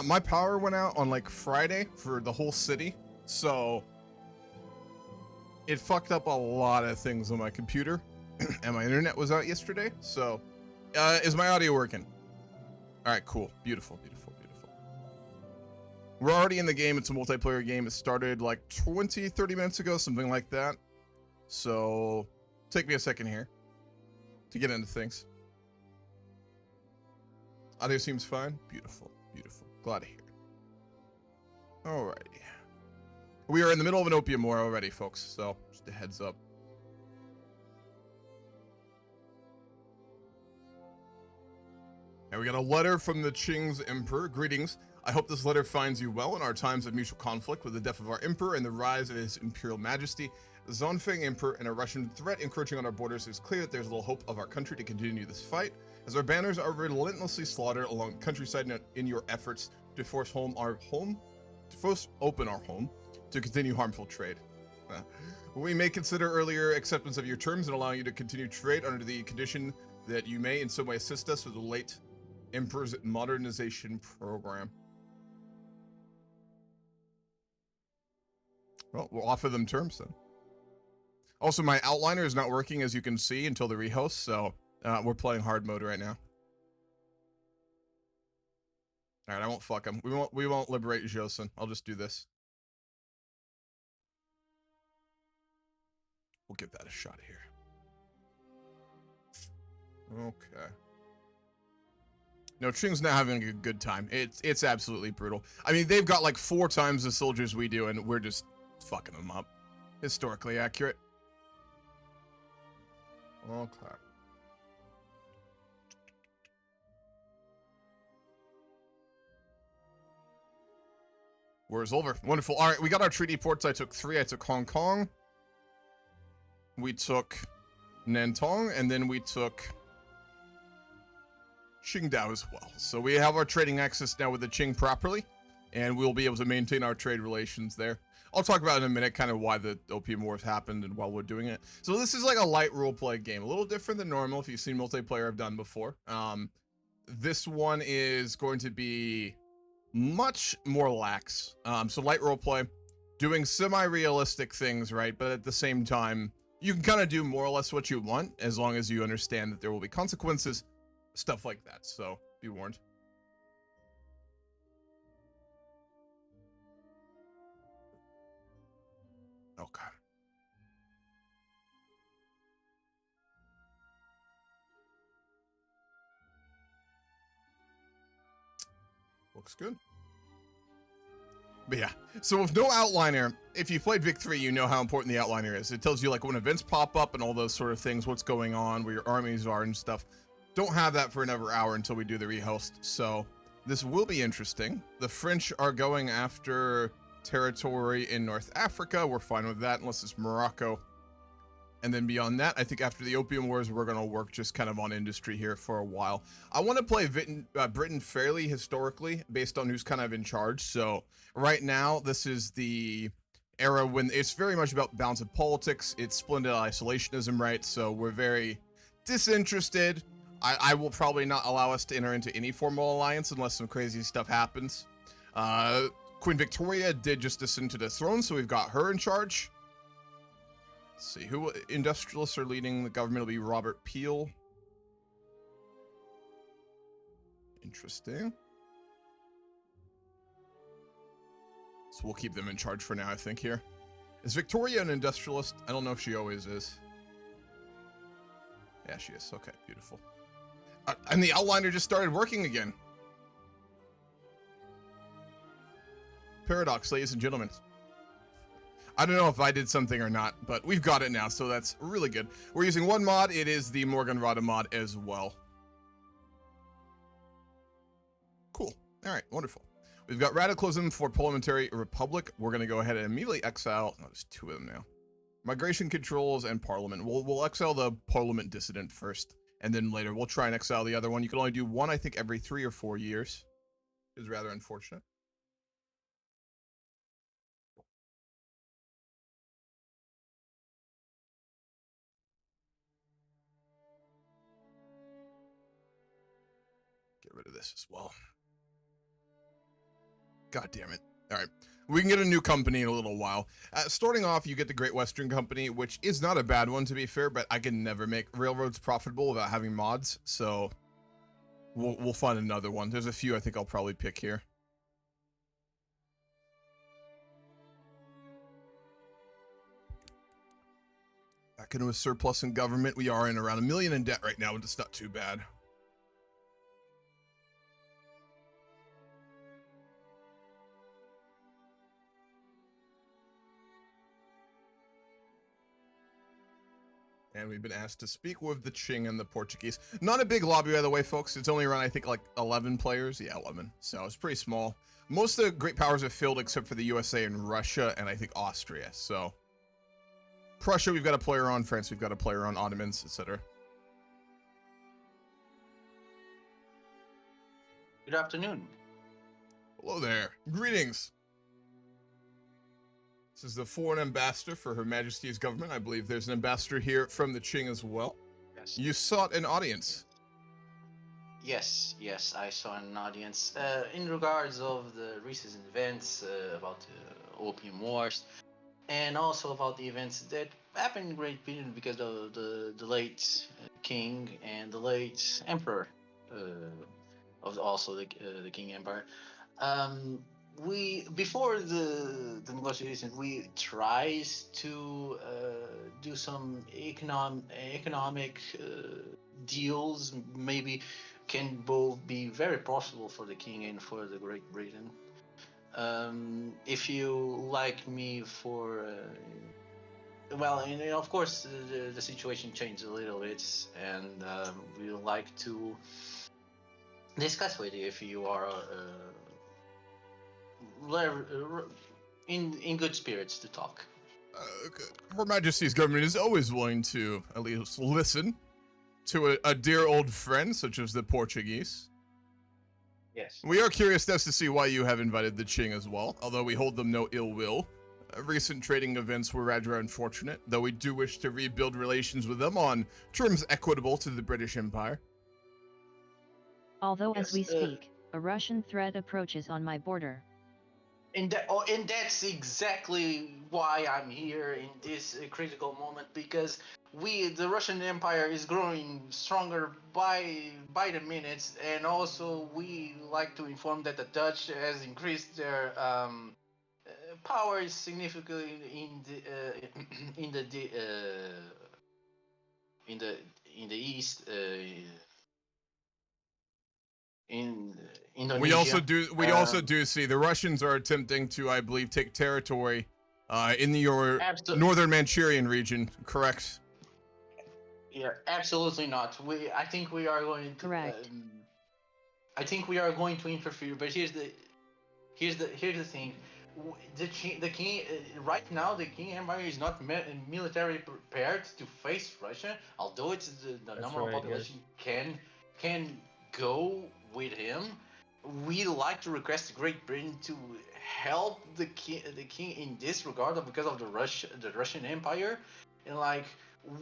My power went out on like Friday for the whole city, so it fucked up a lot of things on my computer, and my internet was out yesterday. So, is my audio working? All right, cool, beautiful, beautiful, beautiful. We're already in the game. It's a multiplayer game. It started like 20, 30 minutes ago, something like that. So, take me a second here to get into things. Audio seems fine. Beautiful, beautiful. Glad to hear it. Alrighty. We are in the middle of an opium war already, folks, so just a heads up. And we got a letter from the Qing's emperor. Greetings. I hope this letter finds you well in our times of mutual conflict with the death of our emperor and the rise of his imperial majesty. The Zonfeng emperor and a Russian threat encroaching on our borders. It's clear that there's little hope of our country to continue this fight, as our banners are relentlessly slaughtered along the countryside in your efforts to force open our home to continue harmful trade. We may consider earlier acceptance of your terms and allowing you to continue trade under the condition that you may in some way assist us with the late emperor's modernization program. Well, we'll offer them terms then. Also, my outliner is not working, as you can see, until the rehost, so we're playing hard mode right now. All right, I won't fuck him. We won't liberate Joseon. I'll just do this. We'll give that a shot here. Okay. No, Qing's not having a good time. It's absolutely brutal. I mean, they've got like 4 times the soldiers we do, and we're just fucking them up. Historically accurate. Okay. War is over. Wonderful. All right, we got our treaty ports. I took 3. I took Hong Kong. We took Nantong, and then we took Qingdao as well. So we have our trading access now with the Qing properly, and we'll be able to maintain our trade relations there. I'll talk about in a minute kind of why the Opium Wars happened and while we're doing it. So this is like a light roleplay game, a little different than normal if you've seen multiplayer I've done before. This one is going to be much more lax. So light roleplay, doing semi-realistic things, right? But at the same time, you can kind of do more or less what you want as long as you understand that there will be consequences, stuff like that. So be warned. Okay. Looks good. But yeah, so with no outliner, if you played Vic 3, you know how important the outliner is. It tells you like when events pop up and all those sort of things, what's going on, where your armies are and stuff. Don't have that for another hour until we do the rehost, so this will be interesting. The French are going after territory in North Africa. We're fine with that unless it's Morocco. And then beyond that, I think after the Opium Wars, we're going to work just kind of on industry here for a while. I want to play Britain fairly historically based on who's kind of in charge. So right now, this is the era when it's very much about balance of politics. It's splendid isolationism, right? So we're very disinterested. I will probably not allow us to enter into any formal alliance unless some crazy stuff happens. Queen Victoria did just ascend to the throne, so we've got her in charge. Let's see, who industrialists are leading the government will be Robert Peel. Interesting. So we'll keep them in charge for now, I think, here. Is Victoria an industrialist? I don't know if she always is. Yeah, she is. Okay, beautiful. And the outliner just started working again. Paradox, ladies and gentlemen. I don't know if I did something or not, but we've got it now, so that's really good. We're using one mod. It is the Morganrada mod as well. Cool. All right, wonderful. We've got radicalism for parliamentary republic. We're going to go ahead and immediately exile. No, there's 2 of them now. Migration controls and parliament. We'll exile the parliament dissident first, and then later we'll try and exile the other one. You can only do one, I think, every 3 or 4 years. Is rather unfortunate. Get rid of this as well. God damn it. All right. We can get a new company in a little while. Starting off, you get the Great Western Company, which is not a bad one, to be fair, but I can never make railroads profitable without having mods, so we'll find another one. There's a few I think I'll probably pick here. Back into a surplus in government. We are in around $1 million in debt right now, but it's not too bad. And we've been asked to speak with the Qing and the Portuguese. Not a big lobby, by the way, folks. It's only around, I think, like 11 players. Yeah, 11. So it's pretty small. Most of the great powers have filled except for the USA and Russia and I think Austria. So Prussia, we've got a player on. France, we've got a player on. Ottomans, etc. Good afternoon. Hello there. Greetings. This is the foreign ambassador for Her Majesty's government. I believe there's an ambassador here from the Qing as well. Yes. You sought an audience. Yes, I saw an audience in regards of the recent events about the Opium Wars, and also about the events that happened in Great Britain because of the late king and the late emperor of also the King Empire. We before the negotiations, we tries to do some economic deals. Maybe can both be very possible for the king and for the Great Britain. If you like me for well, and of course the situation changed a little bit, and we would like to discuss with you if you are in good spirits to talk. Her Majesty's government is always willing to at least listen to a dear old friend such as the Portuguese. Yes. We are curious as to see why you have invited the Qing as well, although we hold them no ill will. Recent trading events were rather unfortunate, though we do wish to rebuild relations with them on terms equitable to the British Empire. Although as we speak, a Russian threat approaches on my border. And that's exactly why I'm here in this critical moment, because the Russian Empire is growing stronger by the minutes, and also we like to inform that the Dutch has increased their power significantly in the east. In Indonesia. We also do see the Russians are attempting to, I believe, take territory in your northern Manchurian region, correct? Yeah, absolutely not. I think we are going to correct. I think we are going to interfere, but here's the thing. The king right now, the King Empire is not military prepared to face Russia, although it's the number of population can go with him. We like to request Great Britain to help the king in this regard because of the Russian Empire, and like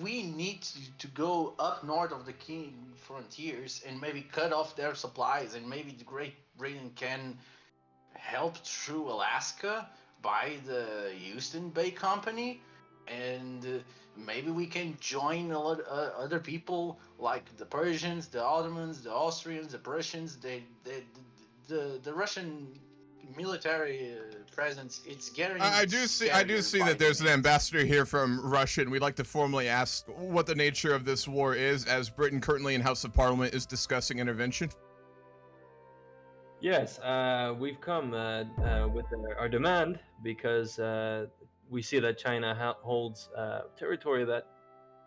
we need to go up north of the king frontiers and maybe cut off their supplies, and maybe the Great Britain can help through Alaska by the Houston Bay Company, and maybe we can join a lot other people like the Persians, the Ottomans, the Austrians, the Prussians. The Russian military presence, it's getting. I do see that there's an ambassador here from Russia, and we'd like to formally ask what the nature of this war is, as Britain currently in House of Parliament is discussing intervention. Yes, we've come with our demand because we see that China holds territory that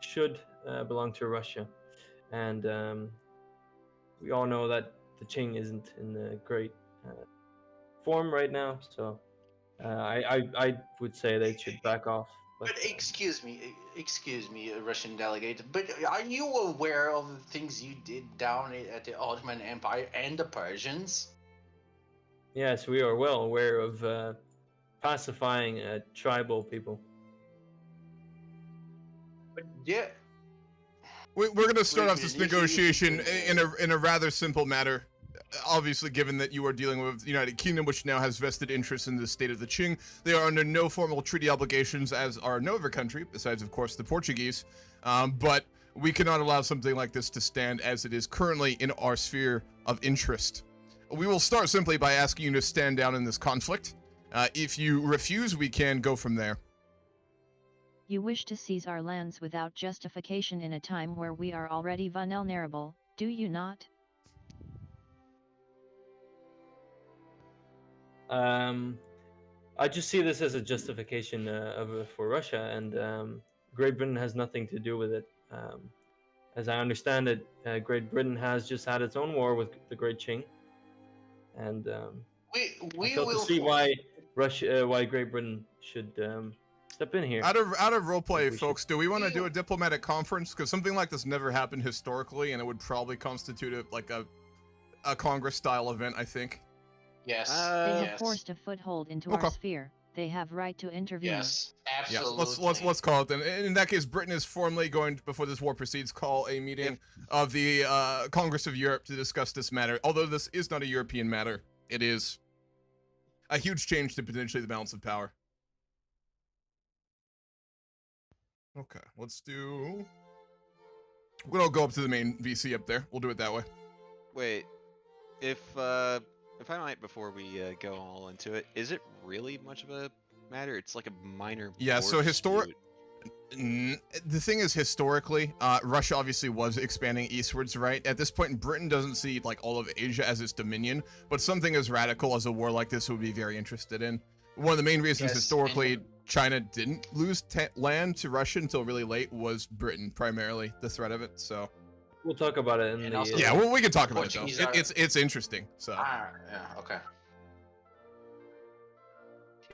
should belong to Russia, and we all know that the Qing isn't in a great form right now. So I would say they should back off. But excuse me, Russian delegate. But are you aware of the things you did down at the Ottoman Empire and the Persians? Yes, we are well aware of pacifying tribal people. But yeah, we're going to start off this negotiation in a rather simple matter. obviously, given that you are dealing with the United Kingdom, which now has vested interest in the state of the Qing, they are under no formal treaty obligations, as are no other country, besides, of course, the Portuguese. But we cannot allow something like this to stand as it is currently in our sphere of interest. We will start simply by asking you to stand down in this conflict. If you refuse, we can go from there. You wish to seize our lands without justification in a time where we are already vulnerable, do you not? I just see this as a justification for Russia, and Great Britain has nothing to do with it. As I understand it, Great Britain has just had its own war with the Great Qing, and We I fail to will see why why Great Britain should step in here. Out of roleplay, We folks, do we want to do a diplomatic conference? Because something like this never happened historically, and it would probably constitute a Congress-style event, I think. Yes. They have yes. forced a foothold into Okay. our sphere. They have right to intervene. Yes. Yeah, Absolutely. let's call it then. In that case, Britain is formally going to, before this war proceeds, call a meeting of the Congress of Europe to discuss this matter. Although this is not a European matter, it is a huge change to potentially the balance of power. Okay, let's do. We'll go up to the main VC up there. We'll do it that way. Wait, if I might, before we go all into it, is it really much of a matter? It's like a minor. Yeah, so border historic. dispute. The thing is, historically, Russia obviously was expanding eastwards, right? At this point, Britain doesn't see like all of Asia as its dominion, but something as radical as a war like this would be very interested in. One of the main reasons Yes, historically and- China didn't lose land to Russia until really late was Britain, primarily the threat of it. So We'll talk about it in And the. also- yeah, well, we can talk about it though. Portuguese are- It's interesting. So. Yeah. Okay.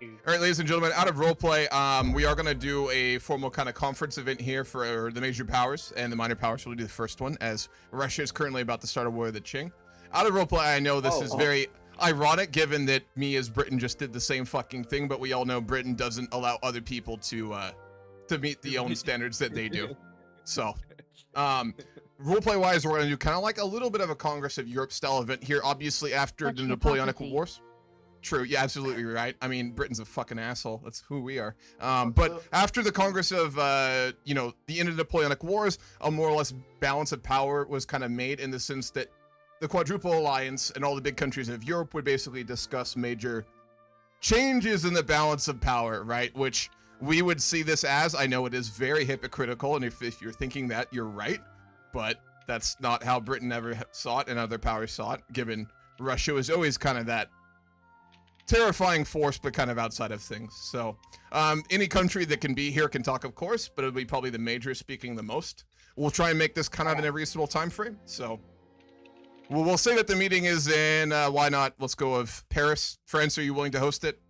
All right, ladies and gentlemen, out of roleplay, we are going to do a formal kind of conference event here for the major powers and the minor powers. We'll do the first one, as Russia is currently about to start a war with the Qing. Out of roleplay, I know this is very ironic, given that me as Britain just did the same fucking thing, but we all know Britain doesn't allow other people to meet the own standards that they do. So, roleplay-wise, we're going to do kind of like a little bit of a Congress of Europe style event here, obviously after Such the Napoleonic hypocrisy. Wars. True, yeah, absolutely right. I mean, Britain's a fucking asshole. That's who we are. But after the Congress of, the end of the Napoleonic Wars, a more or less balance of power was kind of made in the sense that the Quadruple Alliance and all the big countries of Europe would basically discuss major changes in the balance of power, right? Which we would see this as, I know it is very hypocritical, and if you're thinking that, you're right, but that's not how Britain ever saw it and other powers saw it, given Russia was always kind of that terrifying force, but kind of outside of things. So any country that can be here can talk, of course, but it'll be probably the major speaking the most. We'll try and make this kind of in a reasonable time frame. So we'll say that the meeting is in, why not, let's go with Paris. France, are you willing to host it?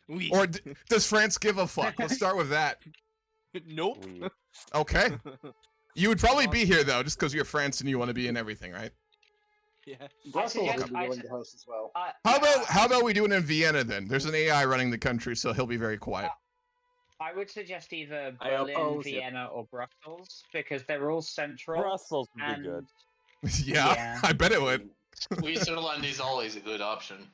We Or does France give a fuck? Let's start with that. nope. Okay. You would probably be here, though, just because you're France and you want to be in everything, right? Yeah. Brussels suggest- would be willing to host as well. How about we do it in Vienna, then? There's an AI running the country, so he'll be very quiet. I would suggest either I Berlin, oppose it. Vienna, or Brussels because they're all central. Brussels would be and good. Yeah, Yeah. I bet it would. Switzerland is always a good option.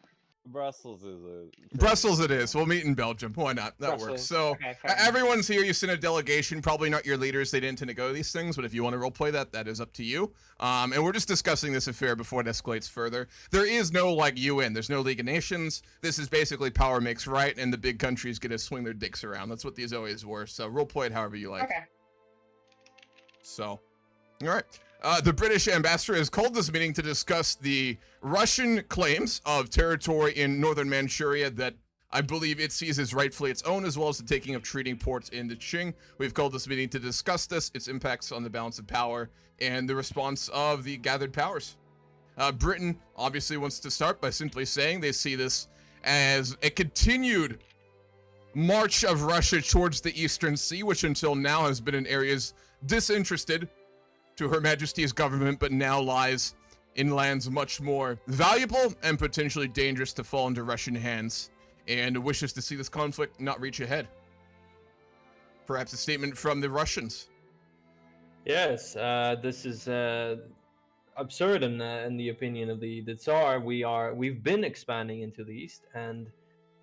Brussels is a. Brussels it is. We'll meet in Belgium. Why not? That works. Brussels. So Okay, fair enough. everyone's here. You send a delegation. Probably not your leaders. They didn't tend to go to these things. But if you want to roleplay that, that is up to you. And we're just discussing this affair before it escalates further. There is no like UN. There's no League of Nations. This is basically power makes right, and the big countries get to swing their dicks around. That's what these always were. So roleplay it however you like. Okay. So, all right. The British ambassador has called this meeting to discuss the Russian claims of territory in northern Manchuria that I believe it sees as rightfully its own, as well as the taking of trading ports in the Qing. We've called this meeting to discuss this, its impacts on the balance of power, and the response of the gathered powers. Britain obviously wants to start by simply saying they see this as a continued march of Russia towards the Eastern Sea, which until now has been in areas disinterested to Her Majesty's government, but now lies in lands much more valuable and potentially dangerous to fall into Russian hands, and wishes to see this conflict not reach ahead. Perhaps a statement from the Russians. Yes, this is absurd in the opinion of the Tsar. We've been expanding into the east, and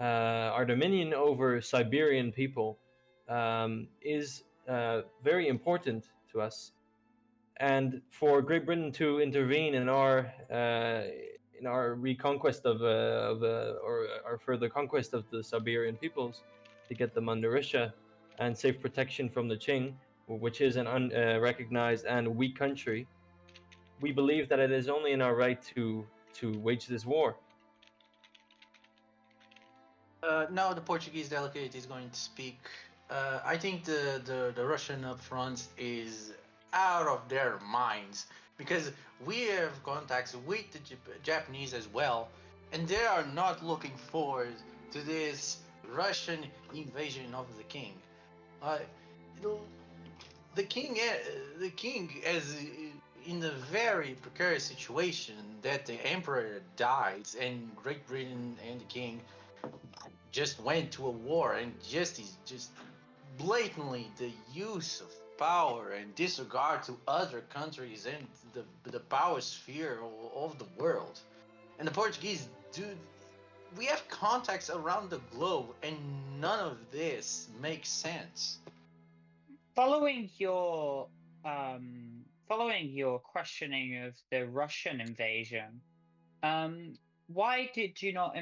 our dominion over Siberian people is very important to us. And for Great Britain to intervene in our reconquest or our further conquest of the Siberian peoples, to get them under Russia and safe protection from the Qing, which is an unrecognized and weak country, we believe that it is only in our right to wage this war. Now the Portuguese delegate is going to speak. I think the Russian upfront is out of their minds because we have contacts with the Japanese as well, and they are not looking forward to this Russian invasion of the king. Uh, the the king is in a very precarious situation that the emperor dies and Great Britain and the king just went to a war and just blatantly the use of power and disregard to other countries and the power sphere of the world. And the Portuguese do we have contacts around the globe and none of this makes sense. Following your questioning of the Russian invasion, why did you not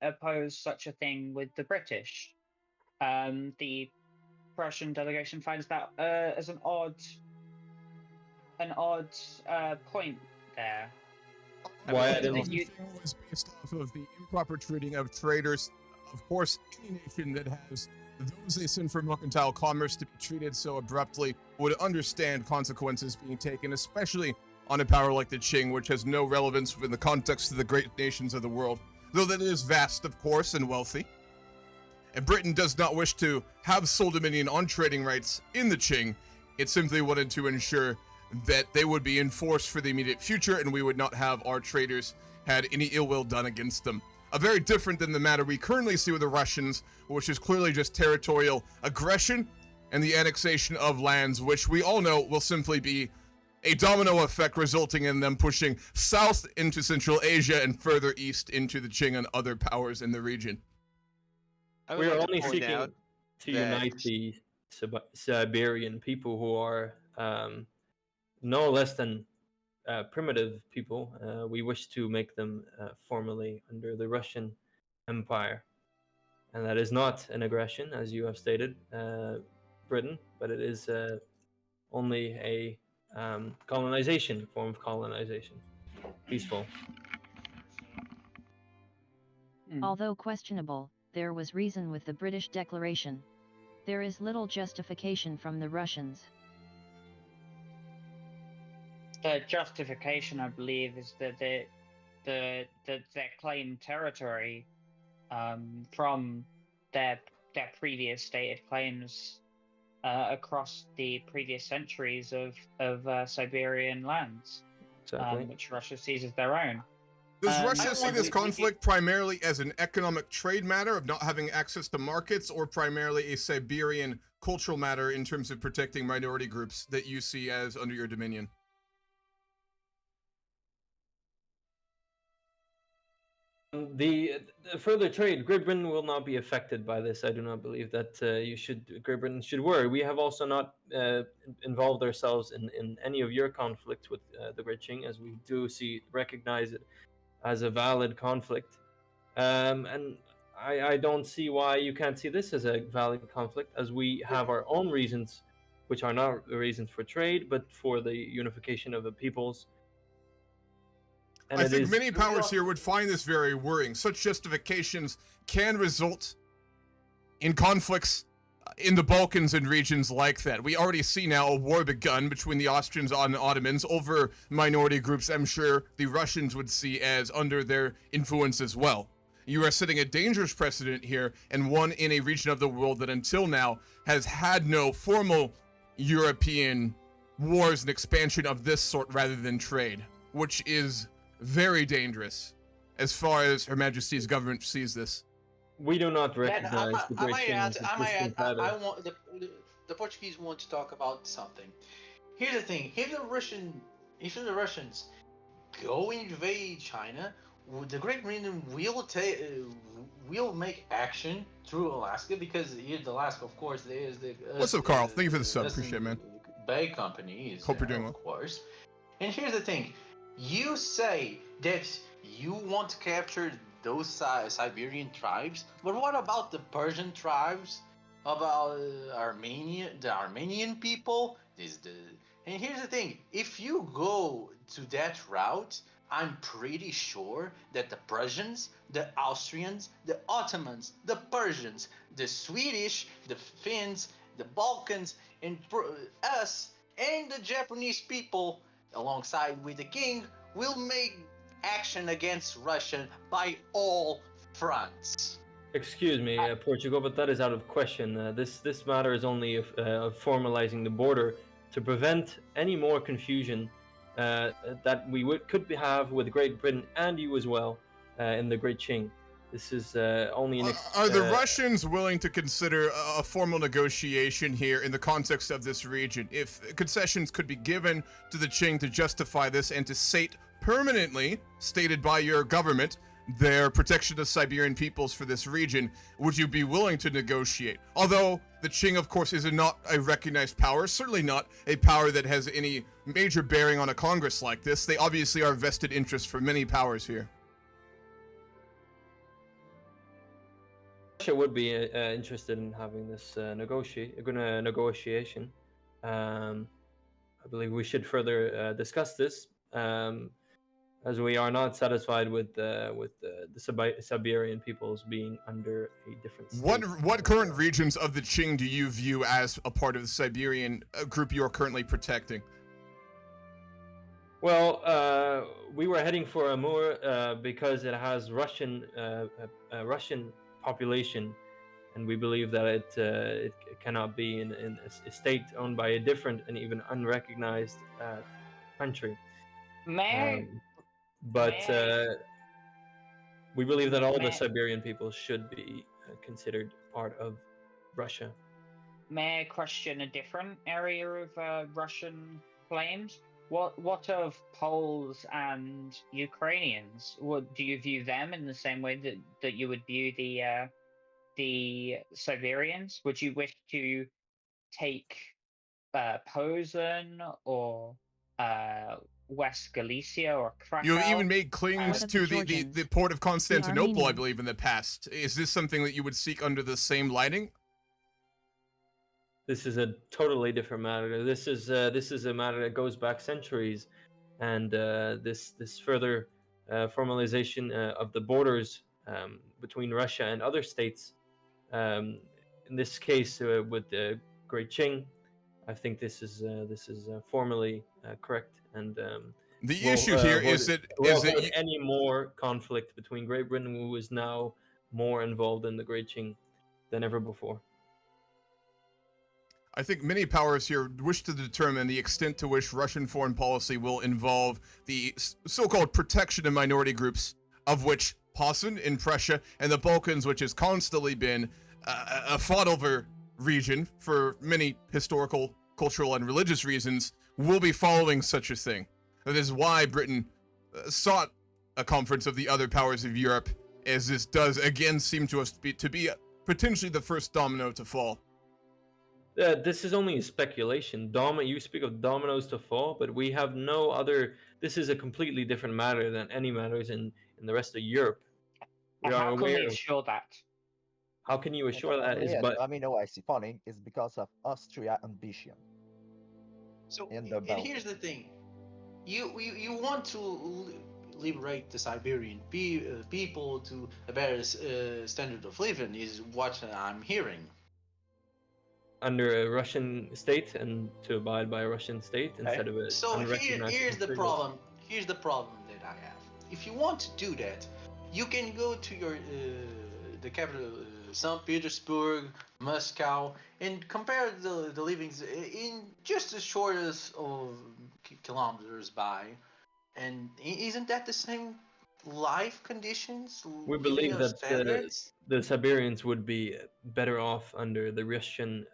oppose such a thing with the British? The Prussian delegation finds that as an odd point there. Why I mean, didn't- that you- Everything was based off of the improper treating of traders. Of course, any nation that has those they send for mercantile commerce to be treated so abruptly would understand consequences being taken, especially on a power like the Qing, which has no relevance in the context of the great nations of the world, though that is vast, of course, and wealthy. And Britain does not wish to have sole dominion on trading rights in the Qing. It simply wanted to ensure that they would be enforced for the immediate future and we would not have our traders had any ill will done against them. A very different than the matter we currently see with the Russians, which is clearly just territorial aggression and the annexation of lands, which we all know will simply be a domino effect resulting in them pushing south into Central Asia and further east into the Qing and other powers in the region. I We would are like to only point seeking out to that- unite the Siberian people, who are no less than primitive people. We wish to make them formally under the Russian Empire, and that is not an aggression, as you have stated, Britain, but it is only a colonization, form of colonization, peaceful. Although questionable, there was reason with the British declaration. There is little justification from the Russians. The justification, I believe, is that their claimed territory from their previous stated claims across the previous centuries of Siberian lands, Exactly. which Russia sees as their own. Does I Russia see want- this we- conflict primarily as an economic trade matter of not having access to markets, or primarily a Siberian cultural matter in terms of protecting minority groups that you see as under your dominion? The further trade, Great Britain will not be affected by this. I do not believe that Great Britain should worry. We have also not involved ourselves in any of your conflicts with the Great Qing, as we do recognize it as a valid conflict. And I don't see why you can't see this as a valid conflict, as we have our own reasons, which are not the reasons for trade, but for the unification of the peoples. And I it think is- many powers here would find this very worrying. Such justifications can result in conflicts in the Balkans and regions like that. We already see now a war begun between the Austrians and Ottomans over minority groups I'm sure the Russians would see as under their influence as well. You are setting a dangerous precedent here, and one in a region of the world that until now has had no formal European wars and expansion of this sort rather than trade, which is very dangerous as far as Her Majesty's government sees this. We do not And recognize the I Great might Qing add, as I might add, existing either. I want the Portuguese want to talk about something. Here's the thing: if the Russians go invade China, the Great Britain will make action through Alaska because here's Alaska, of course. There is the What's up, Carl? Thank you for the sub. Appreciate it, man. Bay Company is Hope you're there, doing of well. course. And here's the thing: you say that you want to capture those Siberian tribes, but what about the Persian tribes? About the Armenian people? And here's the thing: if you go to that route, I'm pretty sure that the Prussians, the Austrians, the Ottomans, the Persians, the Swedish, the Finns, the Balkans, and us and the Japanese people, alongside with the king, will make action against Russia by all fronts. Excuse me, Portugal, but that is out of question. This matter is only of formalizing the border to prevent any more confusion that we have with Great Britain and you as well in the Great Qing. This is only an. Are the Russians willing to consider a formal negotiation here in the context of this region? If concessions could be given to the Qing to justify this and to state permanently, stated by your government, their protection of Siberian peoples for this region, would you be willing to negotiate? Although the Qing, of course, is not a recognized power, certainly not a power that has any major bearing on a Congress like this. They obviously are vested interests for many powers here. Russia would be interested in having this negotiation. I believe we should further discuss this, as we are not satisfied with the Siberian peoples being under a different state. What current regions of the Qing do you view as a part of the Siberian group you are currently protecting? Well, we were heading for Amur because it has Russian population, and we believe that it cannot be in a state owned by a different and even unrecognized country. But we believe that all the Siberian people should be considered part of Russia. May I question a different area of Russian claims? What of Poles and Ukrainians? Do you view them in the same way that you would view the Siberians? Would you wish to take Posen or West Galicia or Krakow? You have even made claims to the port of Constantinople, I believe, in the past. Is this something that you would seek under the same lighting? This is a totally different matter. This is a matter that goes back centuries, and this further formalization of the borders between Russia and other states. In this case, with the Great Qing, I think this is formally correct. And the issue here is that any more conflict between Great Britain, who is now more involved in the Great Qing than ever before. I think many powers here wish to determine the extent to which Russian foreign policy will involve the so-called protection of minority groups, of which Posen in Prussia and the Balkans, which has constantly been a fought-over region for many historical, cultural, and religious reasons, will be following such a thing. That is why Britain sought a conference of the other powers of Europe, as this does again seem to us to be potentially the first domino to fall. This is only speculation. You speak of dominoes to fall, but we have no other. This is a completely different matter than any matters in the rest of Europe. How can we assure that? How can you assure that? I mean, no, I see funny is because of Austria ambition. So, and here's the thing: you want to liberate the Siberian people to a better standard of living, is what I'm hearing. Under a Russian state and to abide by a Russian state instead of a unrecognized. Here's the problem. Here's the problem that I have. If you want to do that, you can go to your the capital, St. Petersburg, Moscow, and compare the livings in just as short as of kilometers by. And isn't that the same life conditions? We believe that the Siberians would be better off under the Russian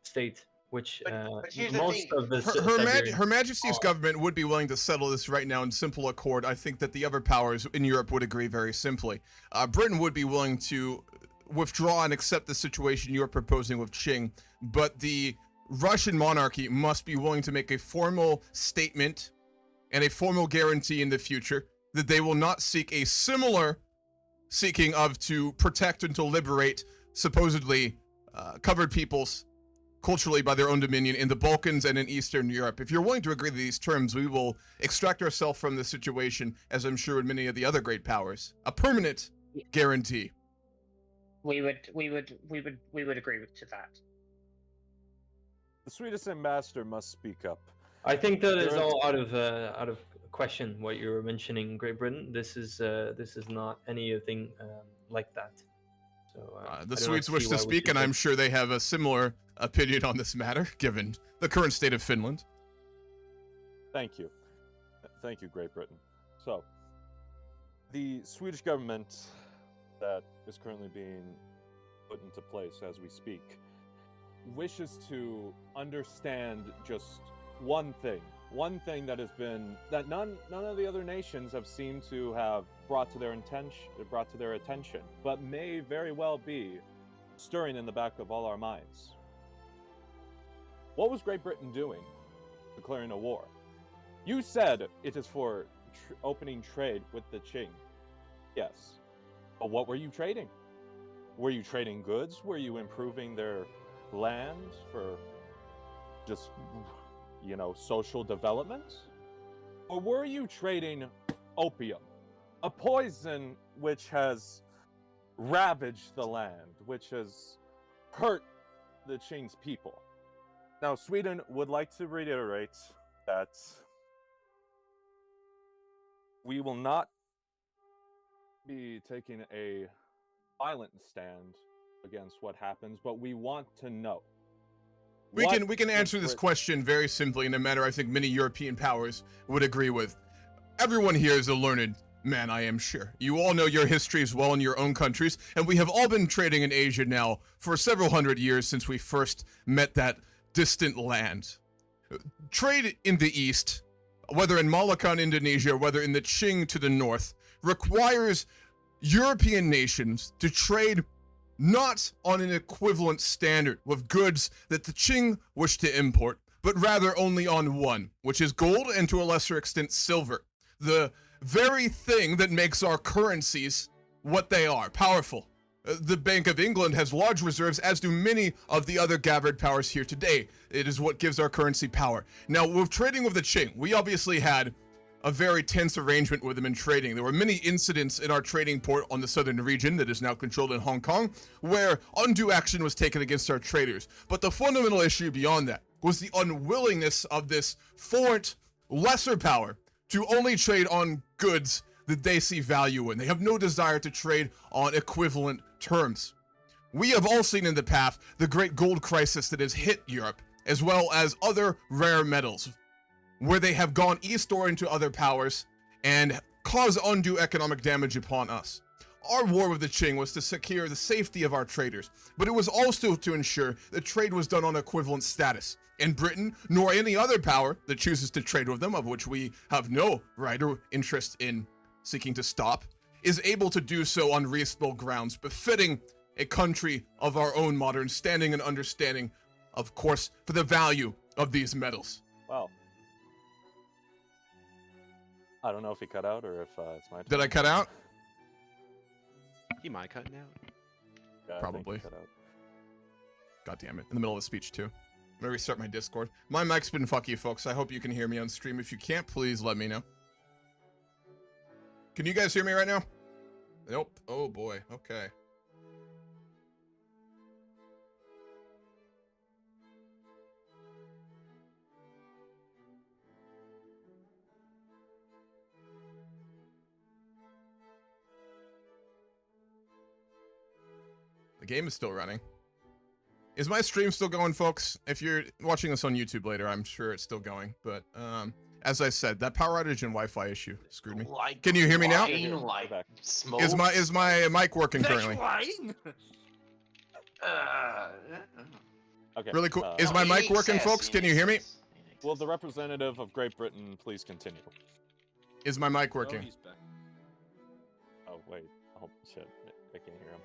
state which but here's the most thing. of the Her Majesty's Oh. government would be willing to settle this right now in simple accord. I think that the other powers in Europe would agree very simply. Britain would be willing to withdraw and accept the situation you're proposing with Qing, but the Russian monarchy must be willing to make a formal statement and a formal guarantee in the future that they will not seek a similar seeking of to protect and to liberate supposedly covered peoples culturally by their own dominion in the Balkans and in Eastern Europe. If you're willing to agree to these terms, we will extract ourselves from this situation, as I'm sure in many of the other great powers. A permanent guarantee. We would agree to that. The Swedish ambassador must speak up. I think that is There is- all out of question. What you were mentioning, Great Britain. This is not anything like that. So I The do not Swedes wish see to why we speak, should and I'm take- sure they have a similar opinion on this matter, given the current state of Finland. Thank you. Thank you, Great Britain. So, the Swedish government that is currently being put into place as we speak wishes to understand just one thing that has been that none of the other nations have seemed to have brought to their attention, but may very well be stirring in the back of all our minds. What was Great Britain doing declaring a war? You said it is for opening trade with the Qing. Yes. But what were you trading? Were you trading goods? Were you improving their land for just, social development? Or were you trading opium, a poison which has ravaged the land, which has hurt the Qing's people? Now, Sweden would like to reiterate that we will not be taking a violent stand against what happens, but we want to know. We What can is answer this Brit- question very simply in a manner I think many European powers would agree with. Everyone here is a learned man, I am sure. You all know your histories well in your own countries, and we have all been trading in Asia now for several hundred years since we first met that distant land. Trade in the east, whether in Malacca in Indonesia, whether in the Qing to the north, requires European nations to trade not on an equivalent standard with goods that the Qing wish to import, but rather only on one, which is gold and to a lesser extent silver. The very thing that makes our currencies what they are, powerful. The Bank of England has large reserves, as do many of the other gathered powers here today. It is what gives our currency power. Now, with trading with the Qing, we obviously had a very tense arrangement with them in trading. There were many incidents in our trading port on the southern region that is now controlled in Hong Kong, where undue action was taken against our traders. But the fundamental issue beyond that was the unwillingness of this foreign, lesser power to only trade on goods that they see value in. They have no desire to trade on equivalent terms. We have all seen in the past the great gold crisis that has hit Europe, as well as other rare metals, where they have gone east or into other powers and caused undue economic damage upon us. Our war with the Qing was to secure the safety of our traders, but it was also to ensure that trade was done on equivalent status. And Britain, nor any other power that chooses to trade with them, of which we have no right or interest in seeking to stop, is able to do so on reasonable grounds, befitting a country of our own modern standing and understanding, of course, for the value of these metals. Well, I don't know if he cut out or if it's my turn. Did I cut out? You might cutting out. Yeah, I think he Probably. cut out. God damn it. In the middle of a speech, too. I'm gonna restart my Discord. My mic's been fucky, folks. I hope you can hear me on stream. If you can't, please let me know. Can you guys hear me right now? Nope. Oh boy. Okay. The game is still running. Is my stream still going, folks? If you're watching this on YouTube later, I'm sure it's still going. But as I said, that power outage and Wi-Fi issue screwed me. Like Can you hear me now? wine, like smoke. Is my mic working currently? Uh, I Okay. Really cool. Is my mic working, folks? Can you hear me? Will the representative of Great Britain please continue? Is my mic Oh, working? he's back. Oh wait. Oh shit. I can't hear him.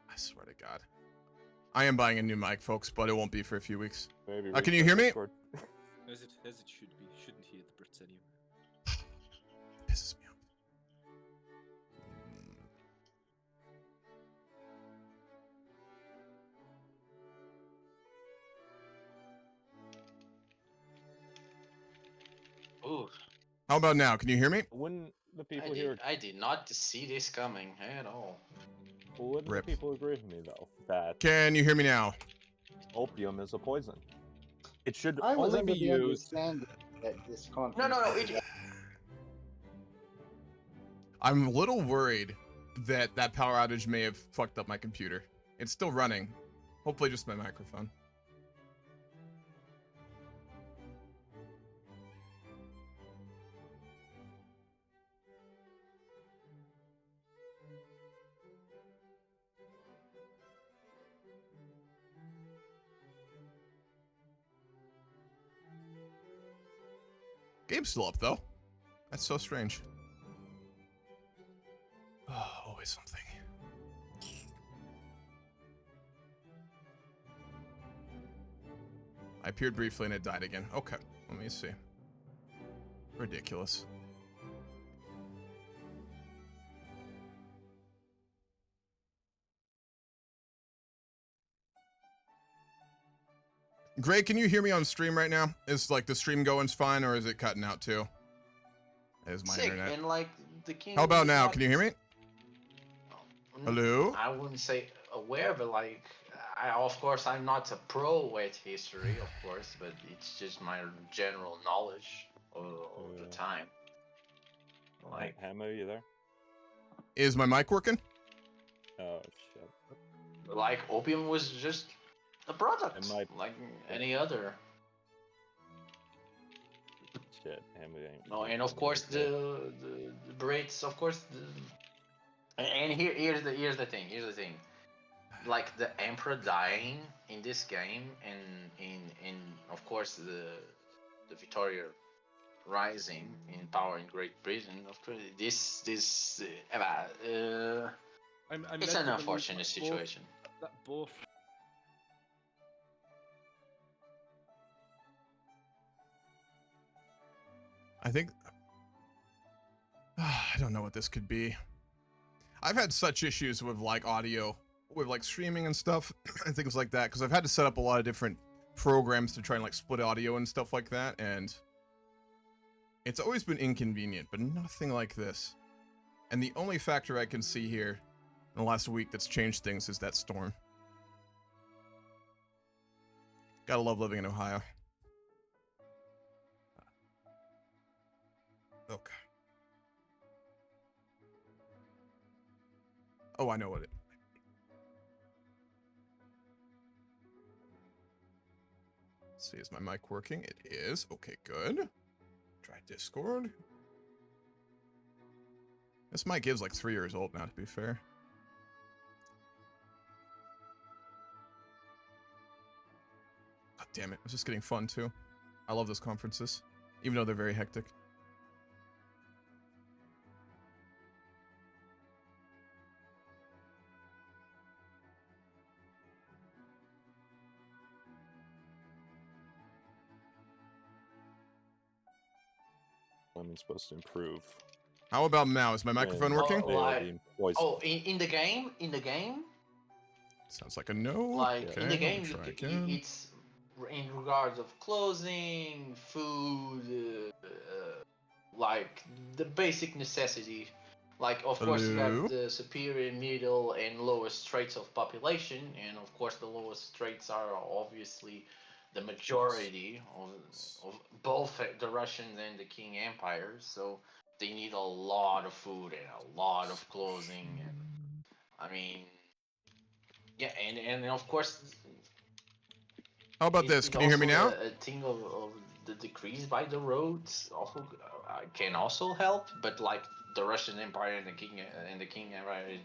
I swear to God. I am buying a new mic, folks, but it won't be for a few weeks. Maybe Can you hear me? Discord. As it should be. Shouldn't hear the Britannia. Pisses me off. Ooh, How about now? Can you hear me? Wouldn't the people here? I did not see this coming at all. Wouldn't Rip. the people agree with me though that Can you hear me now? opium is a poison? It should I was only under be the used. understanding that this conference. No, I'm a little worried that that power outage may have fucked up my computer. It's still running. Hopefully just my microphone. Game's still up, though. That's so strange. Oh, always something. I appeared briefly and it died again. Okay, let me see. Ridiculous. Gray, can you hear me on stream right now? Is like the stream going fine or is it cutting out too? Is my Sick, internet. and like the king. How about was now? not- Can you hear me? Hello? I wouldn't say aware, but like, of course, I'm not a pro at history, of course, but it's just my general knowledge of the time. Like, Hammer, you there? Is my mic working? Oh shit. like opium was just a product, It might- like any other. Shit, Hammer ain't. No, and of course the Brits, of course. And here's the thing. Like the emperor dying in this game, and in of course the Victoria rising in power in Great Britain. Of course, this it's I'm led an to believe unfortunate that situation. That both. I think... I don't know what this could be. I've had such issues with like audio, with like streaming and stuff, and things like that, because I've had to set up a lot of different programs to try and like split audio and stuff like that, and it's always been inconvenient, but nothing like this. And the only factor I can see here in the last week that's changed things is that storm. Gotta love living in Ohio. Okay. Oh, I know what it... Let's see, is my mic working? It is. Okay, good. Try Discord. This mic is like 3 years old now, to be fair. God damn it. It's just getting fun, too. I love those conferences, even though they're very hectic. I'm supposed to improve. How about now? Is my microphone working? Oh, like- in the game, Sounds like a no. like Okay, in the game, try again. it's in regards of clothing, food, like the basic necessity. Like, of course, you Hello? have the superior, middle, and lowest traits of population, and of course, the lowest traits are obviously the majority of both the Russians and the King Empire. So they need a lot of food and a lot of clothing, and I mean, yeah, and of course. How about this? It Can you hear me now? also a thing of the decrease by the roads also can also help, but like the Russian Empire and the King Empire.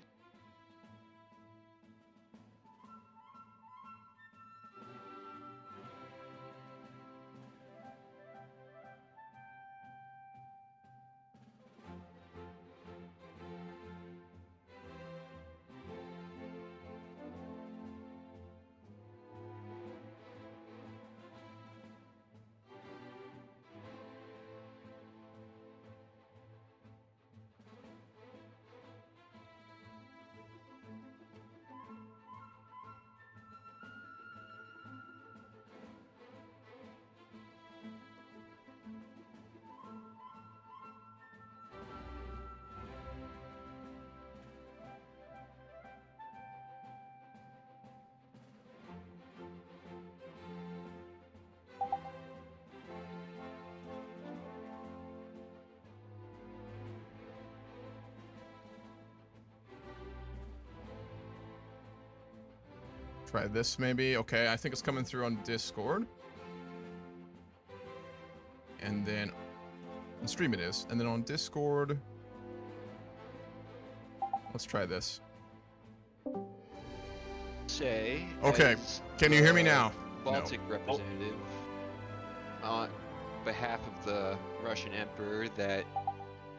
Try this maybe. Okay, I think it's coming through on Discord. And then on stream it is. And then on Discord, let's try this. Say. Okay, as can you hear me the now? Baltic representative, on behalf of the Russian Emperor, that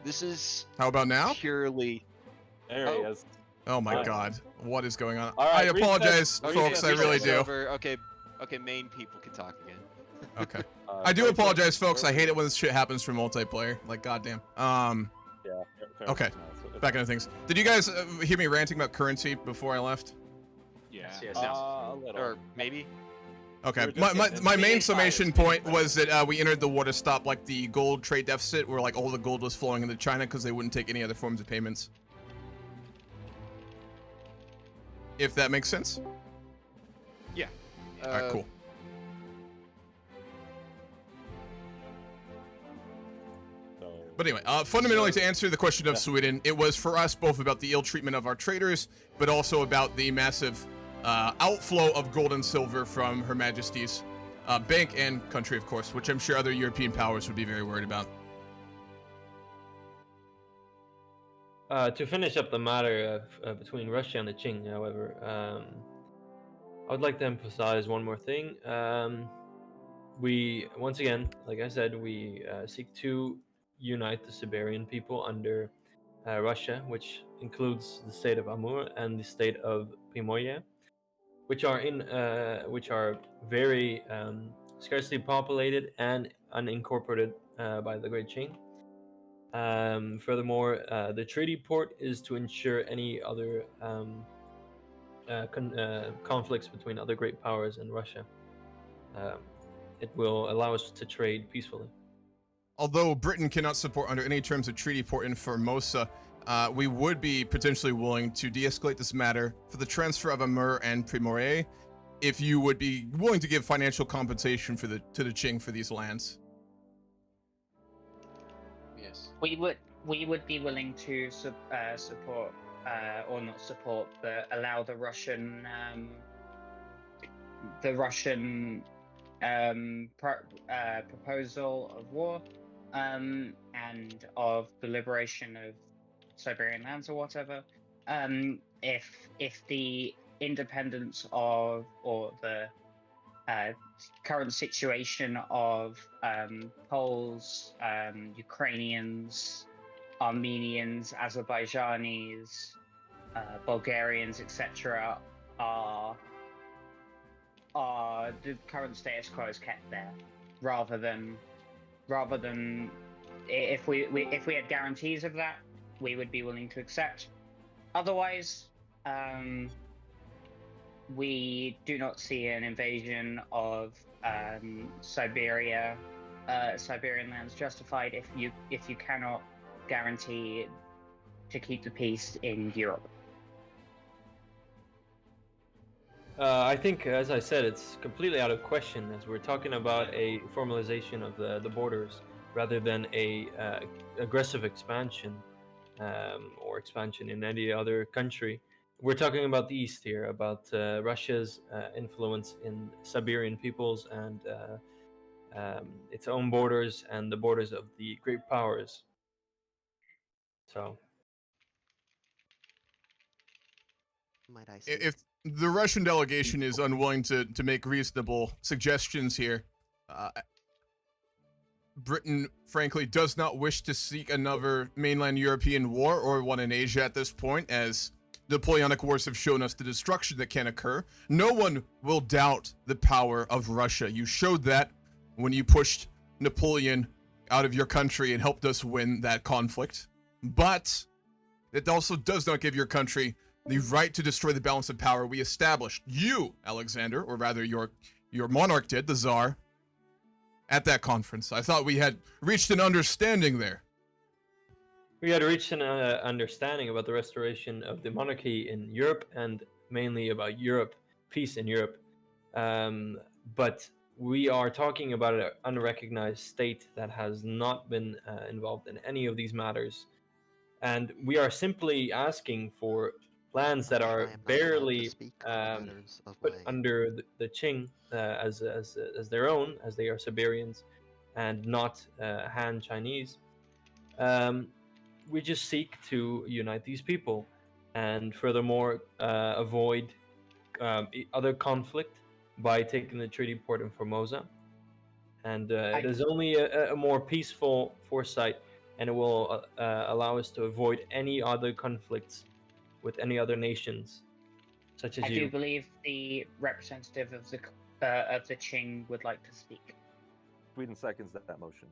this is How about now? purely. There he is. Oh my Alright. God, what is going on? All right, I apologize, reset- folks. I reset really is do. Over. Okay, main people can talk again. Okay. I do Great apologize, Britain, folks. I hate it when this shit happens for multiplayer. Like, goddamn. Yeah. fair Okay. enough. No, it's Back into things. Did you guys hear me ranting about currency before I left? Yeah. Yes. a little. Or maybe. Okay. We're just My getting my into main the summation fires. point was that we entered the war to stop like the gold trade deficit, where like all the gold was flowing into China because they wouldn't take any other forms of payments. If that makes sense. Yeah. All right. Cool. So, But anyway, fundamentally, to answer the question of Yeah. Sweden, it was for us both about the ill treatment of our traders, but also about the massive outflow of gold and silver from Her Majesty's bank and country, of course, which I'm sure other European powers would be very worried about. To finish up the matter of between Russia and the Qing, however, I would like to emphasize one more thing. We, once again, like I said, we seek to unite the Siberian people under Russia, which includes the state of Amur and the state of Primorye, which are very scarcely populated and unincorporated by the Great Qing. Furthermore, the treaty port is to ensure any other conflicts between other great powers and Russia. It will allow us to trade peacefully. Although Britain cannot support under any terms a treaty port in Formosa, we would be potentially willing to de-escalate this matter for the transfer of Amur and Primorye, if you would be willing to give financial compensation to the Qing for these lands. Yes. We would be willing to support, or not support, but allow the Russian proposal of war, and of the liberation of Siberian lands or whatever. If the independence of, or the current situation of Poles, Ukrainians, Armenians, Azerbaijanis, Bulgarians, etc., are the current status quo is kept there, rather than if we had guarantees of that, we would be willing to accept. Otherwise, we do not see an invasion of Siberian lands justified if you cannot guarantee to keep the peace in Europe. I think, as I said, it's completely out of question, as we're talking about a formalization of the borders rather than a aggressive expansion or expansion in any other country. We're talking about the East here, about Russia's influence in Siberian peoples and its own borders and the borders of the great powers. So, Might I say? If the Russian delegation is unwilling to make reasonable suggestions here, Britain, frankly, does not wish to seek another mainland European war or one in Asia at this point, as the Napoleonic Wars have shown us the destruction that can occur. No one will doubt the power of Russia. You showed that when you pushed Napoleon out of your country and helped us win that conflict. But it also does not give your country the right to destroy the balance of power we established. You, Alexander, or rather your monarch did, the Tsar, at that conference. I thought we had reached an understanding there. we had reached an understanding about the restoration of the monarchy in Europe, and mainly about peace in Europe. But we are talking about an unrecognized state that has not been involved in any of these matters. And we are simply asking for lands that I are am not allowed to barely speak on um, matters of put my under the Qing as their own, as they are Siberians and not Han Chinese. Um, we just seek to unite these people, and furthermore avoid other conflict by taking the treaty port in Formosa. And it is only a more peaceful foresight, and it will allow us to avoid any other conflicts with any other nations, such as I you. do believe the representative of the Qing would like to speak. Sweden seconds that motion.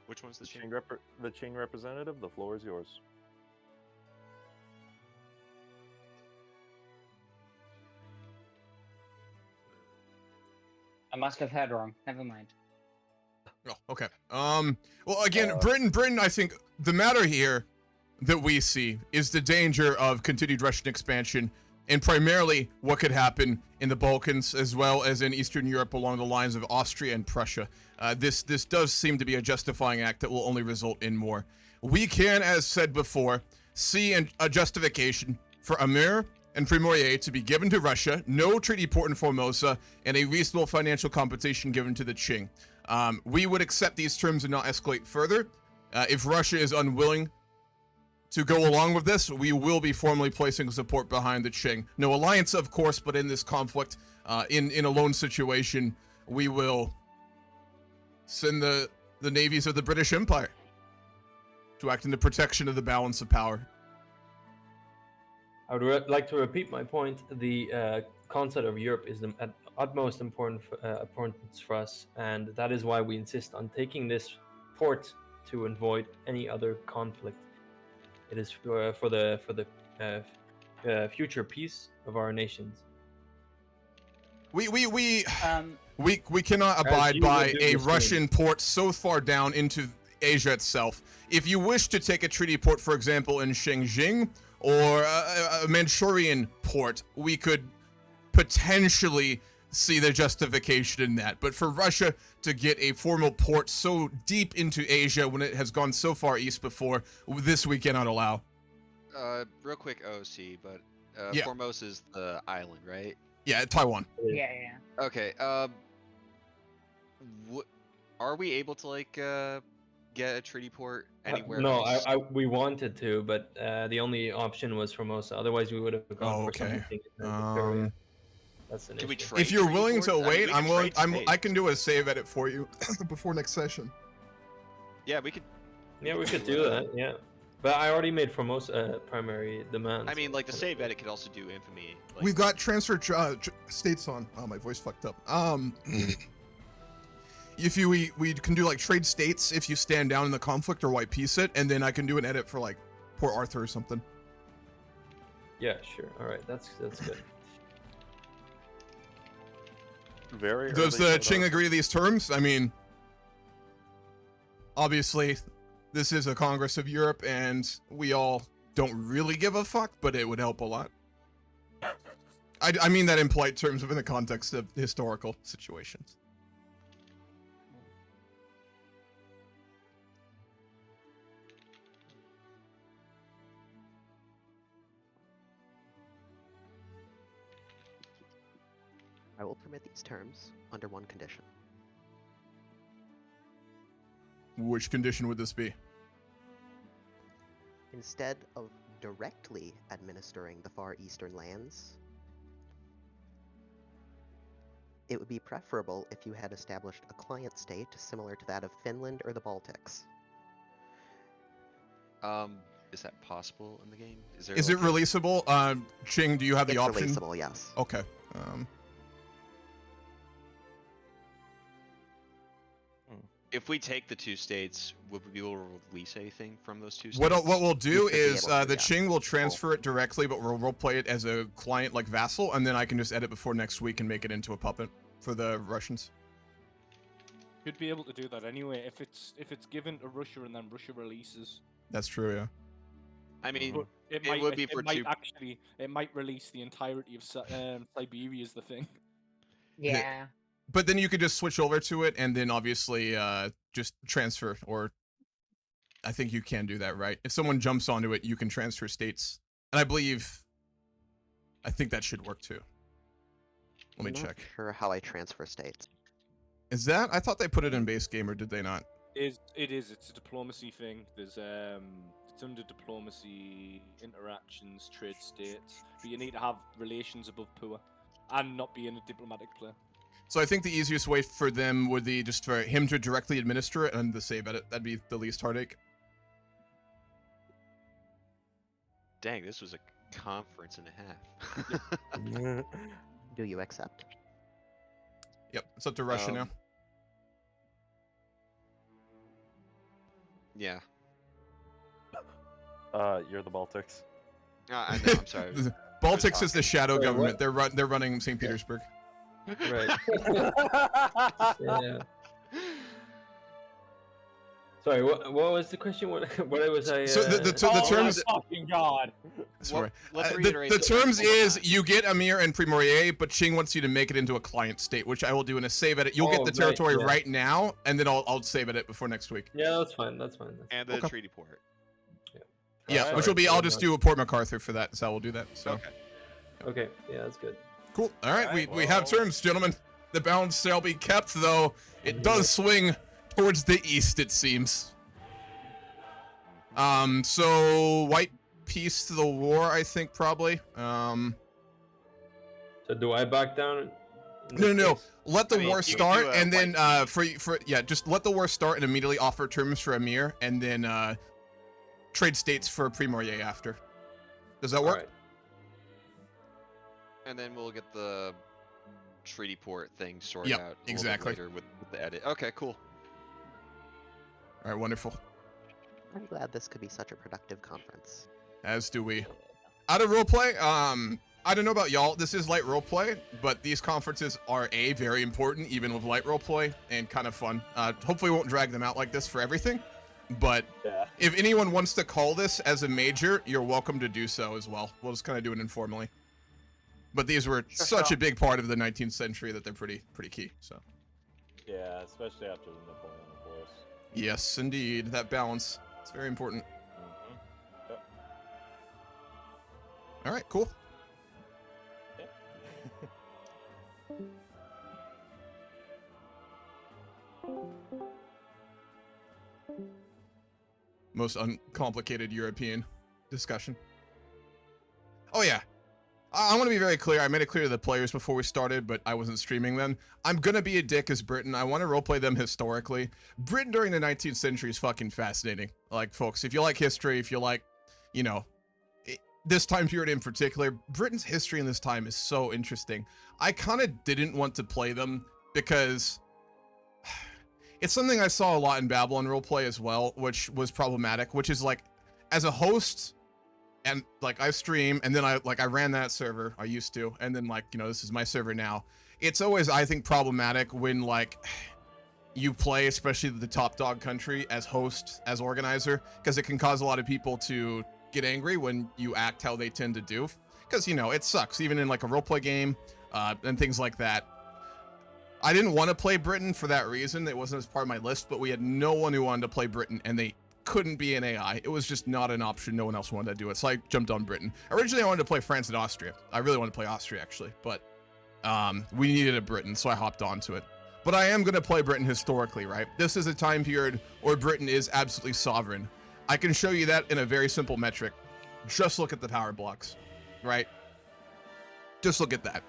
Which one's the The Qing? The Qing representative, the floor is yours. I must have heard wrong. Never mind. Oh, okay. Well, again, Britain, I think the matter here that we see is the danger of continued Russian expansion, and primarily what could happen in the Balkans as well as in Eastern Europe along the lines of Austria and Prussia. This does seem to be a justifying act that will only result in more. We can, as said before, see a justification for Amur and Primorier to be given to Russia, no treaty port in Formosa, and a reasonable financial compensation given to the Qing. We would accept these terms and not escalate further. If Russia is unwilling to go along with this, we will be formally placing support behind the Qing. No alliance, of course, but in this conflict, in a lone situation, we will send the navies of the British Empire to act in the protection of the balance of power. I would like to repeat my point. The concept of Europe is the utmost importance for us, and that is why we insist on taking this port to avoid any other conflict. It is for the future peace of our nations. We cannot abide by a Russian port so far down into Asia itself. If you wish to take a treaty port, for example, in Xinjiang, or a Manchurian port, we could potentially see the justification in that. But for Russia to get a formal port so deep into Asia when it has gone so far east before, this we cannot allow. Real quick, OC, but Yeah. Formosa's the island, right? Yeah, Taiwan. Yeah. Okay. Are we able to like get a treaty port anywhere No, else? we wanted to, but the only option was Formosa. Otherwise, we would have gone for something in Victoria. That's an issue. If you're willing to wait, I'm willing. trade I can do a save edit for you before next session. Yeah, we could. Yeah, we could do that. Yeah, but I already made Formosa primary demand. I mean, like the save edit could also do infamy. Like, We've got transfer states on. Oh, my voice fucked up. If we can do like trade states if you stand down in the conflict or white peace it, and then I can do an edit for like Port Arthur or something. Yeah, sure. All right, that's good. Does the Qing agree to these terms? I mean, obviously, this is a Congress of Europe, and we all don't really give a fuck, but it would help a lot. I mean that in polite terms within the context of historical situations. I will permit these terms under one condition. Which condition would this be? Instead of directly administering the Far Eastern lands, it would be preferable if you had established a client state similar to that of Finland or the Baltics. Is that possible in the game? Is it releasable? Qing, do you have the It's option? releasable, yes. Okay. If we take the two states, would we be able to release anything from those two states? What we'll do is the yeah. Qing will transfer it directly, but we'll roleplay it as a client like vassal, and then I can just edit before next week and make it into a puppet for the Russians. You'd be able to do that anyway if it's given to Russia and then Russia releases. That's true, yeah. I mean, But it would be for two. It might release the entirety of Siberia is the thing. Yeah. but then you could just switch over to it and then obviously just transfer, or I think you can do that, right? If someone jumps onto it, you can transfer states. And I think that should work too. Let me I'm not check. sure how I transfer states. Is that? I thought they put it in base game, or did they not? It is. It's a diplomacy thing. There's it's under diplomacy, interactions, trade states. But you need to have relations above poor, and not be in a diplomatic player. So I think the easiest way for them would be just for him to directly administer it and the save edit. That'd be the least heartache. Dang, this was a conference and a half. Do you accept? Yep, it's up to Russia now. Yeah. You're the Baltics. I know, I'm sorry. Baltics is the shadow Wait, government. what? They're running St. Petersburg. Right. Yeah. Sorry, what was the question? What was I? So the terms. Oh my fucking god! Sorry. Let's The reiterate this. terms Hold is on. you get Amir and Primorier, but Ching wants you to make it into a client state, which I will do in a save edit. You'll get Oh, the right, territory yeah. right now, and then I'll save edit before next week. Yeah, that's fine. That's fine. And the treaty port. Yeah, Alright. which will be I'll just do a Port MacArthur for that, so we'll do that. So Okay. Okay. Yeah, that's good. cool. All right, Alright, we have well. terms, gentlemen. The balance shall be kept, though it does swing towards the east, it seems. So white peace to the war, I think probably. So do I back down? in No, this no. case? Let the I mean, war you can start, do a and then white just let the war start and immediately offer terms for Amir, and then trade states for Primorier after. Does that work? Alright. And then we'll get the treaty port thing sorted Yep, out a little bit exactly. later with the edit. Okay, cool. All right, wonderful. I'm glad this could be such a productive conference. As do we. Out of roleplay, I don't know about y'all. This is light roleplay, but these conferences are very important, even with light roleplay, and kind of fun. Hopefully, we won't drag them out like this for everything. But Yeah. if anyone wants to call this as a major, you're welcome to do so as well. We'll just kind of do it informally. But these were such a big part of the 19th century that they're pretty key. So Yeah, especially after the Napoleonic Wars. yes, indeed, that balance. It's very important. Mm-hmm. Yep. All right, cool. Most uncomplicated European discussion. Oh yeah. I want to be very clear. I made it clear to the players before we started, but I wasn't streaming then. I'm gonna be a dick as Britain. I want to roleplay them historically. Britain during the 19th century is fucking fascinating. Like, folks, if you like history, if you like, you know, this time period in particular, Britain's history in this time is so interesting. I kind of didn't want to play them because it's something I saw a lot in Babylon roleplay as well, which was problematic, which is like, as a host, and like I stream, and then I ran that server, I used to, and then like, you know, this is my server now. It's always, I think, problematic when like you play, especially the top dog country, as host, as organizer, because it can cause a lot of people to get angry when you act how they tend to do, because, you know, it sucks, even in like a roleplay game, and things like that. I didn't want to play Britain for that reason. It wasn't as part of my list, but we had no one who wanted to play Britain, and they couldn't be an AI. It was just not an option. No one else wanted to do it, so I jumped on Britain. Originally, I wanted to play France and Austria. I really wanted to play Austria, actually, but we needed a Britain, so I hopped onto it. But I am going to play Britain historically, right? This is a time period where Britain is absolutely sovereign. I can show you that in a very simple metric. Just look at the power blocks, right? Just look at that.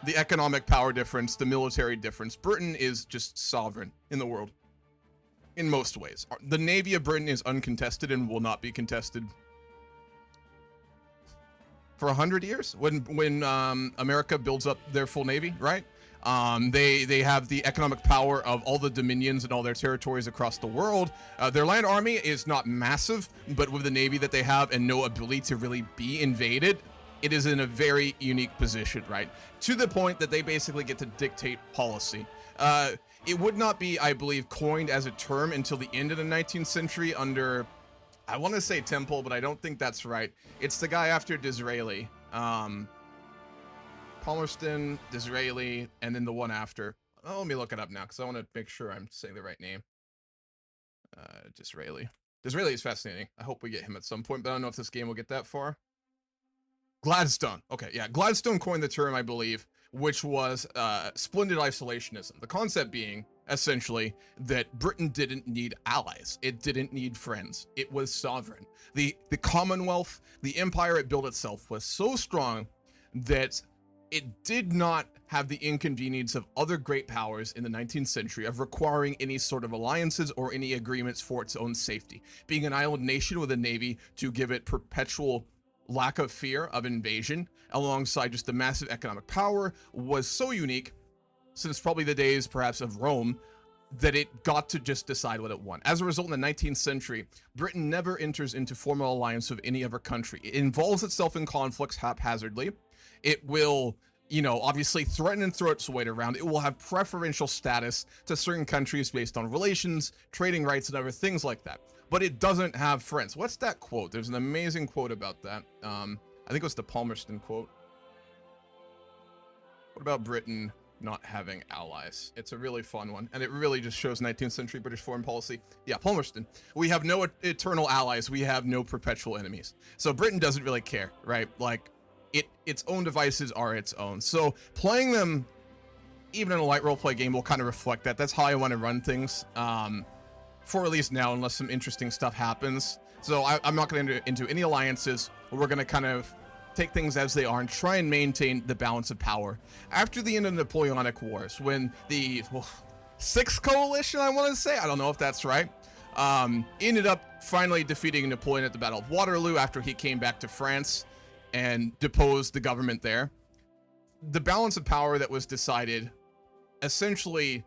The economic power difference, the military difference. Britain is just sovereign in the world. In most ways. The Navy of Britain is uncontested and will not be contested for 100 years when America builds up their full Navy, right? They have the economic power of all the dominions and all their territories across the world. Their land army is not massive, but with the Navy that they have and no ability to really be invaded, it is in a very unique position, right? To the point that they basically get to dictate policy. It would not be, I believe, coined as a term until the end of the 19th century under, I want to say Temple, but I don't think that's right. It's the guy after Disraeli. Palmerston, Disraeli, and then the one after. Oh, let me look it up now because I want to make sure I'm saying the right name. Disraeli. Disraeli is fascinating. I hope we get him at some point, but I don't know if this game will get that far. Gladstone. Okay, yeah. Gladstone coined the term, I believe, which was splendid isolationism. The concept being, essentially, that Britain didn't need allies. It didn't need friends. It was sovereign. The Commonwealth, the empire it built itself, was so strong that it did not have the inconvenience of other great powers in the 19th century of requiring any sort of alliances or any agreements for its own safety. Being an island nation with a navy to give it perpetual lack of fear of invasion, alongside just the massive economic power, was so unique, since probably the days perhaps of Rome, that it got to just decide what it wanted. As a result, in the 19th century, Britain never enters into formal alliance with any other country. It involves itself in conflicts haphazardly. It will, you know, obviously threaten and throw its weight around. It will have preferential status to certain countries based on relations, trading rights, and other things like that. But it doesn't have friends. What's that quote? There's an amazing quote about that. I think it was the Palmerston quote. What about Britain not having allies? It's a really fun one, and it really just shows 19th century British foreign policy. Yeah, Palmerston. We have no eternal allies. We have no perpetual enemies. So Britain doesn't really care, right? Like, its own devices are its own. So playing them, even in a light roleplay game, will kind of reflect that. That's how I want to run things, for at least now, unless some interesting stuff happens. So I'm not going to enter into any alliances. We're going to kind of take things as they are and try and maintain the balance of power. After the end of the Napoleonic Wars, when the Sixth Coalition, I want to say, I don't know if that's right, ended up finally defeating Napoleon at the Battle of Waterloo after he came back to France and deposed the government there. The balance of power that was decided essentially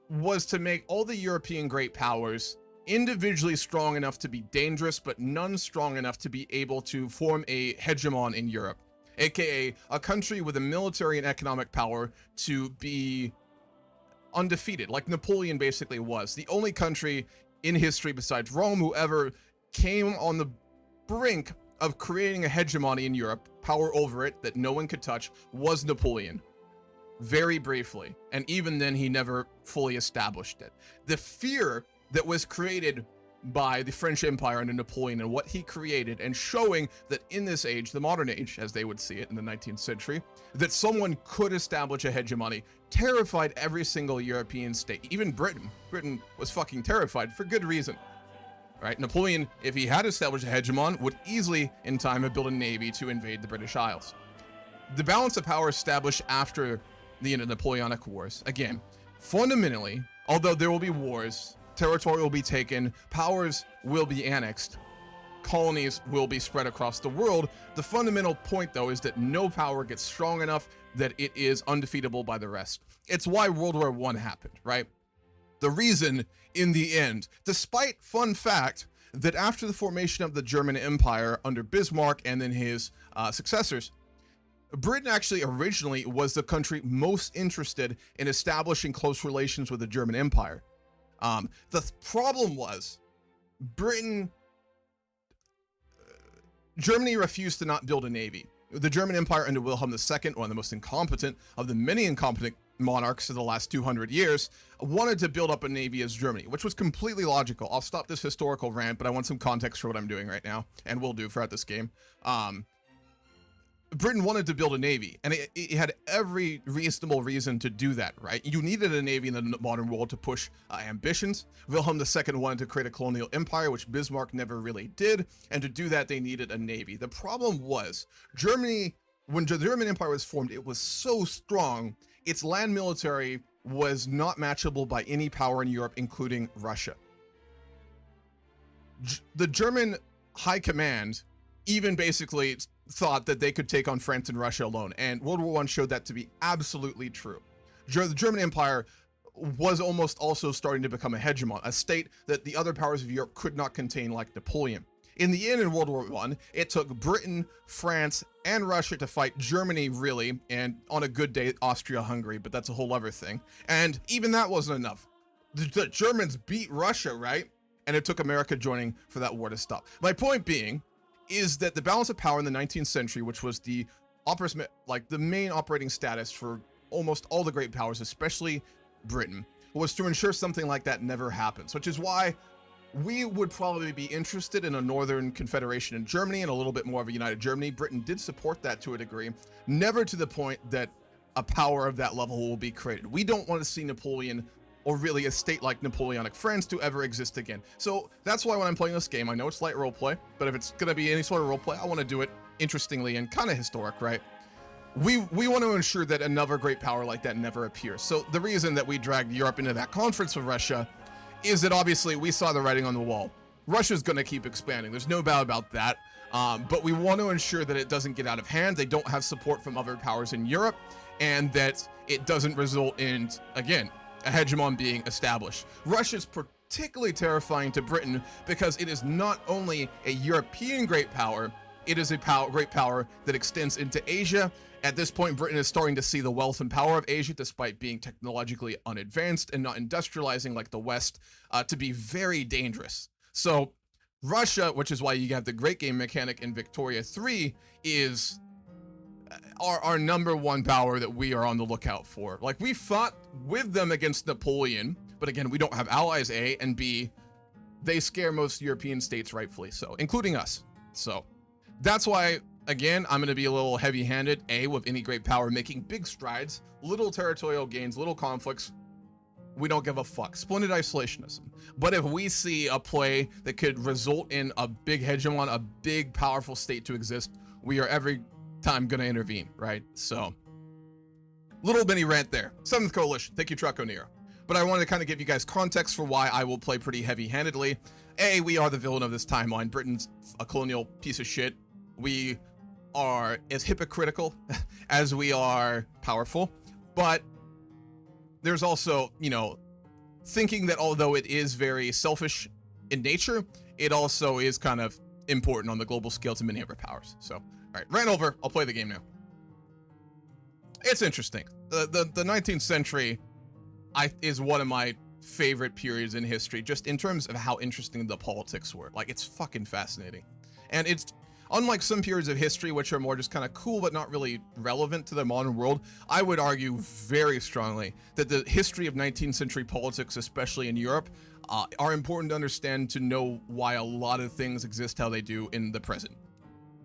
was to make all the European great powers individually strong enough to be dangerous, but none strong enough to be able to form a hegemon in Europe, aka a country with a military and economic power to be undefeated, like Napoleon basically was. The only country in history besides Rome who ever came on the brink of creating a hegemony in Europe, power over it that no one could touch, was Napoleon. Very briefly, and even then he never fully established it. The fear that was created by the French Empire under Napoleon and what he created, and showing that in this age, the modern age, as they would see it in the 19th century, that someone could establish a hegemony, terrified every single European state, even Britain. Britain was fucking terrified for good reason. Right? Napoleon, if he had established a hegemon, would easily, in time, have built a navy to invade the British Isles. The balance of power established after the end of the Napoleonic Wars, again, fundamentally, although there will be wars, territory will be taken, powers will be annexed, colonies will be spread across the world, the fundamental point, though, is that no power gets strong enough that it is undefeatable by the rest. It's why World War I happened, right? The reason, in the end, despite, fun fact, that after the formation of the German Empire under Bismarck and then his successors, Britain actually originally was the country most interested in establishing close relations with the German Empire. The problem was Germany refused to not build a navy. The German Empire under Wilhelm II, one of the most incompetent of the many incompetent monarchs of the last 200 years, wanted to build up a navy as Germany, which was completely logical. I'll stop this historical rant, but I want some context for what I'm doing right now, and will do throughout this game. Britain wanted to build a navy, and it had every reasonable reason to do that, right? You needed a navy in the modern world to push ambitions. Wilhelm II wanted to create a colonial empire, which Bismarck never really did, and to do that, they needed a navy. The problem was, Germany, when the German Empire was formed, it was so strong, its land military was not matchable by any power in Europe, including Russia. The German high command even basically thought that they could take on France and Russia alone, and World War I showed that to be absolutely true. The German Empire was almost also starting to become a hegemon, a state that the other powers of Europe could not contain, like Napoleon. In the end, in World War I, it took Britain, France, and Russia to fight Germany, really, and on a good day, Austria-Hungary, but that's a whole other thing. And even that wasn't enough. The Germans beat Russia, right? And it took America joining for that war to stop. My point being is that the balance of power in the 19th century, which was the like the main operating status for almost all the great powers, especially Britain, was to ensure something like that never happens, which is why we would probably be interested in a Northern Confederation in Germany and a little bit more of a united Germany. Britain did support that to a degree, never to the point that a power of that level will be created. We don't want to see Napoleon, or really a state like Napoleonic France, to ever exist again. So that's why when I'm playing this game, I know it's light roleplay, but if it's gonna be any sort of roleplay, I want to do it interestingly and kind of historic, right? We want to ensure that another great power like that never appears. So the reason that we dragged Europe into that conference with Russia is that obviously we saw the writing on the wall. Russia's going to keep expanding. There's no doubt about that. But we want to ensure that it doesn't get out of hand. They don't have support from other powers in Europe, and that it doesn't result in, again, a hegemon being established. Russia's particularly terrifying to Britain because it is not only a European great power, it is a great power that extends into Asia. At this point, Britain is starting to see the wealth and power of Asia, despite being technologically unadvanced and not industrializing like the West, to be very dangerous. So Russia, which is why you have the great game mechanic in Victoria 3, is our number one power that we are on the lookout for. Like, we fought with them against Napoleon, but again, we don't have allies, A, and B, they scare most European states, rightfully so, including us. So that's why, again, I'm going to be a little heavy-handed, A, with any great power making big strides, little territorial gains, little conflicts. We don't give a fuck. Splendid isolationism. But if we see a play that could result in a big hegemon, a big powerful state to exist, we are every time going to intervene, right? So, little mini rant there. 7th Coalition. Thank you, Trucko Nero. But I wanted to kind of give you guys context for why I will play pretty heavy-handedly. A, we are the villain of this timeline. Britain's a colonial piece of shit. We are as hypocritical as we are powerful, but there's also, you know, thinking that although it is very selfish in nature, it also is kind of important on the global scale to many other powers. So, all right, ran over. I'll play the game now. It's interesting. The 19th century is one of my favorite periods in history, just in terms of how interesting the politics were. Like, it's fucking fascinating. And it's unlike some periods of history, which are more just kind of cool, but not really relevant to the modern world. I would argue very strongly that the history of 19th century politics, especially in Europe, are important to understand, to know why a lot of things exist how they do in the present.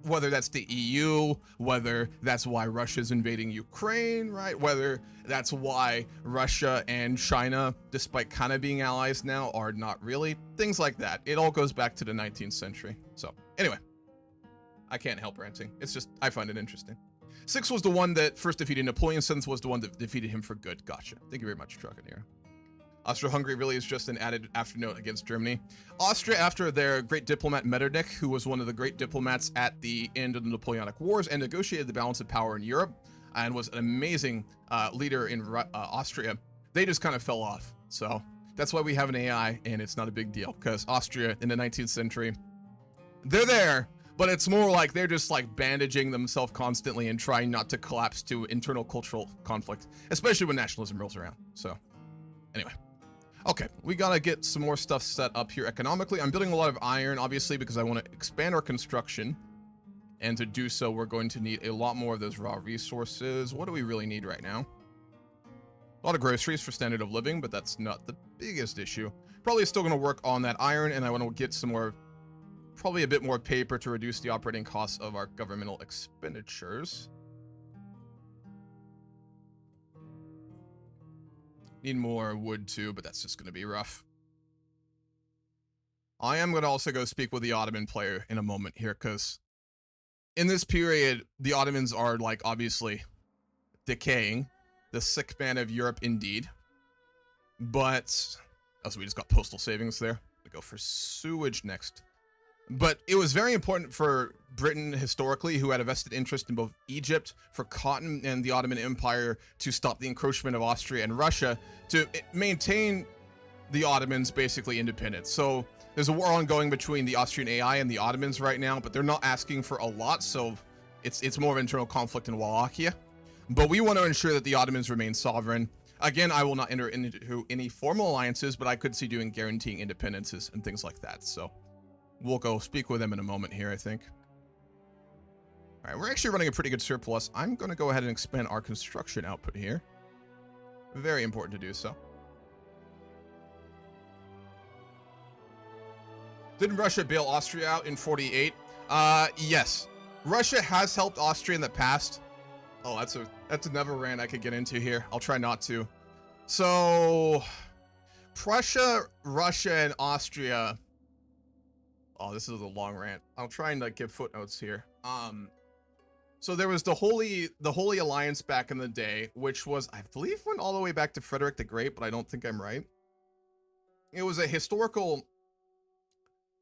Whether that's the EU, whether that's why Russia's invading Ukraine, right? Whether that's why Russia and China, despite kind of being allies now, are not really. Things like that. It all goes back to the 19th century. So, anyway. I can't help ranting. It's just, I find it interesting. 6 was the one that first defeated Napoleon. 7th was the one that defeated him for good. Gotcha. Thank you very much, Truckanir. Austro-Hungary really is just an added afternote against Germany. Austria, after their great diplomat Metternich, who was one of the great diplomats at the end of the Napoleonic Wars and negotiated the balance of power in Europe, and was an amazing leader in Austria, they just kind of fell off. So that's why we have an AI, and it's not a big deal, because Austria in the 19th century, they're there, but it's more like they're just like bandaging themselves constantly and trying not to collapse to internal cultural conflict, especially when nationalism rolls around. So anyway, okay, we gotta get some more stuff set up here economically. I'm building a lot of iron, obviously, because I want to expand our construction, and to do so, we're going to need a lot more of those raw resources. What do we really need right now? A lot of groceries for standard of living, but that's not the biggest issue. Probably still going to work on that iron, and I want to get some more, probably a bit more paper to reduce the operating costs of our governmental expenditures. Need more wood too, but that's just going to be rough. I am going to also go speak with the Ottoman player in a moment here, because in this period, the Ottomans are, like, obviously decaying. The sick man of Europe, indeed. But, oh, so we just got postal savings there. We go for sewage next. But it was very important for Britain historically, who had a vested interest in both Egypt, for cotton, and the Ottoman Empire, to stop the encroachment of Austria and Russia, to maintain the Ottomans basically independent. So there's a war ongoing between the Austrian AI and the Ottomans right now, but they're not asking for a lot, so it's more of an internal conflict in Wallachia. But we want to ensure that the Ottomans remain sovereign. Again, I will not enter into any formal alliances, but I could see doing guaranteeing independences and things like that. So we'll go speak with them in a moment here, I think. All right, we're actually running a pretty good surplus. I'm going to go ahead and expand our construction output here. Very important to do so. Didn't Russia bail Austria out in 48? Yes. Russia has helped Austria in the past. Oh, that's another rant I could get into here. I'll try not to. So, Prussia, Russia, and Austria. Oh, this is a long rant. I'll try and like give footnotes here. So there was the Holy Alliance back in the day, which was, I believe, went all the way back to Frederick the Great, but I don't think I'm right. It was a historical,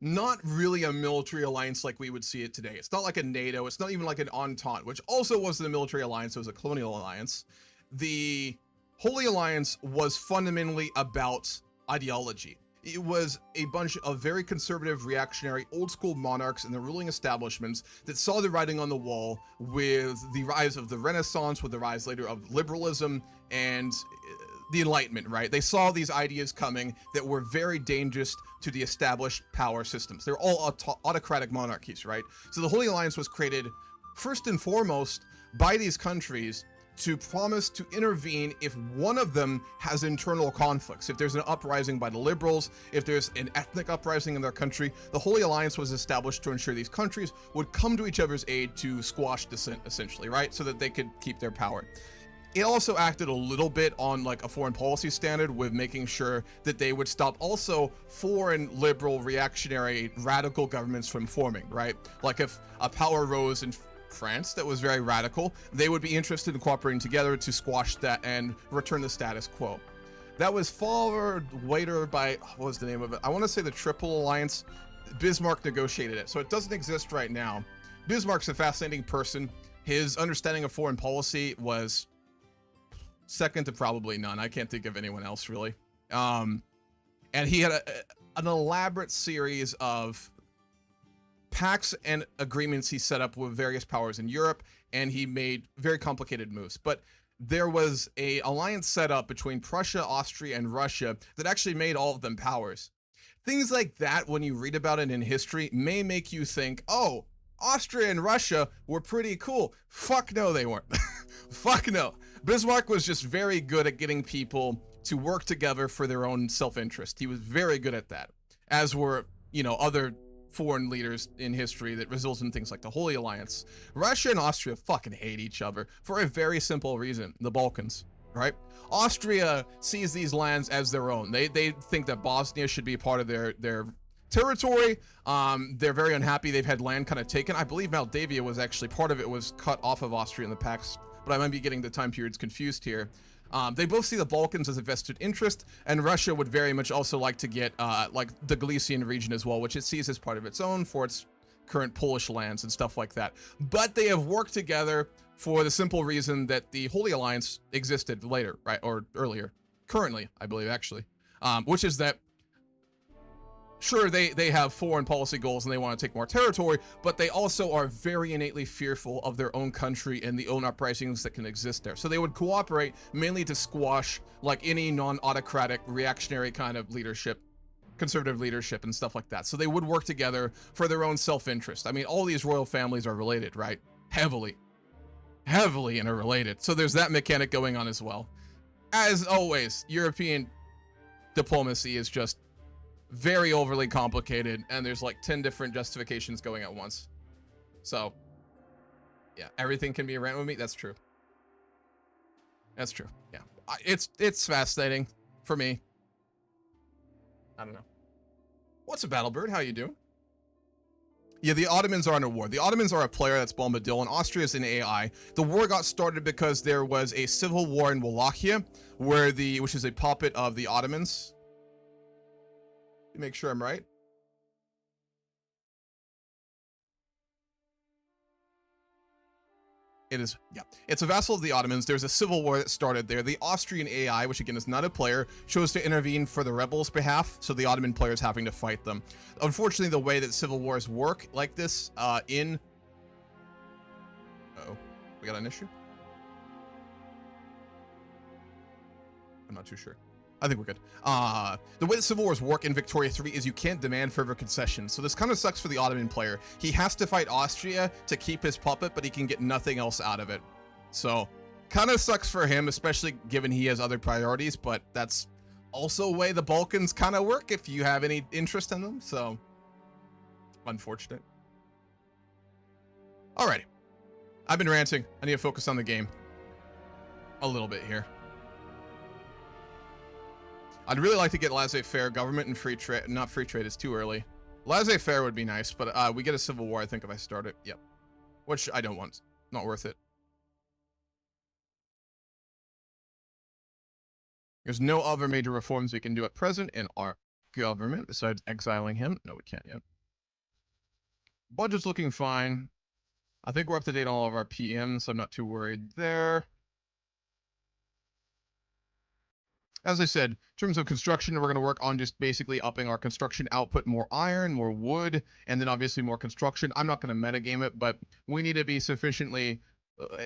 not really a military alliance like we would see it today. It's not like a NATO. It's not even like an Entente, which also wasn't a military alliance. It was a colonial alliance. The Holy Alliance was fundamentally about ideology. It was a bunch of very conservative, reactionary, old-school monarchs and the ruling establishments that saw the writing on the wall with the rise of the Renaissance, with the rise later of liberalism and the Enlightenment, right? They saw these ideas coming that were very dangerous to the established power systems. They're all autocratic monarchies, right? So the Holy Alliance was created first and foremost by these countries to promise to intervene if one of them has internal conflicts. If there's an uprising by the liberals, if there's an ethnic uprising in their country, the Holy Alliance was established to ensure these countries would come to each other's aid to squash dissent, essentially, right? So that they could keep their power. It also acted a little bit on like a foreign policy standard with making sure that they would stop also foreign liberal, reactionary, radical governments from forming, right? Like if a power rose in France that was very radical, they would be interested in cooperating together to squash that and return the status quo. That was followed later by, what was the name of it? I want to say the Triple Alliance. Bismarck negotiated it, so it doesn't exist right now. Bismarck's a fascinating person. His understanding of foreign policy was second to probably none. I can't think of anyone else really. And he had an elaborate series of pacts and agreements he set up with various powers in Europe, and he made very complicated moves. But there was a alliance set up between Prussia, Austria, and Russia that actually made all of them powers. Things like that, when you read about it in history, may make you think, oh, Austria and Russia were pretty cool. Fuck no, they weren't. Fuck no. Bismarck was just very good at getting people to work together for their own self-interest. He was very good at that, as were, you know, other foreign leaders in history that results in things like the Holy Alliance. Russia and Austria fucking hate each other for a very simple reason: the Balkans, right? Austria sees these lands as their own. They think that Bosnia should be part of their territory. They're very unhappy. They've had land kind of taken. I believe Moldavia was actually part of it, was cut off of Austria in the pacts, but I might be getting the time periods confused here. They both see the Balkans as a vested interest, and Russia would very much also like to get like the Galician region as well, which it sees as part of its own for its current Polish lands and stuff like that. But they have worked together for the simple reason that the Holy Alliance existed later, right, or earlier, currently, I believe, actually, which is that, sure, they have foreign policy goals and they want to take more territory, but they also are very innately fearful of their own country and the own uprisings that can exist there. So they would cooperate mainly to squash like any non-autocratic, reactionary kind of leadership, conservative leadership and stuff like that. So they would work together for their own self-interest. I mean, all these royal families are related, right? Heavily interrelated. So there's that mechanic going on as well. As always, European diplomacy is just very overly complicated, and there's like 10 different justifications going at once. So yeah, everything can be a rant with me. That's true. That's true. Yeah, it's fascinating for me. I don't know. What's a Battlebird? How you doing? Yeah, the Ottomans are in a war. The Ottomans are a player, that's Bombadil, and Austria is an AI. The war got started because there was a civil war in Wallachia, which is a puppet of the Ottomans. Make sure I'm right. It is, yeah. It's a vassal of the Ottomans. There's a civil war that started there. The Austrian AI, which again is not a player, chose to intervene for the rebels' behalf, so the Ottoman players having to fight them. Unfortunately, the way that civil wars work like this, uh-oh, we got an issue? I'm not too sure. I think we're good. The way the Civil Wars work in Victoria 3 is you can't demand further concessions. So this kind of sucks for the Ottoman player. He has to fight Austria to keep his puppet, but he can get nothing else out of it. So kind of sucks for him, especially given he has other priorities, but that's also the way the Balkans kind of work if you have any interest in them. So unfortunate. Alrighty. I've been ranting. I need to focus on the game a little bit here. I'd really like to get laissez-faire government and free trade. Not free trade, it's too early. Laissez-faire would be nice, but we get a civil war, I think, if I start it. Yep. Which I don't want. Not worth it. There's no other major reforms we can do at present in our government besides exiling him. No, we can't yet. Budget's looking fine. I think we're up to date on all of our PMs, so I'm not too worried there. As I said, in terms of construction, we're going to work on just basically upping our construction output, more iron, more wood, and then obviously more construction. I'm not going to metagame it, but we need to be sufficiently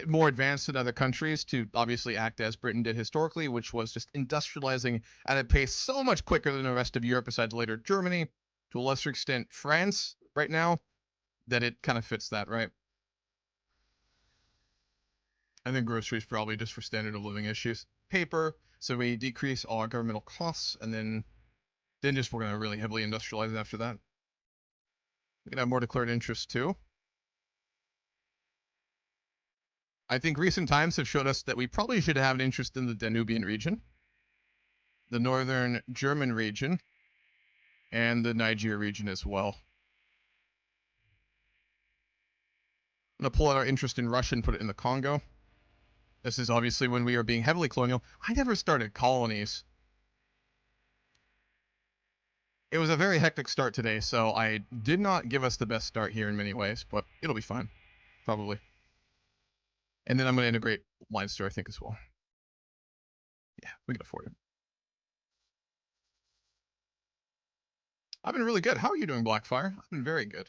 more advanced than other countries to obviously act as Britain did historically, which was just industrializing at a pace so much quicker than the rest of Europe, besides later Germany, to a lesser extent France right now, that it kind of fits that, right? I think groceries probably just for standard of living issues. Paper. So we decrease all our governmental costs, and then just we're going to really heavily industrialize after that. We can have more declared interest too. I think recent times have showed us that we probably should have an interest in the Danubian region, the northern German region, and the Niger region as well. I'm going to pull out our interest in Russia and put it in the Congo. This is obviously when we are being heavily colonial. I never started colonies. It was a very hectic start today, so I did not give us the best start here in many ways, but it'll be fine. Probably. And then I'm going to integrate Leinster, I think, as well. Yeah, we can afford it. I've been really good. How are you doing, Blackfire? I've been very good.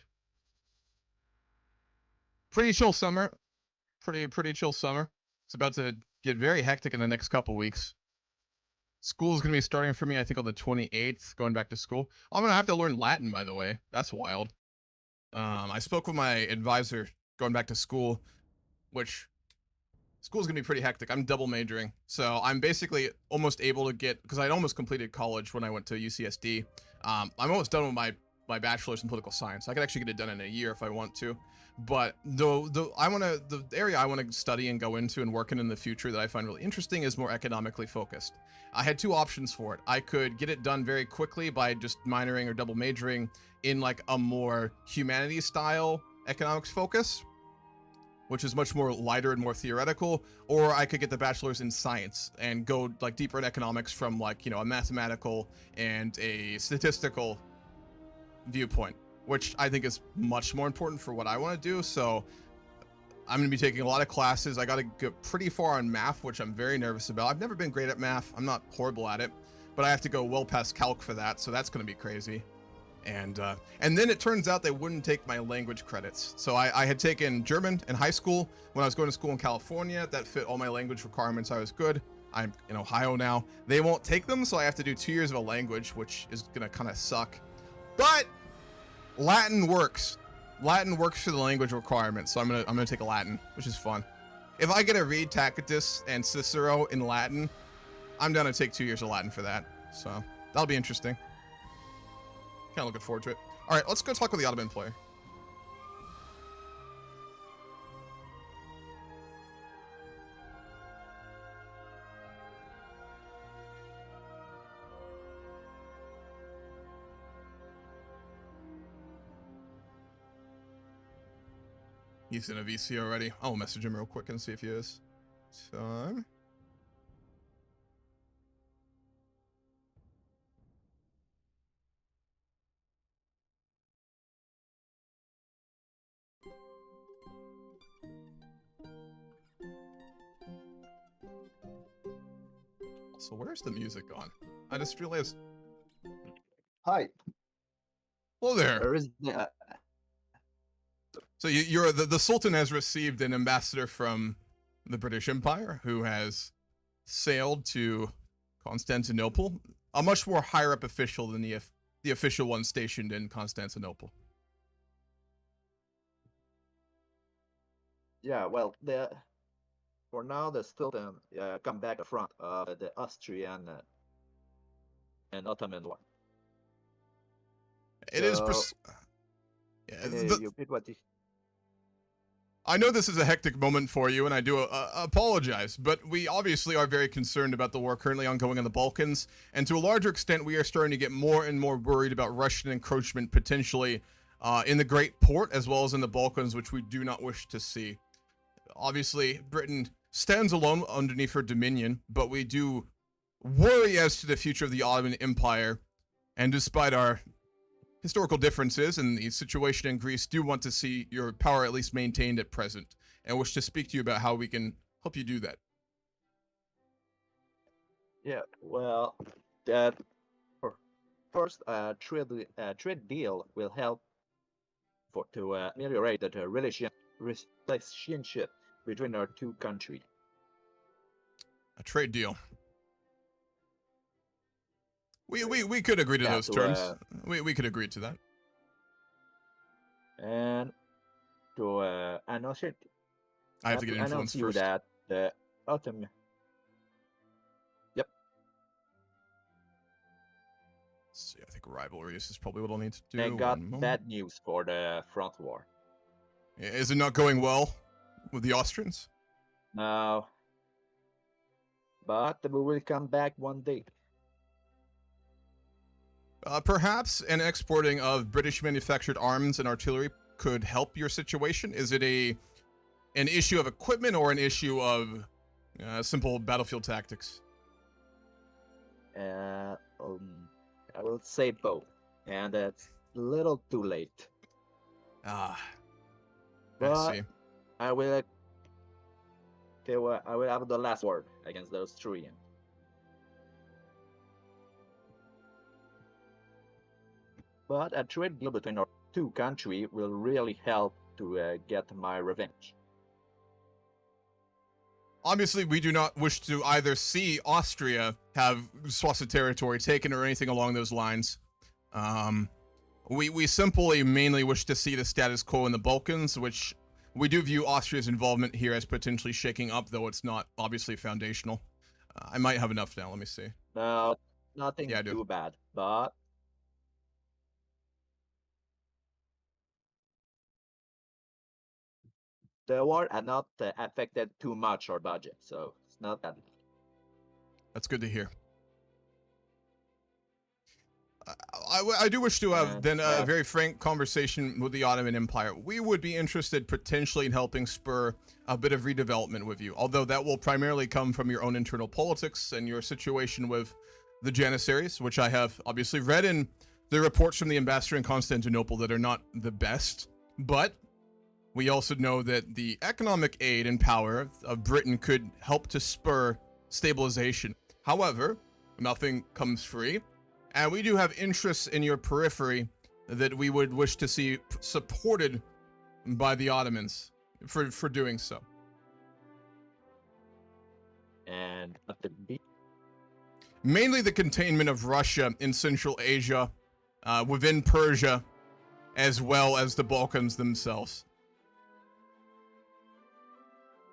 Pretty chill summer. Pretty chill summer. It's about to get very hectic in the next couple weeks. School's going to be starting for me, I think, on the 28th, going back to school. I'm going to have to learn Latin, by the way. That's wild. I spoke with my advisor going back to school, which school's going to be pretty hectic. I'm double majoring. So I'm basically almost able to get, because I'd almost completed college when I went to UCSD. I'm almost done with my bachelor's in political science. I could actually get it done in a year if I want to. But the area I want to study and go into and work in the future that I find really interesting is more economically focused. I had two options for it. I could get it done very quickly by just minoring or double majoring in like a more humanities style economics focus, which is much more lighter and more theoretical, or I could get the bachelor's in science and go like deeper in economics from like, you know, a mathematical and a statistical viewpoint, which I think is much more important for what I want to do. So I'm going to be taking a lot of classes. I got to get pretty far on math, which I'm very nervous about. I've never been great at math. I'm not horrible at it, but I have to go well past calc for that. So that's going to be crazy. And then it turns out they wouldn't take my language credits. So I had taken German in high school when I was going to school in California. That fit all my language requirements. I was good. I'm in Ohio now. They won't take them, so I have to do 2 years of a language, which is going to kind of suck. But Latin works. Latin works for the language requirements, so I'm gonna take a Latin, which is fun. If I get to read Tacitus and Cicero in Latin, I'm down to take 2 years of Latin for that. So that'll be interesting. Kind of looking forward to it. All right, let's go talk with the Ottoman player. He's in a VC already. I'll message him real quick and see if he is. Time. So where's the music gone? I just realized. Hi. Hello there. Where is the, So you're the Sultan has received an ambassador from the British Empire who has sailed to Constantinople, a much more higher up official than the official one stationed in Constantinople. Yeah, well, for now, the Sultan come back front of the Austrian and Ottoman war. It is. So, Yeah, can you repeat what you... I know this is a hectic moment for you, and I do apologize, but we obviously are very concerned about the war currently ongoing in the Balkans, and to a larger extent, we are starting to get more and more worried about Russian encroachment potentially in the Great Port, as well as in the Balkans, which we do not wish to see. Obviously, Britain stands alone underneath her dominion, but we do worry as to the future of the Ottoman Empire, and despite our historical differences and the situation in Greece, do want to see your power at least maintained at present, and wish to speak to you about how we can help you do that. Yeah, well, that first trade deal will help to ameliorate the relationship between our two countries. A trade deal. We could agree to those terms. We could agree to that. And to announce it, I have to get influence you first. that the Ottoman. Yep. Let's see, I think rivalries is probably what I'll need to do. They got bad news for the front war. Is it not going well with the Austrians? No. But we will come back one day. Perhaps an exporting of British manufactured arms and artillery could help your situation. Is it an issue of equipment or an issue of simple battlefield tactics? I will say both, and it's a little too late. I But see. I will have the last word against those three. But a trade deal between our two countries will really help to get my revenge. Obviously, we do not wish to either see Austria have swaths of territory taken or anything along those lines. We simply mainly wish to see the status quo in the Balkans, which we do view Austria's involvement here as potentially shaking up, though it's not obviously foundational. I might have enough now. Let me see. No, nothing Yeah, I do. too bad, but the war had not affected too much our budget, so it's not that. That's good to hear. I do wish to have then a very frank conversation with the Ottoman Empire. We would be interested potentially in helping spur a bit of redevelopment with you, although that will primarily come from your own internal politics and your situation with the Janissaries, which I have obviously read in the reports from the ambassador in Constantinople that are not the best. But we also know that the economic aid and power of Britain could help to spur stabilization. However, nothing comes free. And we do have interests in your periphery that we would wish to see supported by the Ottomans for doing so. And mainly the containment of Russia in Central Asia, within Persia, as well as the Balkans themselves.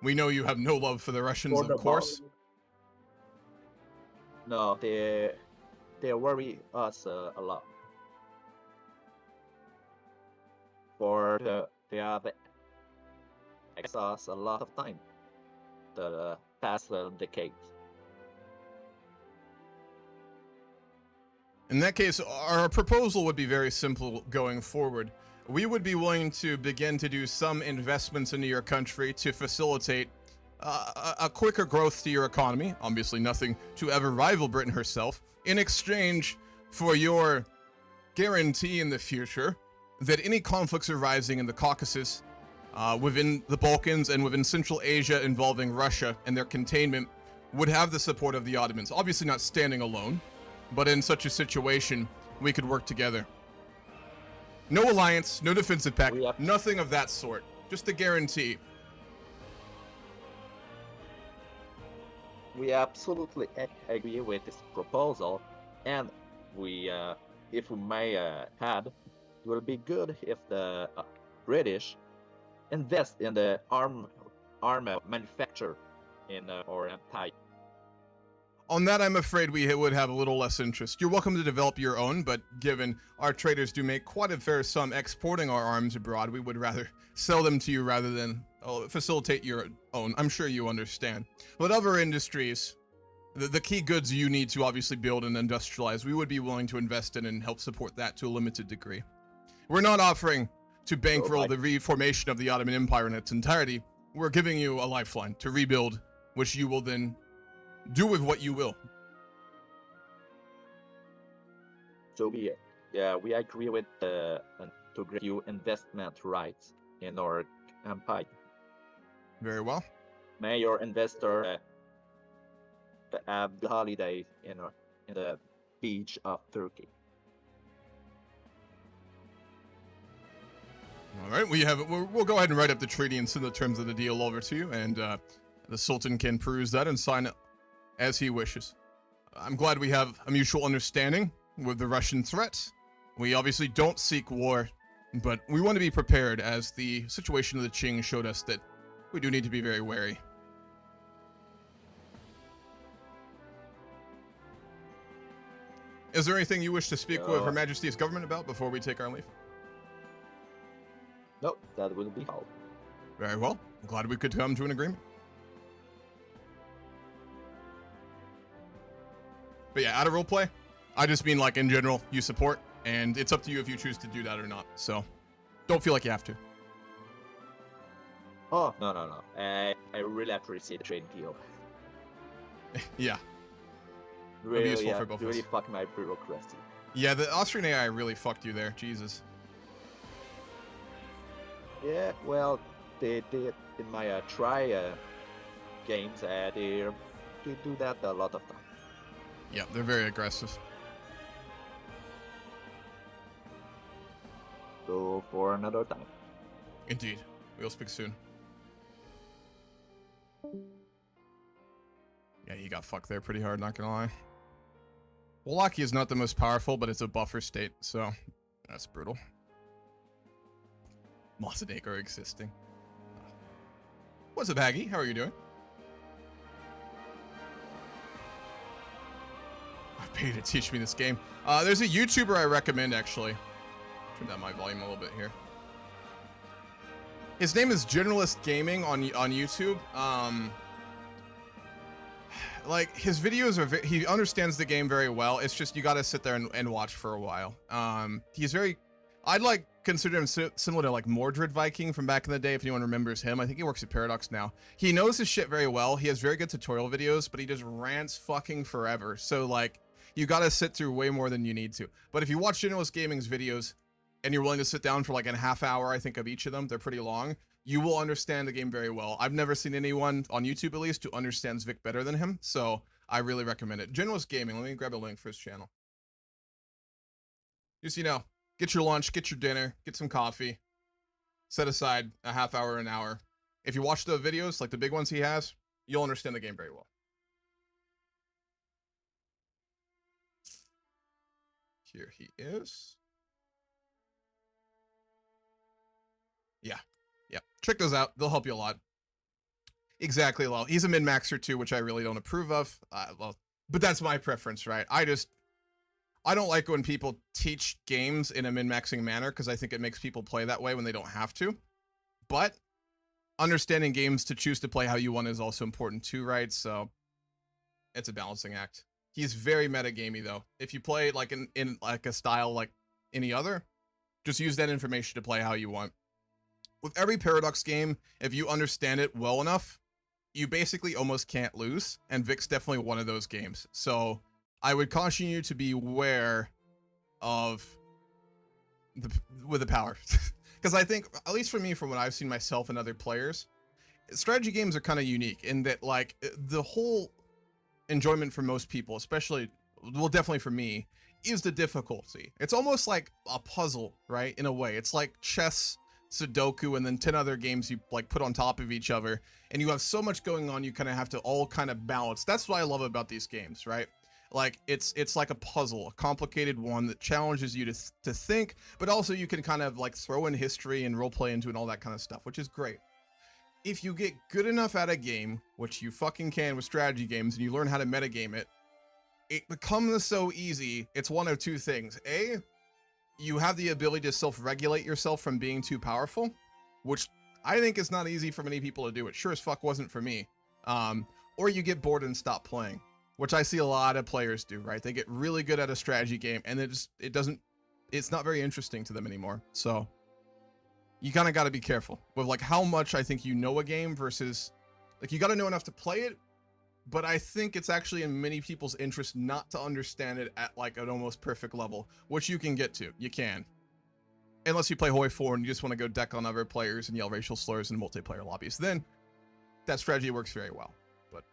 We know you have no love for the Russians, of course. No, they worry us a lot. They have us a lot of time the past decades. In that case, our proposal would be very simple going forward. We would be willing to begin to do some investments into your country to facilitate a quicker growth to your economy. Obviously, nothing to ever rival Britain herself. In exchange for your guarantee in the future that any conflicts arising in the Caucasus, within the Balkans and within Central Asia involving Russia and their containment would have the support of the Ottomans. Obviously not standing alone, but in such a situation, we could work together. No alliance, no defensive pact, nothing of that sort. Just a guarantee. we absolutely agree with this proposal, and if we may add, it will be good if the British invest in the arm manufacture in our empire. On that, I'm afraid we would have a little less interest. You're welcome to develop your own, but given our traders do make quite a fair sum exporting our arms abroad, we would rather sell them to you rather than facilitate your own. I'm sure you understand. But other industries, the key goods you need to obviously build and industrialize, we would be willing to invest in and help support that to a limited degree. We're not offering to bankroll the reformation of the Ottoman Empire in its entirety. We're giving you a lifeline to rebuild, which you will then do with what you will. So we agree with to give you investment rights in our empire. Very well. May your investor have the holiday in the beach of Turkey. All right, we'll go ahead and write up the treaty and send the terms of the deal over to you, and the Sultan can peruse that and sign it as he wishes. I'm glad we have a mutual understanding with the Russian threat. We obviously don't seek war, but we want to be prepared, as the situation of the Qing showed us that we do need to be very wary. Is there anything you wish to speak with Her Majesty's government about before we take our leave? No, that will be all. Very well. I'm glad we could come to an agreement. But yeah, out of roleplay, I just mean like in general, you support, and it's up to you if you choose to do that or not. So don't feel like you have to. Oh, no. I really appreciate the trade deal. Yeah. Really, useful for both of really us. fuck my bureaucracy. Yeah, the Austrian AI really fucked you there. Jesus. Yeah, well, they did in my try games. They do that a lot of time. Yeah, they're very aggressive. So for another time. Indeed. We'll speak soon. Yeah, he got fucked there pretty hard, not gonna lie. Wallachia is not the most powerful, but it's a buffer state, so that's brutal. Montenegro existing. What's up, Aggie? How are you doing? I paid to teach me this game. There's a YouTuber I recommend, actually. Turn down my volume a little bit here. His name is Generalist Gaming on YouTube. Like, his videos are he understands the game very well. It's just you gotta sit there and watch for a while. He's very, I'd like consider him similar to like Mordred Viking from back in the day, if anyone remembers him. I think he works at Paradox now. He knows his shit very well. He has very good tutorial videos, but he just rants fucking forever. So like, you gotta sit through way more than you need to. But if you watch Generalist Gaming's videos and you're willing to sit down for like a half hour, I think, of each of them, they're pretty long, you will understand the game very well. I've never seen anyone, on YouTube at least, who understands Vic better than him, so I really recommend it. Generalist Gaming, let me grab a link for his channel. Just, you know, get your lunch, get your dinner, get some coffee, set aside a half hour, an hour. If you watch the videos, like the big ones he has, you'll understand the game very well. Here he is. Yeah. Yeah, check those out. They'll help you a lot. Exactly, well, he's a min-maxer too, which I really don't approve of. Well, but that's my preference, right? I don't like when people teach games in a min-maxing manner because I think it makes people play that way when they don't have to. But understanding games to choose to play how you want is also important too, right? So it's a balancing act. He's very metagamey though. If you play like in like a style like any other, just use that information to play how you want. With every Paradox game, if you understand it well enough, you basically almost can't lose, and Vic's definitely one of those games. So I would caution you to be aware of the power. Because I think, at least for me, from what I've seen myself and other players, strategy games are kind of unique in that, like, the whole enjoyment for most people, especially, well, definitely for me, is the difficulty. It's almost like a puzzle, right? In a way, it's like chess Sudoku, and then 10 other games you like put on top of each other, and you have so much going on, you kind of have to all kind of balance. That's what I love about these games, right? Like it's like a puzzle, a complicated one that challenges you to think, but also you can kind of like throw in history and role play into and all that kind of stuff, which is great. If you get good enough at a game, which you fucking can with strategy games, and you learn how to metagame it, it becomes so easy. It's one of two things. A, you have the ability to self-regulate yourself from being too powerful, which I think is not easy for many people to do. It sure as fuck wasn't for me. Or you get bored and stop playing, which I see a lot of players do, right? They get really good at a strategy game, and it's not very interesting to them anymore. So you kind of got to be careful with like how much I think you know a game versus like you got to know enough to play it. But I think it's actually in many people's interest not to understand it at like an almost perfect level, which you can get to. You can. Unless you play Hoi 4 and you just want to go deck on other players and yell racial slurs in multiplayer lobbies. Then that strategy works very well. But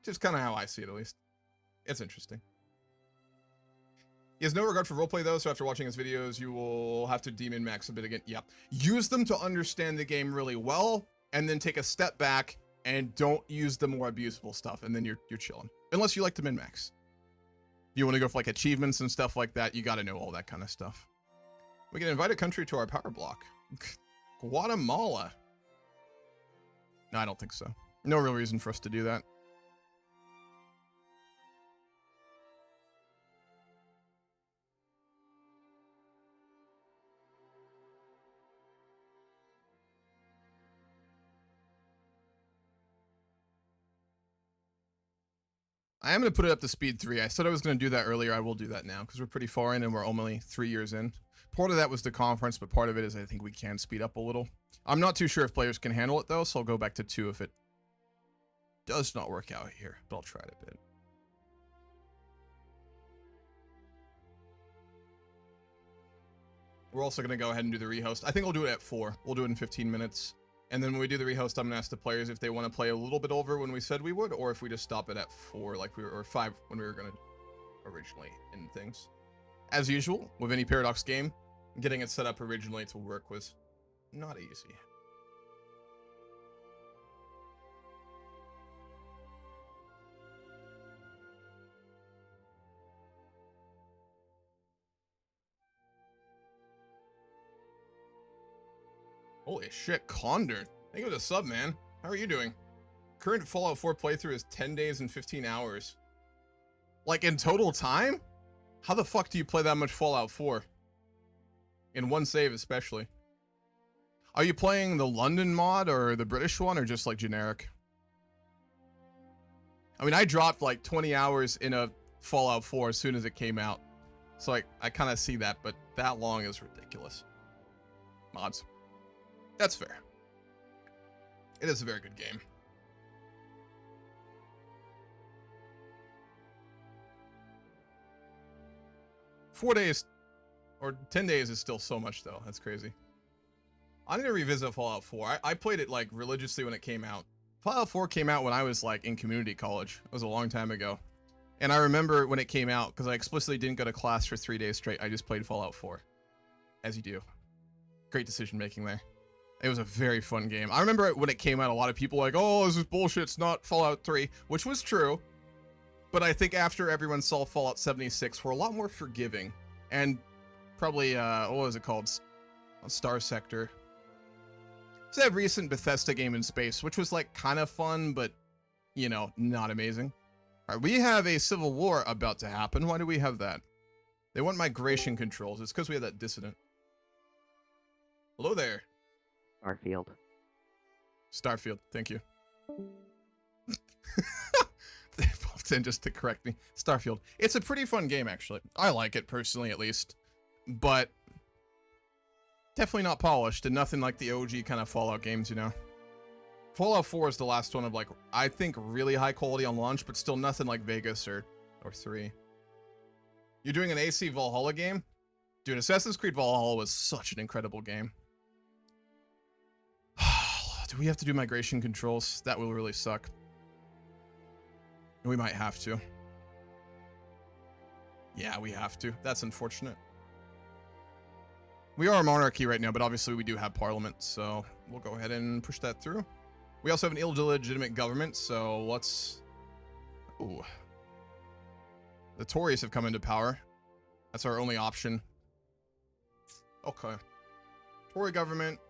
just kind of how I see it, at least. It's interesting. He has no regard for roleplay though, so after watching his videos, you will have to demon max a bit again. Yeah. Use them to understand the game really well, and then take a step back and don't use the more abusable stuff, and then you're chilling. Unless you like to min-max. If you want to go for like achievements and stuff like that, you got to know all that kind of stuff. We can invite a country to our power block. Guatemala. No, I don't think so. No real reason for us to do that. I am going to put it up to speed 3. I said I was going to do that earlier. I will do that now because we're pretty far in and we're only 3 years in. Part of that was the conference, but part of it is I think we can speed up a little. I'm not too sure if players can handle it though, so I'll go back to 2 if it does not work out here, but I'll try it a bit. We're also going to go ahead and do the rehost. I think we'll do it at 4. We'll do it in 15 minutes. And then when we do the rehost, I'm going to ask the players if they want to play a little bit over when we said we would, or if we just stop it at 4 like we were, or 5 when we were going to originally end things. As usual, with any Paradox game, getting it set up originally to work was not easy. Holy shit, Condor. Thank you for the sub, man. How are you doing? Current Fallout 4 playthrough is 10 days and 15 hours. Like, in total time? How the fuck do you play that much Fallout 4? In one save, especially. Are you playing the London mod or the British one, or just, like, generic? I mean, I dropped, like, 20 hours in a Fallout 4 as soon as it came out. So, like, I kind of see that, but that long is ridiculous. Mods. That's fair. It is a very good game. Four days, or 10 days is still so much, though. That's crazy. I need to revisit Fallout 4. I played it, like, religiously when it came out. Fallout 4 came out when I was, like, in community college. It was a long time ago. And I remember when it came out, because I explicitly didn't go to class for 3 days straight. I just played Fallout 4. As you do. Great decision making there. It was a very fun game. I remember when it came out, a lot of people were like, oh, this is bullshit, it's not Fallout 3, which was true. But I think after everyone saw Fallout 76, we're a lot more forgiving. And probably, what was it called? Star Sector. It's that recent Bethesda game in space, which was like kind of fun, but, you know, not amazing. All right, we have a civil war about to happen. Why do we have that? They want migration controls. It's because we have that dissident. Hello there. Starfield. Starfield, thank you. They popped in just to correct me. Starfield. It's a pretty fun game, actually. I like it, personally, at least. But definitely not polished, and nothing like the OG kind of Fallout games, you know? Fallout 4 is the last one of, like, I think really high quality on launch, but still nothing like Vegas or 3. You're doing an AC Valhalla game? Dude, Assassin's Creed Valhalla was such an incredible game. Do we have to do migration controls? That will really suck. We might have to. Yeah, we have to. That's unfortunate. We are a monarchy right now, but obviously we do have parliament, so we'll go ahead and push that through. We also have an illegitimate government, so let's... Ooh. The Tories have come into power. That's our only option. Okay. Tory government.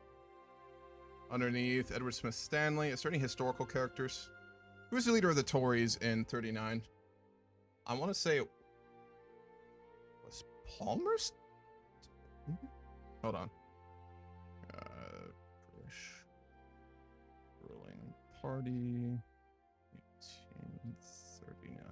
Underneath, Edward Smith Stanley. Is there any historical characters? Who was the leader of the Tories in 39? I want to say it was Palmerston? Hold on. British ruling party. 1839.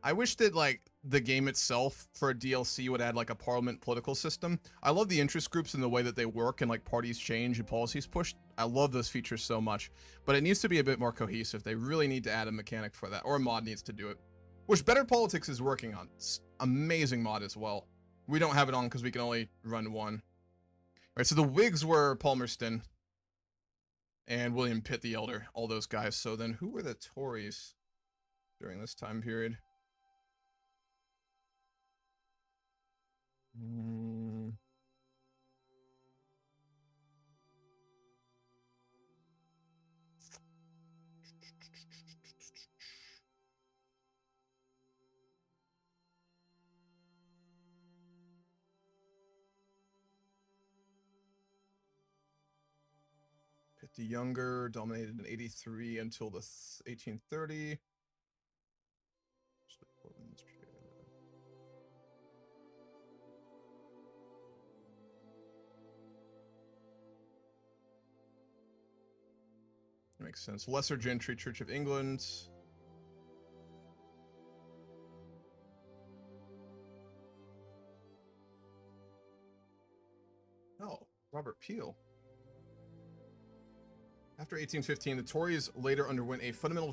I wish that, like, the game itself for a DLC would add, like, a parliament political system. I love the interest groups and the way that they work and, like, parties change and policies pushed. I love those features so much. But it needs to be a bit more cohesive. They really need to add a mechanic for that. Or a mod needs to do it. Which Better Politics is working on. It's amazing mod as well. We don't have it on because we can only run one. Alright, so the Whigs were Palmerston. And William Pitt the Elder. All those guys. So then who were the Tories during this time period? Pitt the Younger dominated in 83 until the 1830. Makes sense. Lesser Gentry, Church of England. Oh, Robert Peel. After 1815, the Tories later underwent a fundamental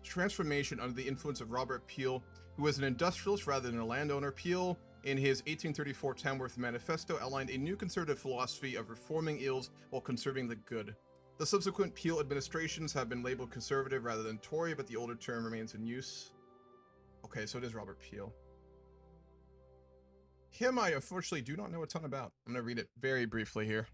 transformation under the influence of Robert Peel, who was an industrialist rather than a landowner. Peel, in his 1834 Tamworth Manifesto, outlined a new conservative philosophy of reforming ills while conserving the good. The subsequent Peel administrations have been labeled conservative rather than Tory, but the older term remains in use. Okay, so it is Robert Peel. Him, I unfortunately do not know a ton about. I'm going to read it very briefly here.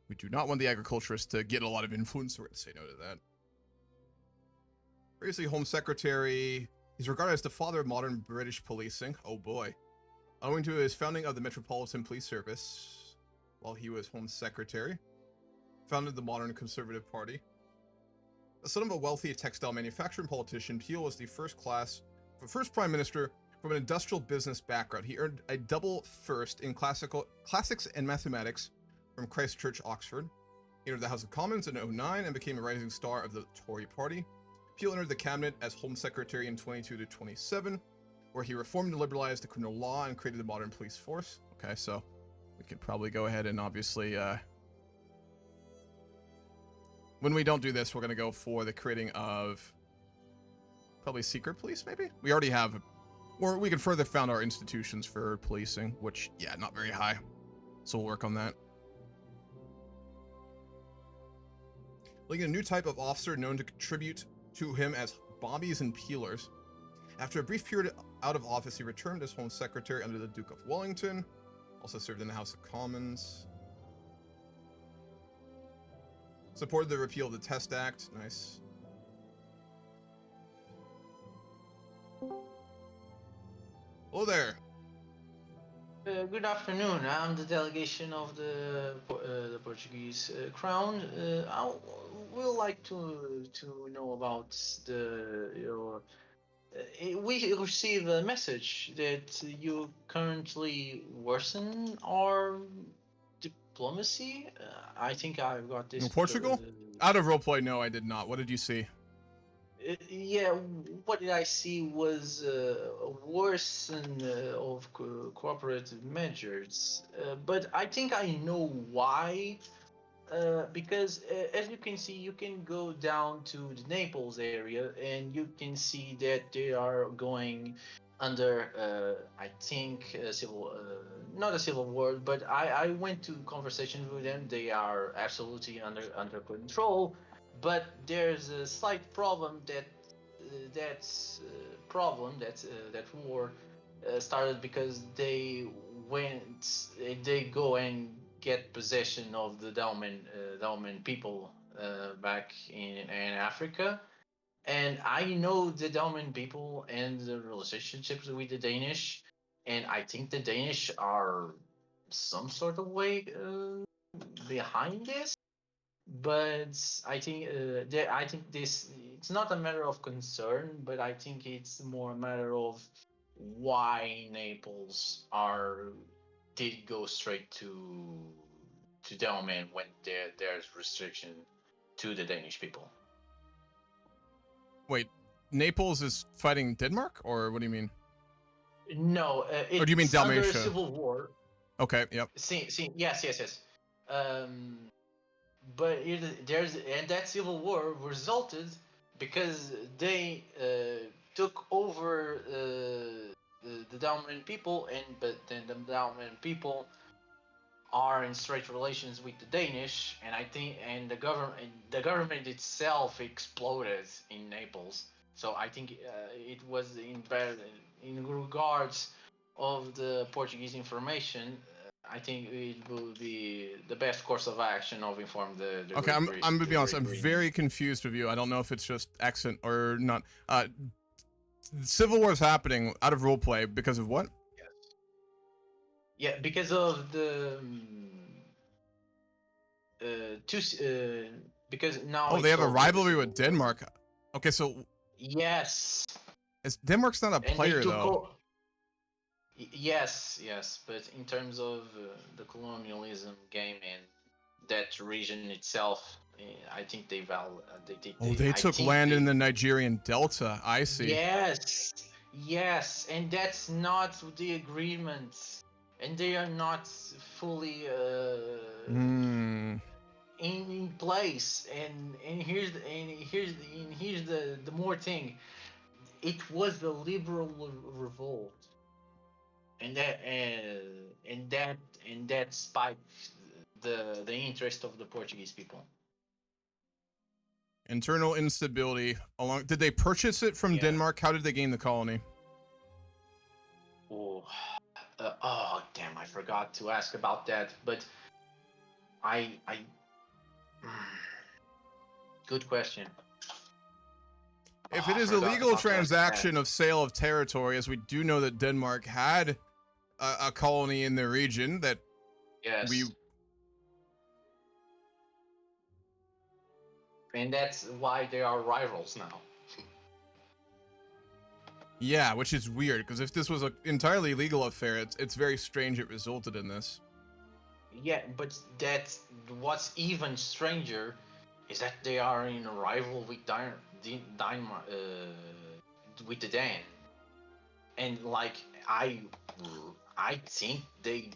We do not want the agriculturists to get a lot of influence, so we're going to say no to that. Previously Home Secretary, he's regarded as the father of modern British policing. Oh boy. Owing to his founding of the Metropolitan Police Service, while he was Home Secretary, founded the modern Conservative Party. The son of a wealthy textile manufacturer and politician, Peel was the first Prime Minister from an industrial business background. He earned a double first in classics and mathematics from Christ Church, Oxford. He entered the House of Commons in 2009 and became a rising star of the Tory party. Peel entered the cabinet as Home Secretary in 22 to 27, where he reformed and liberalized the criminal law and created the modern police force. Okay, so we could probably go ahead and obviously, when we don't do this, we're going to go for the creating of probably secret police, maybe? We already have, or we can further found our institutions for policing, which, yeah, not very high. So we'll work on that. Looking at a new type of officer known to contribute to him as bobbies and peelers. After a brief period out of office, he returned as Home Secretary under the Duke of Wellington. Also served in the House of Commons. Supported the repeal of the Test Act. Nice. Hello there. Good afternoon. I'm the delegation of the Portuguese Crown. I would like to know about your. We received a message that you currently worsen our diplomacy. I think I've got this. In Portugal? Out of roleplay, no, I did not. What did you see? Yeah, what did I see was a worsen of cooperative measures, but I think I know why. Because as you can see, you can go down to the Naples area and you can see that they are going under, I think, not a civil war, but I went to conversations with them. They are absolutely under control, but there's a slight problem that problem, that war, started because they go and get possession of the Dalman people back in Africa. And I know the Dalman people and the relationships with the Danish, and I think the Danish are some sort of way behind this. But I think this, it's not a matter of concern, but I think it's more a matter of why Naples did go straight to Dalman when there's restriction to the Danish people. Wait, Naples is fighting Denmark, or what do you mean? No, it's Or do you mean under Dalmatia? civil war. Okay, yep. Yes. But and that civil war resulted because they took over the Dalman people, but then the Dalman people are in straight relations with the Danish, and I think the government itself exploded in Naples. So I think it was in regards of the Portuguese information. I think it will be the best course of action of inform the Okay, I'm gonna be honest. I'm very confused with you. I don't know if it's just accent or not. Civil War is happening out of roleplay because of what? Yeah, because of the because now. Oh, they have a rivalry with Denmark. Okay, so yes, Denmark's not a player though. Yes, but in terms of the colonialism game and that region itself, I think they They took land in the Nigerian Delta. I see. Yes, and that's not the agreement, and they are not fully in place. And here's the more thing. It was the liberal revolt. And that spiked the interest of the Portuguese people. Internal instability. Did they purchase it from Denmark? How did they gain the colony? Oh damn! I forgot to ask about that. But good question. If it is a legal transaction of sale of territory, as we do know that Denmark had a colony in the region that and that's why they are rivals now. Yeah, which is weird, because if this was an entirely legal affair, it's very strange it resulted in this. Yeah, but that's what's even stranger is that they are in a rival with with the Dan, and like I think they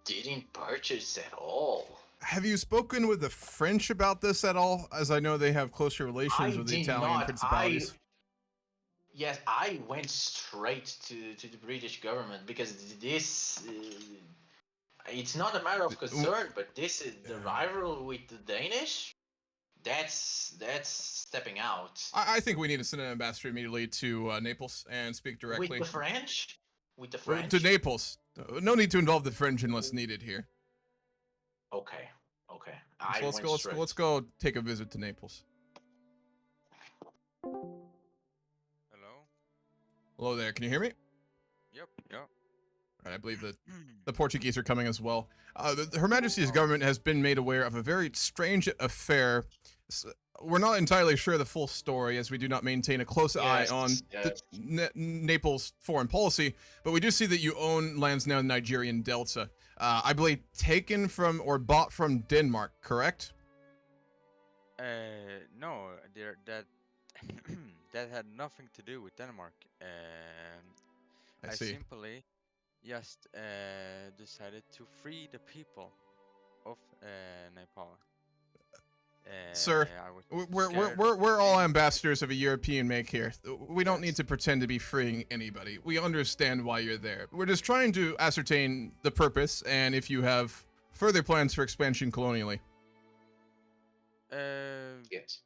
didn't purchase at all. Have you spoken with the French about this at all? As I know they have closer relations with the Italian principalities. Yes, I went straight to the British government because this. It's not a matter of concern, but this is the rival with the Danish. That's stepping out. I think we need to send an ambassador immediately to Naples and speak directly. With the French? With the French? To Naples. No need to involve the French unless needed here. Okay. So let's go take a visit to Naples. Hello there. Can you hear me? Yep. Right, I believe that the Portuguese are coming as well. Her Majesty's government has been made aware of a very strange affair. We're not entirely sure the full story, as we do not maintain a close eye on Naples' foreign policy, but we do see that you own lands now in the Nigerian Delta. I believe taken from or bought from Denmark, correct? No, that had nothing to do with Denmark. I see. Simply just decided to free the people of Nepal. Sir, we're all ambassadors of a European make here. We don't need to pretend to be freeing anybody. We understand why you're there. We're just trying to ascertain the purpose and if you have further plans for expansion colonially. Yes.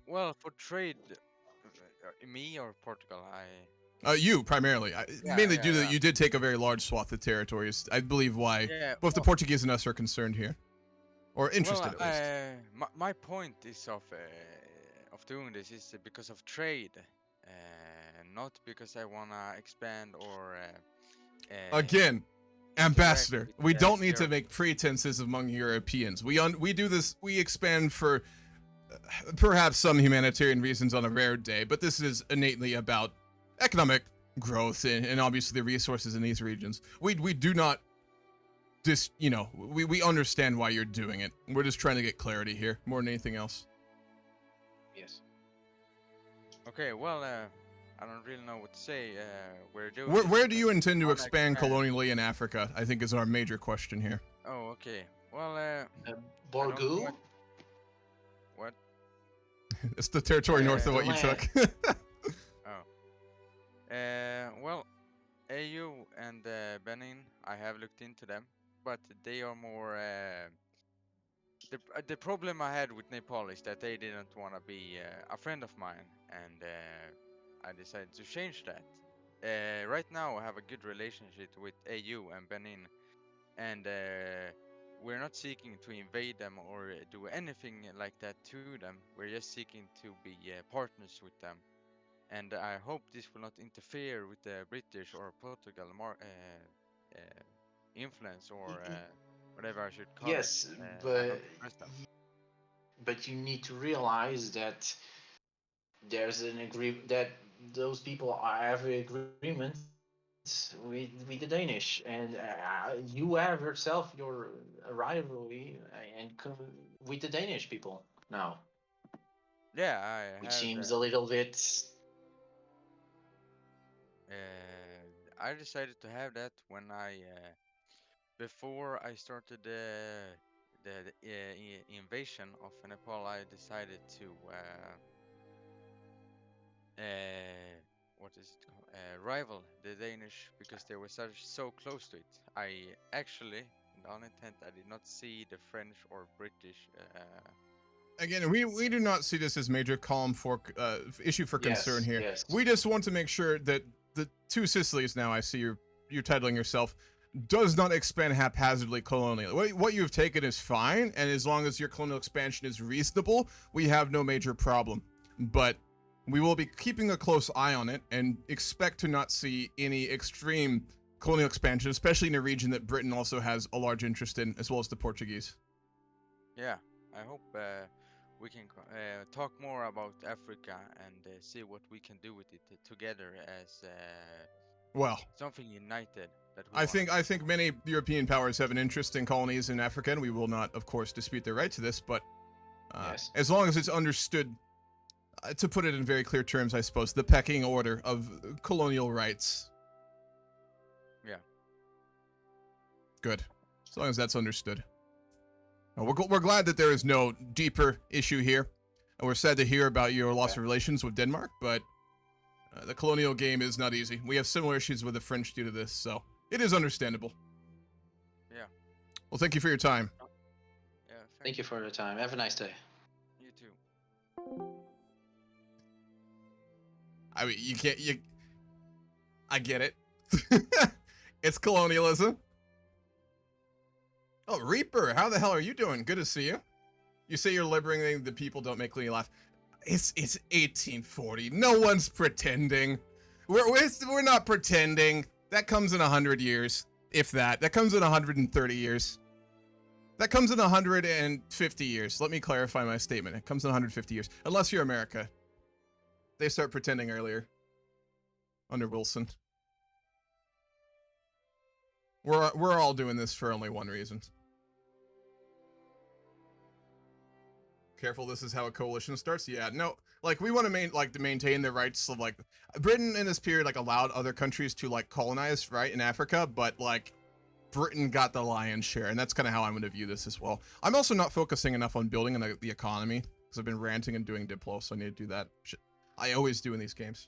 Well, for trade, me or Portugal? You primarily, mainly due to yeah. you did take a very large swath of territories. I believe why Yeah. both the Portuguese and us are concerned here, or interested at least. My point is of doing this is because of trade, not because I wanna expand or Again, ambassador, with, we don't need to Europe. make pretenses among Europeans. We do this. We expand for perhaps some humanitarian reasons on a rare day, but this is innately about economic growth and obviously the resources in these regions. We do not we understand why you're doing it. We're just trying to get clarity here more than anything else. Yes. Okay, well, I don't really know what to say. We're doing. Where do you intend to wanna expand expand. colonially in Africa? I think is our major question here. Oh, okay. Well, Borgu? What? It's the territory north of what you land. took. Well, AU and Benin, I have looked into them, but they are more. The problem I had with Nepal is that they didn't want to be a friend of mine, and I decided to change that. Right now, I have a good relationship with AU and Benin, and we're not seeking to invade them or do anything like that to them. We're just seeking to be partners with them. And I hope this will not interfere with the British or Portugal influence or whatever I should call Yes, it. I but don't trust them. but you need to realize that there's an agreement that those people have agreement with the Danish, and you have yourself your rivalry with the Danish people now, Yeah, I which have. seems a little bit. I decided to have that when before I started the invasion of Nepal. I decided to what is it called? Rival the Danish because they were so close to it. I actually, on intent, I did not see the French or British. Again, we do not see this as major column for issue for concern here. Yes. We just want to make sure that the two Sicilies, now I see you're titling yourself, does not expand haphazardly colonially. What you've taken is fine, and as long as your colonial expansion is reasonable, we have no major problem. But we will be keeping a close eye on it and expect to not see any extreme colonial expansion, especially in a region that Britain also has a large interest in, as well as the Portuguese. Yeah, I hope we can talk more about Africa and see what we can do with it together as well, something united. That we I think many European powers have an interest in colonies in Africa, and we will not, of course, dispute their right to this. But Yes. as long as it's understood, to put it in very clear terms, I suppose, the pecking order of colonial rights. Yeah. Good. As long as that's understood. We're glad that there is no deeper issue here, and we're sad to hear about your loss of relations with Denmark, but the colonial game is not easy. We have similar issues with the French due to this, so it is understandable. Yeah. Well, thank you for your time. Yeah. Thank you for the time. Have a nice day. You too. I mean, I get it. It's colonialism. Oh, Reaper, how the hell are you doing? Good to see you. You say you're liberating the people, don't make me laugh. It's 1840. No one's pretending. We're not pretending. That comes in 100 years, if that. That comes in 130 years. That comes in 150 years. Let me clarify my statement. It comes in 150 years. Unless you're America. They start pretending earlier. Under Wilson. We're all doing this for only one reason. Careful, this is how a coalition starts. Yeah, no, like we want to maintain the rights of like Britain in this period allowed other countries to colonize right in Africa, but Britain got the lion's share, and that's kind of how I'm going to view this as well. I'm also not focusing enough on building the economy because I've been ranting and doing Diplo, so I need to do that. Shit. I always do in these games.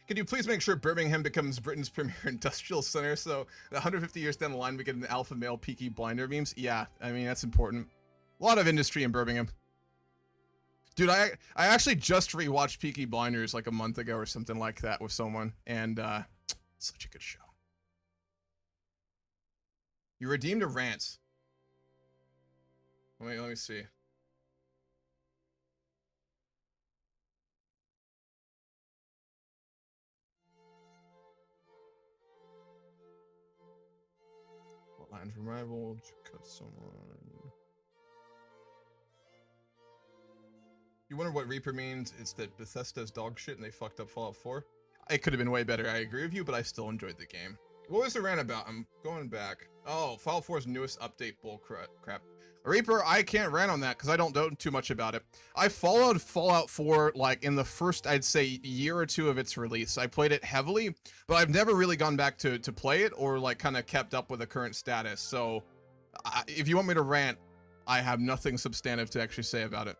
Could you please make sure Birmingham becomes Britain's premier industrial center so 150 years down the line we get an alpha male peaky blinder memes? Yeah, I mean, that's important. A lot of industry in Birmingham. Dude, I actually just rewatched Peaky Blinders like a month ago or something like that with someone, and such a good show. You redeemed a rant. Let me see. Land from rival to cut someone. You wonder what Reaper means? It's that Bethesda's dog shit and they fucked up Fallout 4. It could have been way better, I agree with you, but I still enjoyed the game. What was the rant about? I'm going back. Oh, Fallout 4's newest update bull crap. Reaper, I can't rant on that because I don't know too much about it. I followed Fallout 4 like in the first, I'd say, year or two of its release. I played it heavily, but I've never really gone back to play it or like kind of kept up with the current status. So if you want me to rant, I have nothing substantive to actually say about it.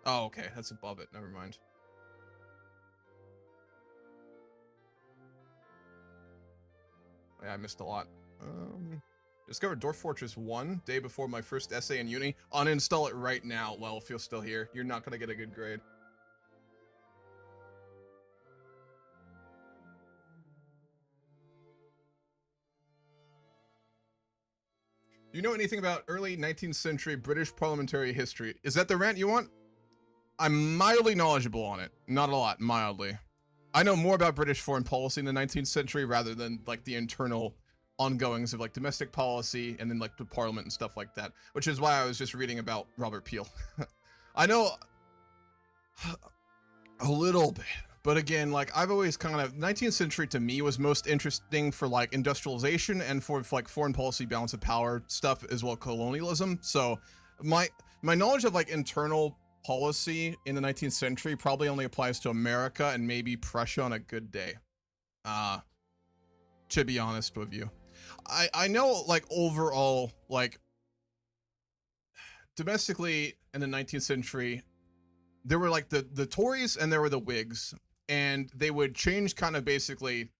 Oh, okay, that's above it. Never mind. Yeah, I missed a lot. Discovered Dwarf Fortress 1 day before my first essay in uni. Uninstall it right now, Lel, if you're still here. You're not gonna get a good grade. Do you know anything about early 19th century British parliamentary history? Is that the rant you want? I'm mildly knowledgeable on it. Not a lot, mildly. I know more about British foreign policy in the 19th century rather than like the internal ongoings of like domestic policy and then like the parliament and stuff like that, which is why I was just reading about Robert Peel. I know a little bit, but again, like I've always kind of 19th century to me was most interesting for like industrialization and for like foreign policy, balance of power stuff as well, colonialism. So my knowledge of like internal policy in the 19th century probably only applies to America and maybe Prussia on a good day. To be honest with you. I know like overall, like domestically in the 19th century, there were like the Tories and there were the Whigs, and they would change kind of basically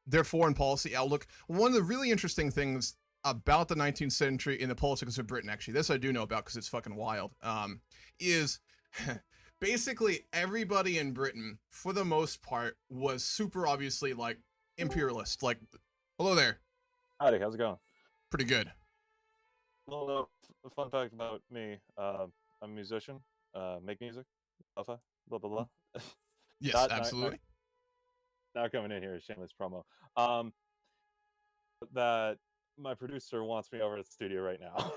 their foreign policy outlook. One of the really interesting things about the 19th century in the politics of Britain, actually, this I do know about because it's fucking wild, is basically everybody in Britain, for the most part, was super obviously like imperialist. Like, hello there. Howdy, how's it going? Pretty good. Well, a fun fact about me, I'm a musician, make music, alpha, blah, blah, blah. Yes, absolutely. Now coming in here is shameless promo. That my producer wants me over at the studio right now.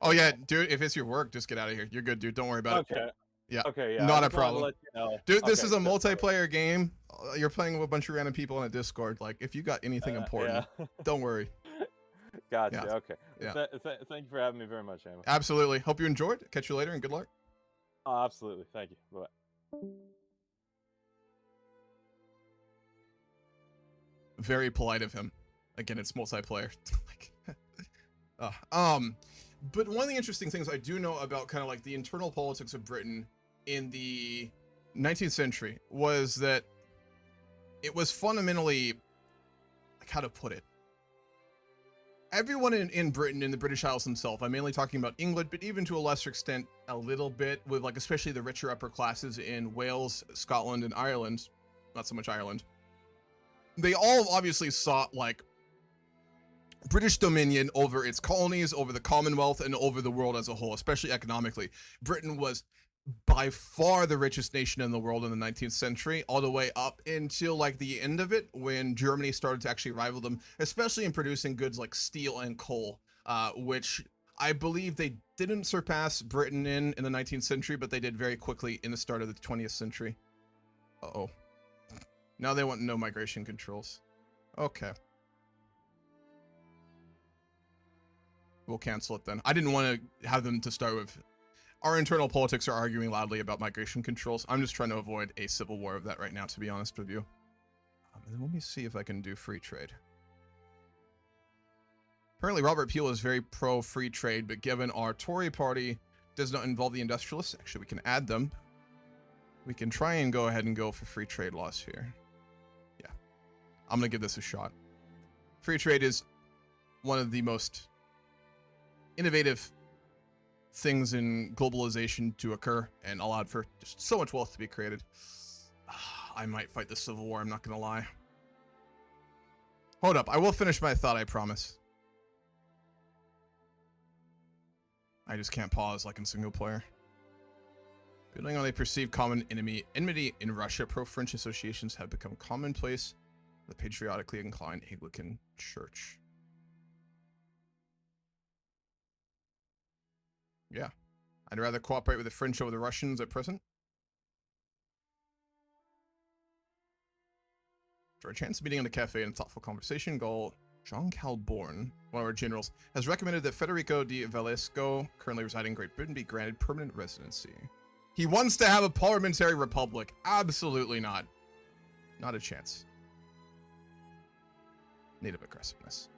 Oh yeah, dude, if it's your work, just get out of here. You're good, dude. Don't worry about it. Yeah. Okay, yeah. Not a problem. You know. Dude, this is a multiplayer game. You're playing with a bunch of random people on a Discord. Like, if you got anything important, don't worry. Gotcha. Yeah. Okay. Yeah. Thank you for having me very much, Emma. Absolutely. Hope you enjoyed. Catch you later and good luck. Oh, absolutely. Thank you. Bye. Very polite of him. Again, it's multiplayer. But one of the interesting things I do know about kind of like the internal politics of Britain in the 19th century was that it was fundamentally, like, how to put it, everyone in Britain, in the British Isles themselves, I'm mainly talking about England, but even to a lesser extent, a little bit with like, especially the richer upper classes in Wales, Scotland, and Ireland, not so much Ireland, they all obviously sought like British dominion over its colonies, over the Commonwealth, and over the world as a whole, especially economically. Britain was by far the richest nation in the world in the 19th century, all the way up until like the end of it, when Germany started to actually rival them, especially in producing goods like steel and coal, which I believe they didn't surpass Britain in the 19th century, but they did very quickly in the start of the 20th century. Uh-oh. Now they want no migration controls. Okay. We'll cancel it then. I didn't want to have them to start with. Our internal politics are arguing loudly about migration controls. I'm just trying to avoid a civil war of that right now, to be honest with you. And then let me see if I can do free trade. Apparently Robert Peel is very pro-free trade, but given our Tory party does not involve the industrialists, actually we can add them. We can try and go ahead and go for free trade laws here. Yeah. I'm going to give this a shot. Free trade is one of the most innovative things in globalization to occur and allowed for just so much wealth to be created. I might fight the Civil War, I'm not gonna lie. Hold up, I will finish my thought, I promise. I just can't pause like in single player. Building on a perceived common enmity in Russia, pro-French associations have become commonplace in the patriotically inclined Anglican Church. Yeah. I'd rather cooperate with the French over the Russians at present. For a chance meeting in the cafe and thoughtful conversation, Jean Calborn, one of our generals, has recommended that Federico di Valesco, currently residing in Great Britain, be granted permanent residency. He wants to have a parliamentary republic. Absolutely not. Not a chance. Native aggressiveness.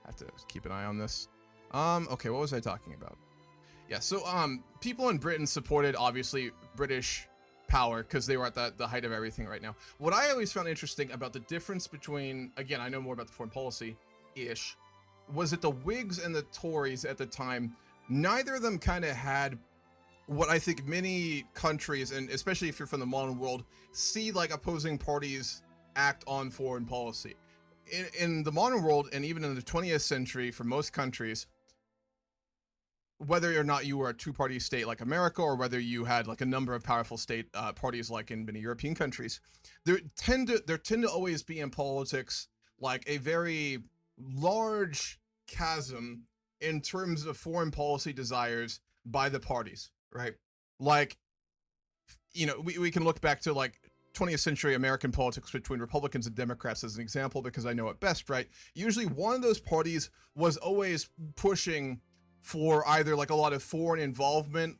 Have to keep an eye on this. Okay, what was I talking about? Yeah, so, people in Britain supported, obviously, British power because they were at the height of everything right now. What I always found interesting about the difference between, again, I know more about the foreign policy-ish, was that the Whigs and the Tories at the time, neither of them kind of had what I think many countries, and especially if you're from the modern world, see like opposing parties act on foreign policy. In the modern world, and even in the 20th century, for most countries, whether or not you were a two-party state like America, or whether you had like a number of powerful state parties like in many European countries, there tend to always be in politics like a very large chasm in terms of foreign policy desires by the parties, right? Like, you know, we can look back to like 20th century American politics between Republicans and Democrats as an example, because I know it best, right? Usually one of those parties was always pushing for either like a lot of foreign involvement,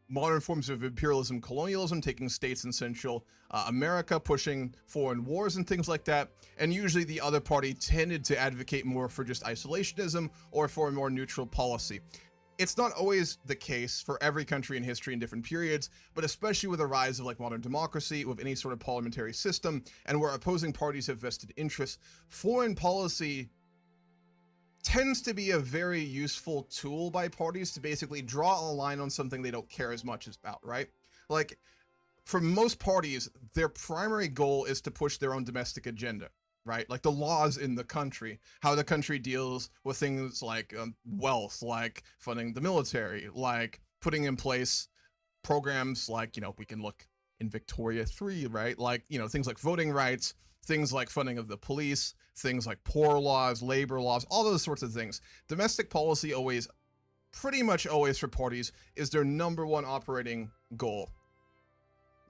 modern forms of imperialism, colonialism, taking states in Central America, pushing foreign wars and things like that. And usually the other party tended to advocate more for just isolationism or for a more neutral policy. It's not always the case for every country in history in different periods, but especially with the rise of like modern democracy, with any sort of parliamentary system, and where opposing parties have vested interests, foreign policy tends to be a very useful tool by parties to basically draw a line on something they don't care as much about, right? Like, for most parties, their primary goal is to push their own domestic agenda, right? Like the laws in the country, how the country deals with things like wealth, like funding the military, like putting in place programs like, you know, we can look in Victoria 3, right? Like, you know, things like voting rights, things like funding of the police, things like poor laws, labor laws, all those sorts of things. Domestic policy always, pretty much always for parties, is their number one operating goal,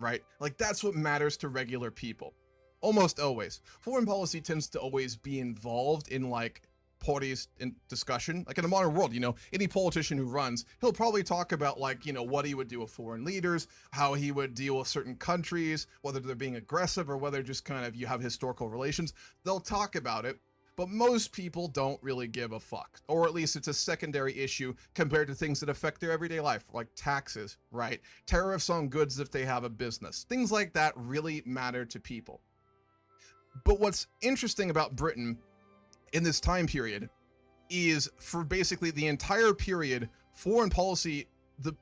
right? Like that's what matters to regular people. Almost always. Foreign policy tends to always be involved in like parties in discussion. Like in the modern world, you know, any politician who runs, he'll probably talk about like, you know, what he would do with foreign leaders, how he would deal with certain countries, whether they're being aggressive or whether just kind of you have historical relations. They'll talk about it, but most people don't really give a fuck. Or at least it's a secondary issue compared to things that affect their everyday life, like taxes, right? Tariffs on goods if they have a business. Things like that really matter to people. But what's interesting about Britain in this time period is for basically the entire period, foreign policy,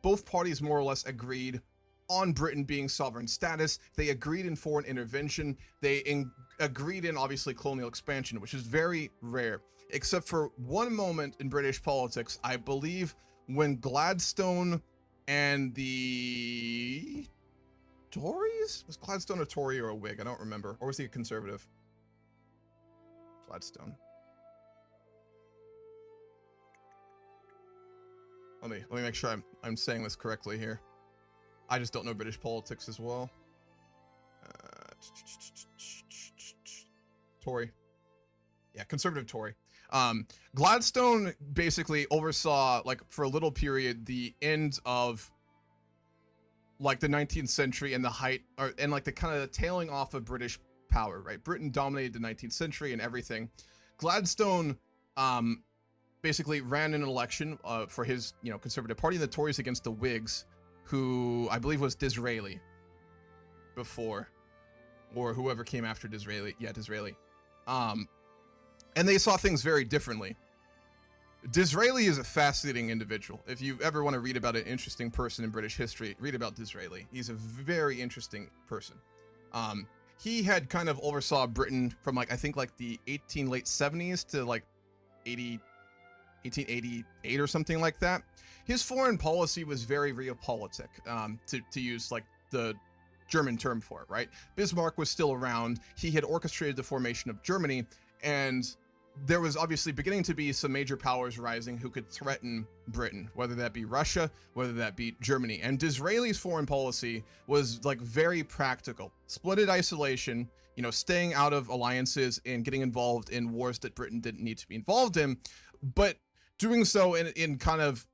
both parties more or less agreed on Britain being sovereign status. They agreed in foreign intervention. They agreed in obviously colonial expansion, which is very rare, except for one moment in British politics, I believe, when Gladstone and the Tories? Was Gladstone a Tory or a Whig? I don't remember. Or was he a conservative? Gladstone. Let me make sure I'm saying this correctly here. I just don't know British politics as well. Tory. Yeah, conservative Tory. Gladstone basically oversaw, like, for a little period, the end of like the 19th century and the height, and like the kind of the tailing off of British power, right? Britain dominated the 19th century and everything. Gladstone basically ran an election for his, you know, conservative party, the Tories, against the Whigs, who I believe was Disraeli before, or whoever came after Disraeli. Yeah, Disraeli. And they saw things very differently. Disraeli is a fascinating individual. If you ever want to read about an interesting person in British history, read about Disraeli. He's a very interesting person. He had kind of oversaw Britain from like, I think like the late 70s to like 1888 or something like that. His foreign policy was very realpolitik, to use like the German term for it, right? Bismarck was still around. He had orchestrated the formation of Germany, and there was obviously beginning to be some major powers rising who could threaten Britain, whether that be Russia, whether that be Germany. And Disraeli's foreign policy was like very practical. Splendid isolation, you know, staying out of alliances and getting involved in wars that Britain didn't need to be involved in, but doing so in kind of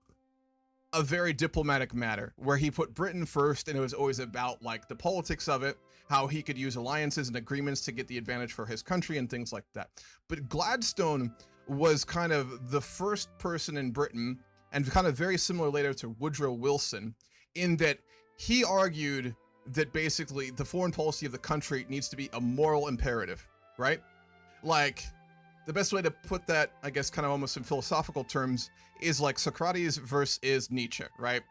a very diplomatic manner, where he put Britain first, and it was always about like the politics of it, how he could use alliances and agreements to get the advantage for his country and things like that. But Gladstone was kind of the first person in Britain, and kind of very similar later to Woodrow Wilson, in that he argued that basically the foreign policy of the country needs to be a moral imperative, right? Like, the best way to put that, I guess, kind of almost in philosophical terms, is like Socrates versus Nietzsche, right?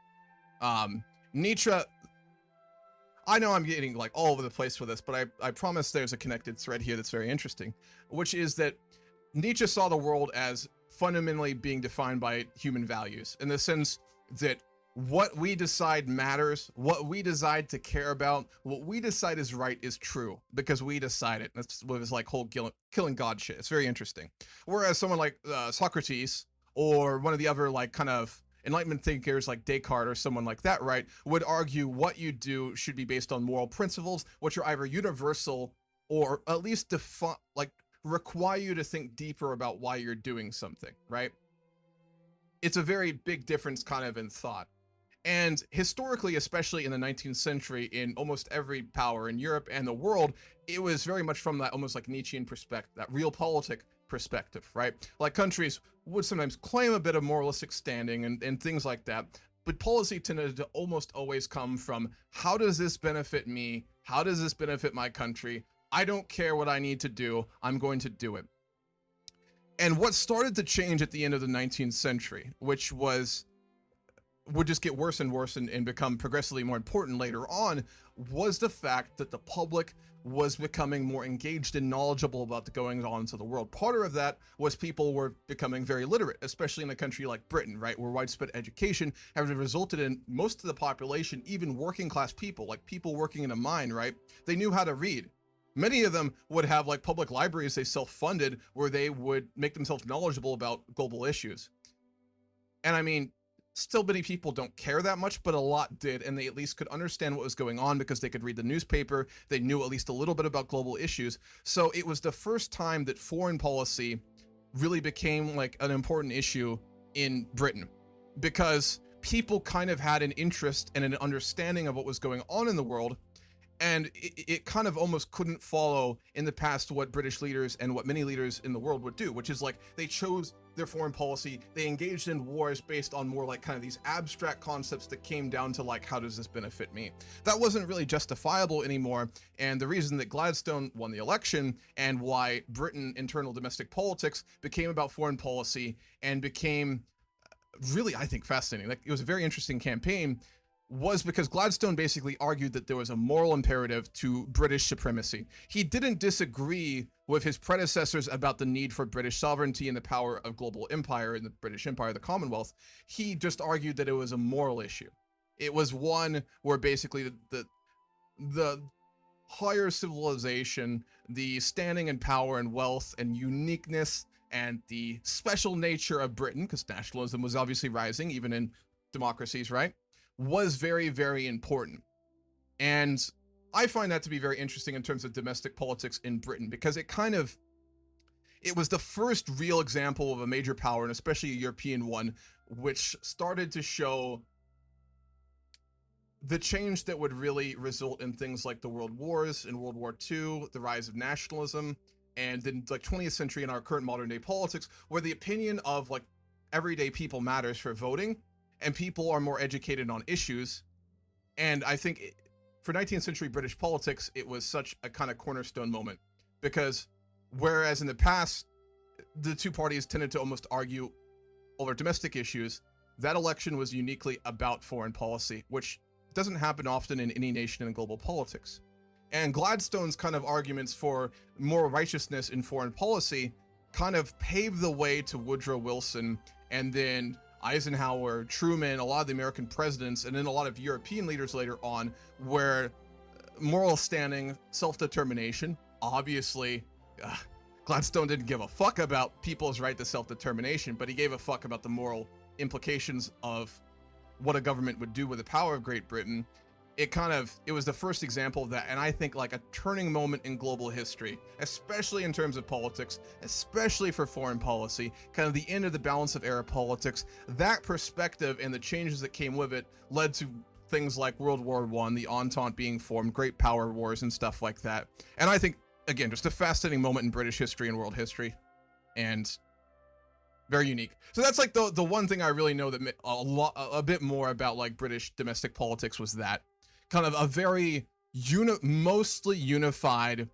Nietzsche, I know I'm getting like all over the place with this, but I promise there's a connected thread here that's very interesting, which is that Nietzsche saw the world as fundamentally being defined by human values, in the sense that what we decide matters, what we decide to care about, what we decide is right is true, because we decide it. That's what his like whole killing God shit. It's very interesting. Whereas someone like Socrates, or one of the other like kind of Enlightenment thinkers like Descartes or someone like that, right, would argue what you do should be based on moral principles, which are either universal or at least require you to think deeper about why you're doing something, right? It's a very big difference kind of in thought. And historically, especially in the 19th century, in almost every power in Europe and the world, it was very much from that almost like Nietzschean perspective, that realpolitik perspective, right? Like countries would sometimes claim a bit of moralistic standing and things like that, but policy tended to almost always come from, how does this benefit me? How does this benefit my country? I don't care what I need to do, I'm going to do it. And what started to change at the end of the 19th century, which would just get worse and worse and become progressively more important later on, was the fact that the public was becoming more engaged and knowledgeable about the goings on of the world. Part of that was people were becoming very literate, especially in a country like Britain, right, where widespread education has resulted in most of the population, even working class people, like people working in a mine, right, they knew how to read. Many of them would have like public libraries they self-funded, where they would make themselves knowledgeable about global issues. And I mean, still many people don't care that much, but a lot did, and they at least could understand what was going on because they could read the newspaper, they knew at least a little bit about global issues. So it was the first time that foreign policy really became like an important issue in Britain, because people kind of had an interest and an understanding of what was going on in the world, and it kind of almost couldn't follow in the past what British leaders and what many leaders in the world would do, which is like they chose their foreign policy, they engaged in wars based on more like kind of these abstract concepts that came down to like, how does this benefit me? That wasn't really justifiable anymore, and the reason that Gladstone won the election and why Britain internal domestic politics became about foreign policy and became really, I think, fascinating. Like, it was a very interesting campaign, was because Gladstone basically argued that there was a moral imperative to British supremacy. He didn't disagree with his predecessors about the need for British sovereignty and the power of global empire in the British Empire, the Commonwealth. He just argued that it was a moral issue. It was one where basically the higher civilization, the standing and power and wealth and uniqueness and the special nature of Britain, because nationalism was obviously rising even in democracies, right, was very, very important. And I find that to be very interesting in terms of domestic politics in Britain, because it was the first real example of a major power, and especially a European one, which started to show the change that would really result in things like the World Wars and World War II, the rise of nationalism, and then like 20th century in our current modern day politics, where the opinion of like everyday people matters for voting, and people are more educated on issues. And I think for 19th century British politics, it was such a kind of cornerstone moment, because whereas in the past, the two parties tended to almost argue all our domestic issues, that election was uniquely about foreign policy, which doesn't happen often in any nation in global politics. And Gladstone's kind of arguments for moral righteousness in foreign policy kind of paved the way to Woodrow Wilson, and then Eisenhower, Truman, a lot of the American presidents, and then a lot of European leaders later on, where moral standing, self-determination, obviously, Gladstone didn't give a fuck about people's right to self-determination, but he gave a fuck about the moral implications of what a government would do with the power of Great Britain. It was the first example of that, and I think like a turning moment in global history, especially in terms of politics, especially for foreign policy, kind of the end of the balance of era politics. That perspective and the changes that came with it led to things like World War I, the Entente being formed, great power wars and stuff like that. And I think, again, just a fascinating moment in British history and world history, and very unique. So that's like the one thing I really know that a bit more about like British domestic politics was that kind of a very mostly unified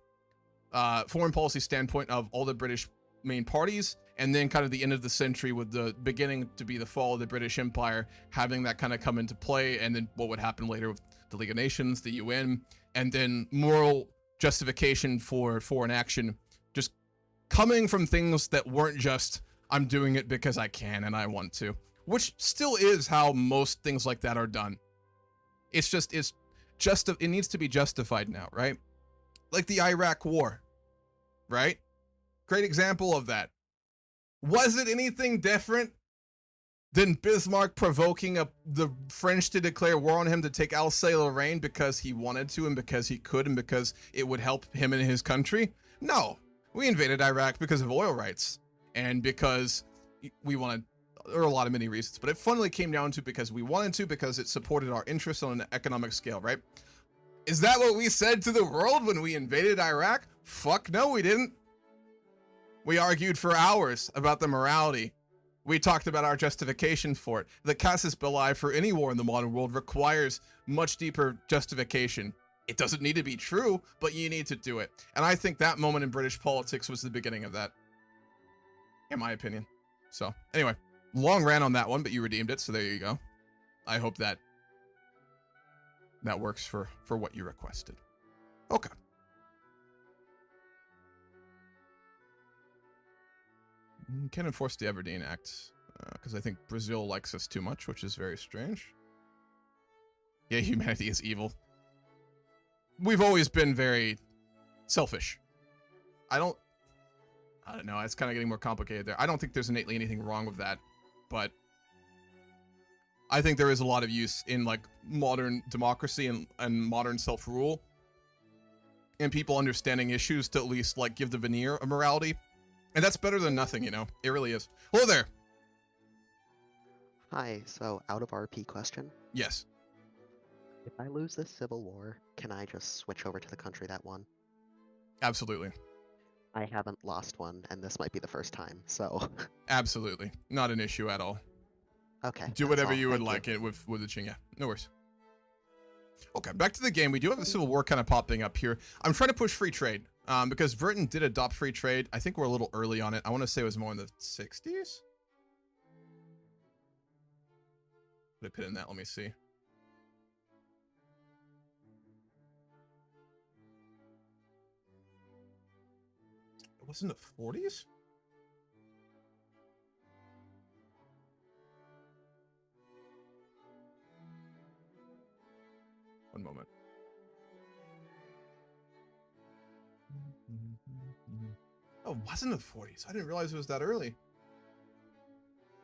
foreign policy standpoint of all the British main parties, and then kind of the end of the century with the beginning to be the fall of the British Empire, having that kind of come into play, and then what would happen later with the League of Nations, the UN, and then moral justification for foreign action just coming from things that weren't just, I'm doing it because I can and I want to, which still is how most things like that are done. It needs to be justified now, right? Like the Iraq War, right? Great example of that. Was it anything different than Bismarck provoking the French to declare war on him to take Alsace-Lorraine because he wanted to and because he could and because it would help him and his country? No, we invaded Iraq because of oil rights and because we wanted. There are a lot of many reasons, but it finally came down to because we wanted to, because it supported our interests on an economic scale, right? Is that what we said to the world when we invaded Iraq? Fuck no, we didn't. We argued for hours about the morality. We talked about our justification for it. The casus belli for any war in the modern world requires much deeper justification. It doesn't need to be true, but you need to do it. And I think that moment in British politics was the beginning of that, in my opinion. So anyway, long rant on that one, but you redeemed it, so there you go. I hope that works for what you requested. Okay. Can't enforce the Aberdeen Act because I think Brazil likes us too much, which is very strange. Yeah, humanity is evil. We've always been very selfish. I don't know, it's kind of getting more complicated there. I don't think there's innately anything wrong with that, but I think there is a lot of use in like modern democracy and modern self-rule and people understanding issues to at least like give the veneer of morality. And that's better than nothing, you know? It really is. Hello there. Hi, so out of RP question. Yes. If I lose this civil war, can I just switch over to the country that won? Absolutely. I haven't lost one, and this might be the first time, so... Absolutely. Not an issue at all. Okay. Do whatever you would like it with the Ching. Yeah, no worries. Okay, back to the game. We do have the Civil War kind of popping up here. I'm trying to push free trade because Britain did adopt free trade. I think we're a little early on it. I want to say it was more in the 60s. Put a pin in that. Let me see. It was in the 40s? One moment. Oh, it wasn't the 40s. I didn't realize it was that early.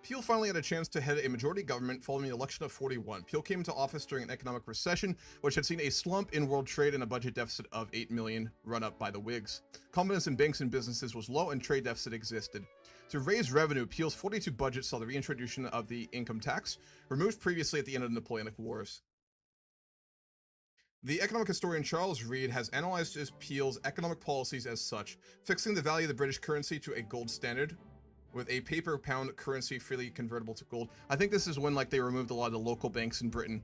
Peel finally had a chance to head a majority government following the election of 41. Peel came into office during an economic recession, which had seen a slump in world trade and a budget deficit of 8 million run up by the Whigs. Confidence in banks and businesses was low and trade deficit existed. To raise revenue, Peel's 42 budget saw the reintroduction of the income tax, removed previously at the end of the Napoleonic Wars. The economic historian Charles Reed has analyzed Peel's economic policies as such, fixing the value of the British currency to a gold standard, with a paper pound currency freely convertible to gold. I think this is when like they removed a lot of the local banks in Britain.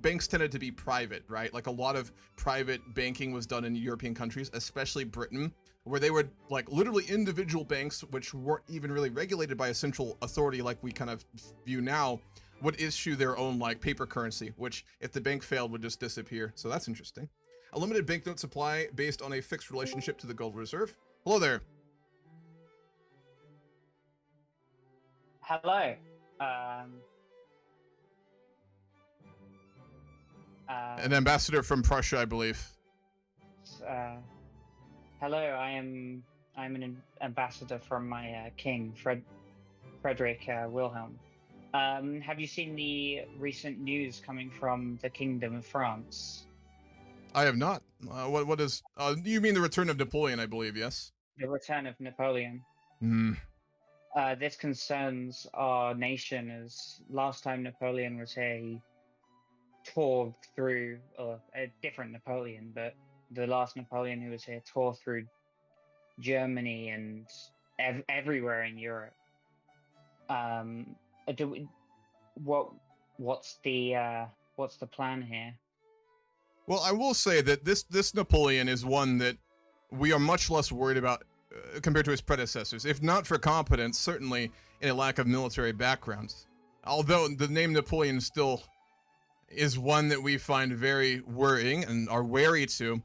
Banks tended to be private, right? Like a lot of private banking was done in European countries, especially Britain, where they would like literally individual banks, which weren't even really regulated by a central authority like we kind of view now, would issue their own like paper currency, which if the bank failed would just disappear. So that's interesting. A limited banknote supply based on a fixed relationship to the gold reserve. Hello there. Hello. An ambassador from Prussia, I believe. Hello. I'm an ambassador from my king, Frederick Wilhelm. Have you seen the recent news coming from the Kingdom of France? I have not. What is? You mean the return of Napoleon? I believe, yes. The return of Napoleon. Hmm. This concerns our nation, as last time Napoleon was here, he tore through a different Napoleon, but the last Napoleon who was here tore through Germany and everywhere in Europe. What's the plan here? Well, I will say that this Napoleon is one that we are much less worried about compared to his predecessors, if not for competence, certainly in a lack of military background. Although the name Napoleon still is one that we find very worrying and are wary to.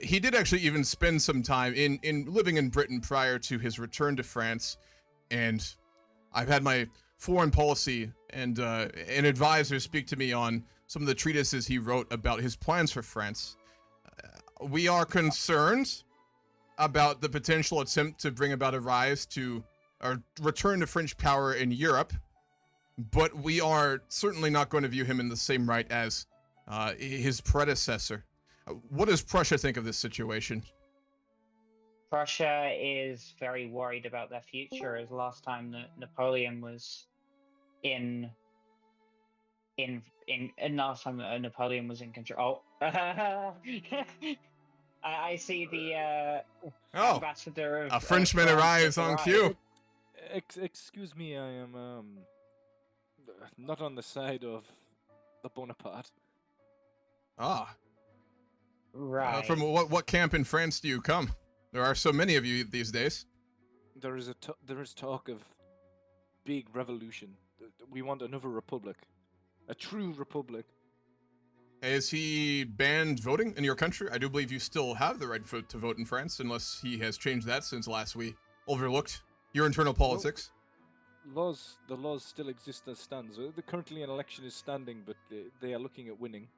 He did actually even spend some time in living in Britain prior to his return to France, and I've had my foreign policy and an advisor speak to me on some of the treatises he wrote about his plans for France. We are concerned about the potential attempt to bring about a rise to or return to French power in Europe, but we are certainly not going to view him in the same right as his predecessor. What does Prussia think of this situation? Prussia is very worried about their future, as last time that Napoleon was in last time that Napoleon was in control. Oh. I see the ambassador of a Frenchman arrives on cue. Excuse me, I am not on the side of the Bonaparte. Ah. Right. From what camp in France do you come? There are so many of you these days. There is talk of big revolution. We want another republic, a true republic. Has he banned voting in your country? I do believe you still have the right to vote in France, unless he has changed that since last we overlooked your internal politics. The laws still exist as stands. Currently an election is standing, but they are looking at winning.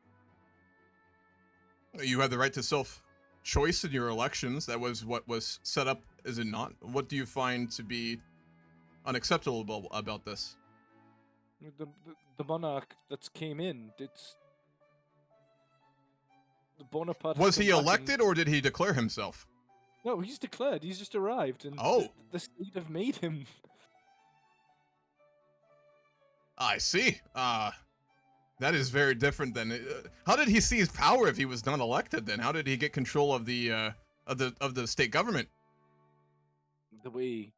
You have the right to self-choice in your elections. That was what was set up, is it not? What do you find to be unacceptable about this? The monarch that came in, it's... The Bonaparte... Was he elected, or did he declare himself? No, he's declared. He's just arrived, and the state have made him. I see. That is very different than. How did he seize power if he was not elected? Then how did he get control of the state government? The way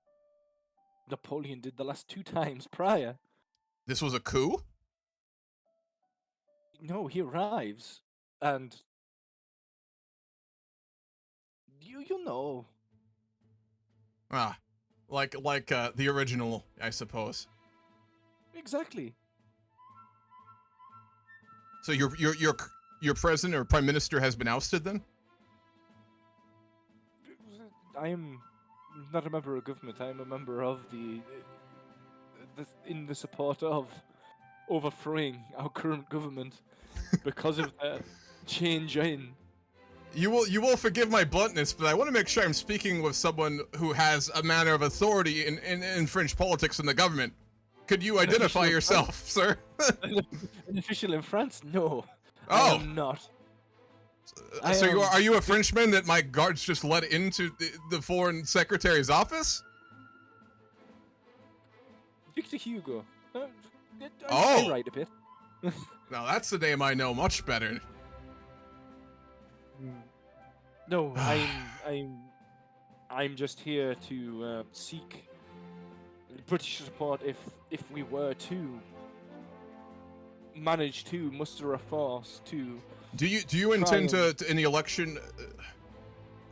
Napoleon did the last 2 times prior. This was a coup? No, he arrives, and you know. Ah, like the original, I suppose. Exactly. So your president or prime minister has been ousted then? I am not a member of government. I am a member of in the support of overthrowing our current government because of the change in. You will forgive my bluntness, but I want to make sure I'm speaking with someone who has a manner of authority in French politics and the government. Could you identify yourself, sir? An official in France? No. Oh. I am not. So are you a Frenchman that my guards just let into the foreign secretary's office? Victor Hugo. I write a bit. Now that's the name I know much better. No, I'm just here to seek British support if we were to manage to muster a force to. Do you intend to in the election?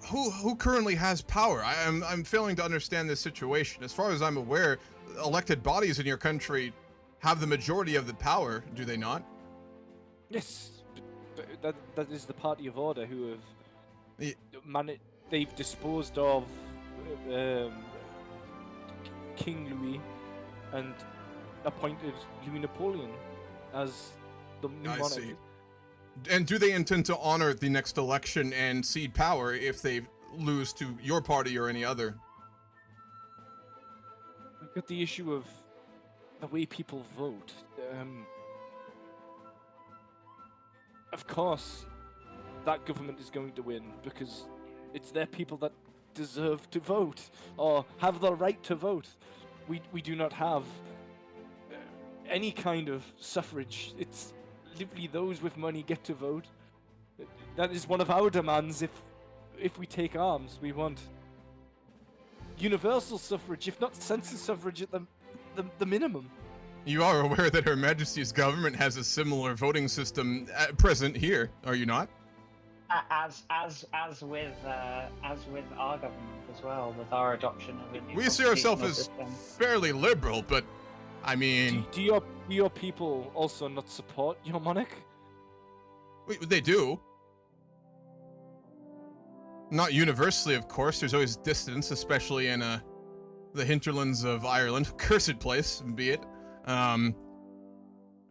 who currently has power? I'm failing to understand this situation. As far as I'm aware, elected bodies in your country have the majority of the power, do they not? Yes, but that is the Party of Order who have they've disposed of King Louis and appointed Louis Napoleon as the new monarch. See. And do they intend to honor the next election and cede power if they lose to your party or any other? We've got the issue of the way people vote. Of course, that government is going to win because it's their people that deserve to vote or have the right to vote. We do not have any kind of suffrage. It's literally those with money get to vote. That is one of our demands. If we take arms, we want universal suffrage, if not census suffrage at the minimum. You are aware that Her Majesty's government has a similar voting system at present here, are you not? As with our government as well, with our adoption of a new We see ourselves constitutional as system. fairly liberal, but I mean, Do your people also not support your monarch? they do. Not universally, of course. There's always dissonance, especially in the hinterlands of Ireland. Cursed place, be it. And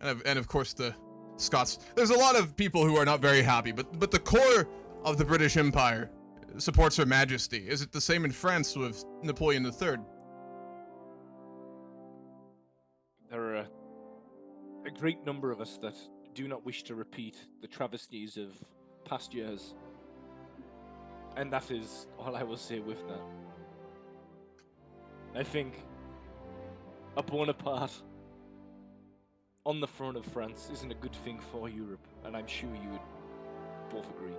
of course the Scots. There's a lot of people who are not very happy, but the core of the British Empire supports Her Majesty. Is it the same in France with Napoleon III? There are a great number of us that do not wish to repeat the travesties of past years. And that is all I will say with that. I think a Bonaparte on the throne of France isn't a good thing for Europe, and I'm sure you would both agree.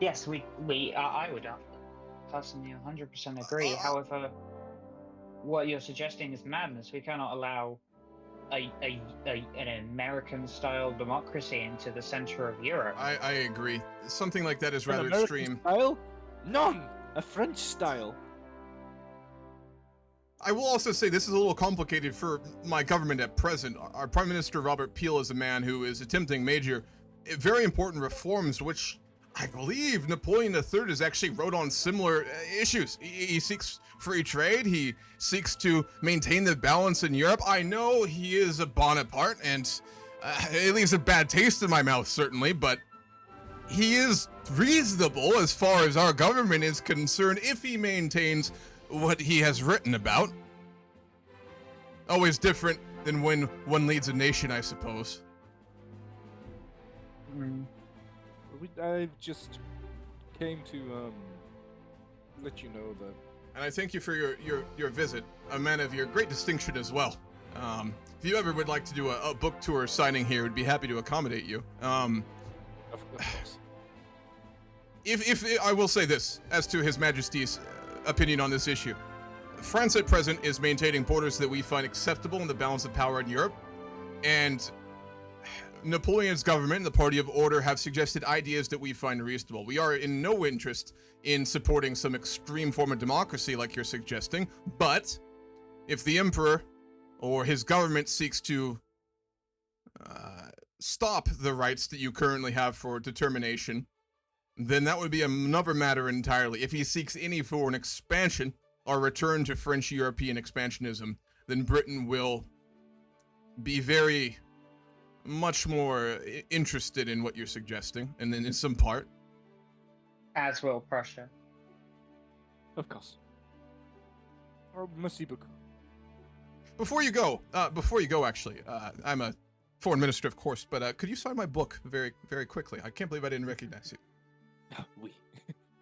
Yes, I would personally 100% agree. However, what you're suggesting is madness. We cannot allow an American-style democracy into the center of Europe. I agree. Something like that is An rather American extreme. style? None! A French style. I will also say this is a little complicated for my government at present. Our Prime Minister Robert Peel is a man who is attempting major, very important reforms, which I believe Napoleon III has actually wrote on similar issues. He seeks free trade. He seeks to maintain the balance in Europe. I know he is a Bonaparte, and it leaves a bad taste in my mouth, certainly, but he is reasonable as far as our government is concerned if he maintains what he has written about. Always different than when one leads a nation, I suppose. I just came to let you know that. And I thank you for your visit, a man of your great distinction as well. If you ever would like to do a book tour signing here, we'd be happy to accommodate you. Of course. If I will say this as to His Majesty's opinion on this issue. France at present is maintaining borders that we find acceptable in the balance of power in Europe, and Napoleon's government and the Party of Order have suggested ideas that we find reasonable. We are in no interest in supporting some extreme form of democracy like you're suggesting, but if the Emperor or his government seeks to stop the rights that you currently have for determination, then that would be another matter entirely. If he seeks any foreign expansion or return to French European expansionism, then Britain will be very much more interested in what you're suggesting, and then in some part. As will Prussia. Of course. Or merci beaucoup. Before you go, actually, I'm a foreign minister, of course, but could you sign my book very, very quickly? I can't believe I didn't recognize you. Oui.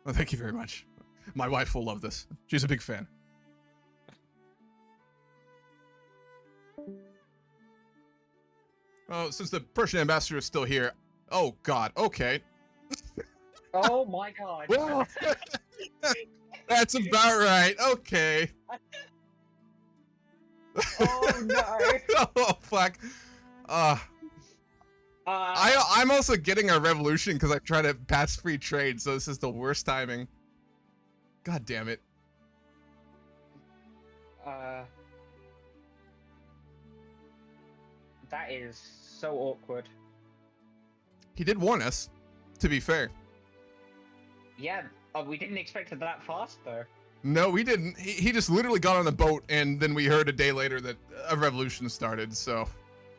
Well, thank you very much. My wife will love this. She's a big fan. Oh, since the Persian ambassador is still here. Oh, God. Okay. Oh my God. Well, that's about right. Okay. Oh no. Oh, fuck. I'm also getting a revolution because I try to pass free trade, so this is the worst timing. God damn it. That is so awkward. He did warn us, to be fair. Yeah, we didn't expect it that fast, though. No, we didn't. He just literally got on a boat, and then we heard a day later that a revolution started, so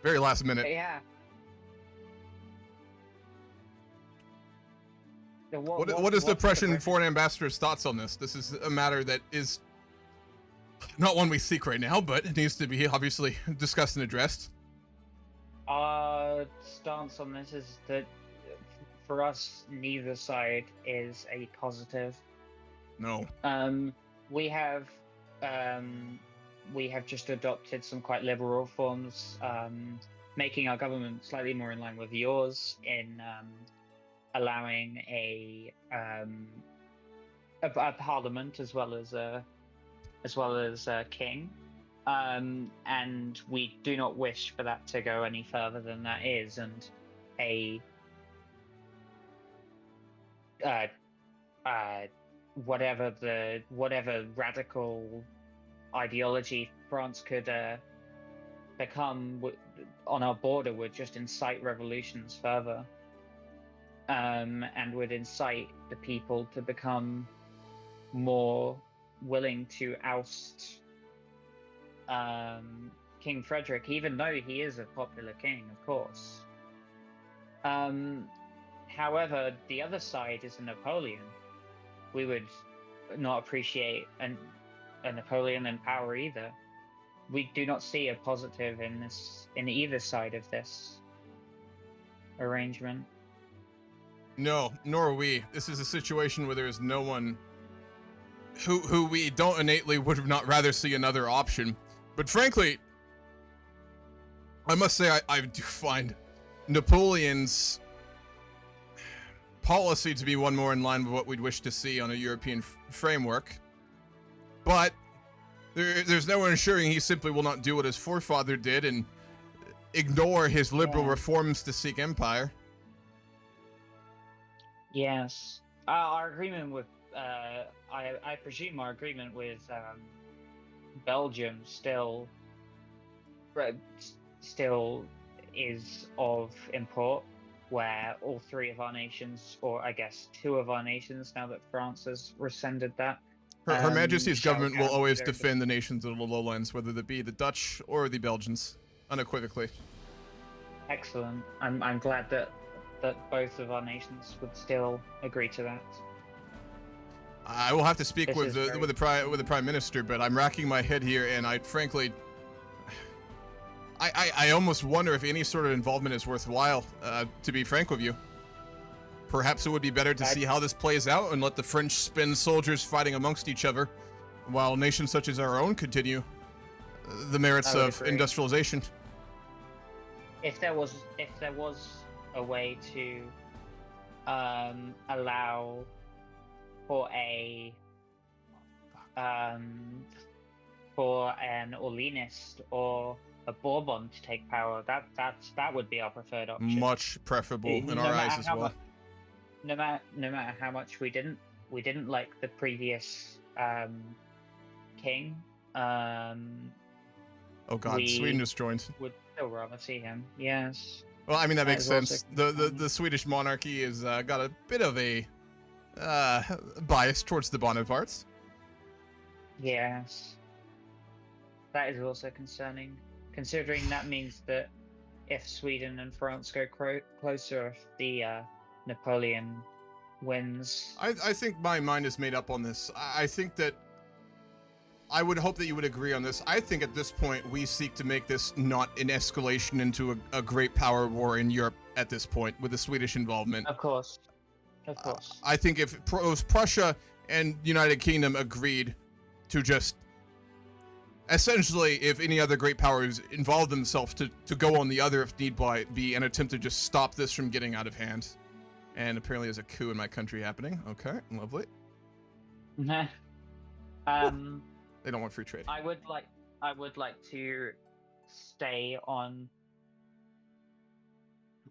very last minute. Yeah. What is the Prussian foreign ambassador's thoughts on this? This is a matter that is not one we seek right now, but it needs to be obviously discussed and addressed. Our stance on this is that for us, neither side is a positive. No. We have just adopted some quite liberal reforms, making our government slightly more in line with yours in allowing a parliament as well as a king. And we do not wish for that to go any further than that is, and whatever radical ideology France could become on our border would just incite revolutions further, and would incite the people to become more willing to oust King Frederick, even though he is a popular king, of course. However, the other side is a Napoleon. We would not appreciate a Napoleon in power either. We do not see a positive in either side of this arrangement. No, nor are we. This is a situation where there is no one who we don't innately would not rather see another option. But frankly, I must say I do find Napoleon's policy to be one more in line with what we'd wish to see on a European framework. But there's no one ensuring he simply will not do what his forefather did and ignore his liberal reforms to seek empire. Yes. Our agreement with, I presume our agreement with Belgium still is of import, where all three of our nations, or I guess two of our nations, now that France has rescinded that. Her Majesty's government will always defend the nations of the lowlands, whether they be the Dutch or the Belgians, unequivocally. Excellent. I'm glad that both of our nations would still agree to that. I will have to speak with the Prime Minister, but I'm racking my head here, and I frankly, I almost wonder if any sort of involvement is worthwhile. To be frank with you, perhaps it would be better to see how this plays out and let the French spend soldiers fighting amongst each other, while nations such as our own continue the merits of industrialization. If there was a way to allow for an Orleanist or a Bourbon to take power, that would be our preferred option. Much preferable in our eyes as well. No matter how much we didn't like the previous king. Oh God, Sweden just joined. Would still rather see him. Yes. Well, I mean that makes sense. The Swedish monarchy has got a bit of a bias towards the Bonapartes. Yes. That is also concerning, considering that means that if Sweden and France go closer, if the Napoleon wins. I think my mind is made up on this. I think that I would hope that you would agree on this. I think at this point we seek to make this not an escalation into a great power war in Europe at this point with the Swedish involvement. Of course. I think if Prussia and United Kingdom agreed to just essentially, if any other great powers involved themselves to go on the other if need be and attempt to just stop this from getting out of hand. And apparently there's a coup in my country happening. Okay, lovely. They don't want free trade. I would like to stay on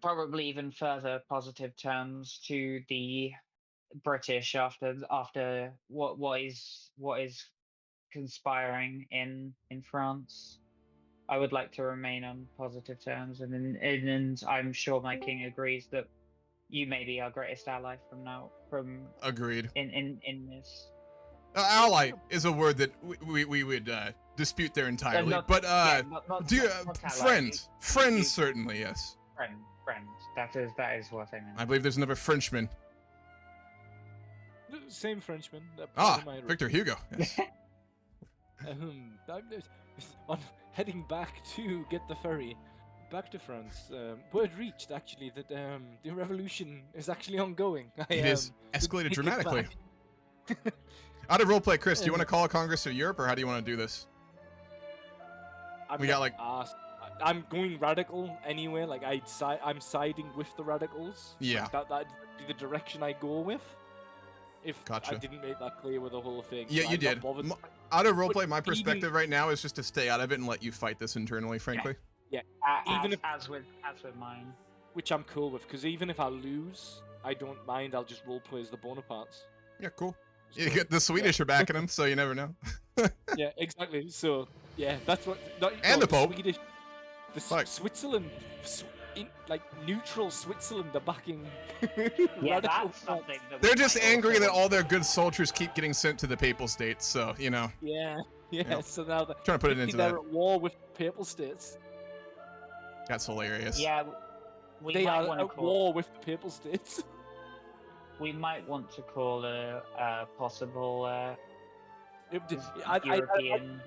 probably even further positive terms to the British after what is conspiring in France. I would like to remain on positive terms, and I'm sure my king agrees that you may be our greatest ally from Agreed. in this. Ally is a word that we would dispute there entirely, but dear friends, certainly, yes. Friend. That is what I mean. I believe there's another Frenchman. Same Frenchman. Victor Hugo. Yes. On heading back to get the ferry back to France. Word reached actually that the revolution is actually ongoing. It is escalated dramatically. Out of roleplay, Chris, do you want to call a Congress of Europe, or how do you want to do this? I'm going radical anyway. Like I'm siding with the radicals. Yeah. Like that'd be the direction I go with. If Gotcha. I didn't make that clear with the whole thing. Yeah, so you I'm did. not bothered. Out of roleplay, my perspective right now is just to stay out of it and let you fight this internally, frankly. Yeah. Even as with mine. Which I'm cool with, because even if I lose, I don't mind. I'll just roleplay as the Bonapartes. Yeah, cool. You get the Swedish are backing him, so you never know. Yeah, exactly. So yeah, that's what. And the Pope. Swedish, Switzerland, like neutral Switzerland, are backing. Yeah, that's something. They're just angry that all their good soldiers keep getting sent to the Papal States, so you know. Yeah. Yep. So now they're trying to put it into they're that. at war with Papal States. That's hilarious. Yeah, they are at war with the Papal States. We might want to call a possible European.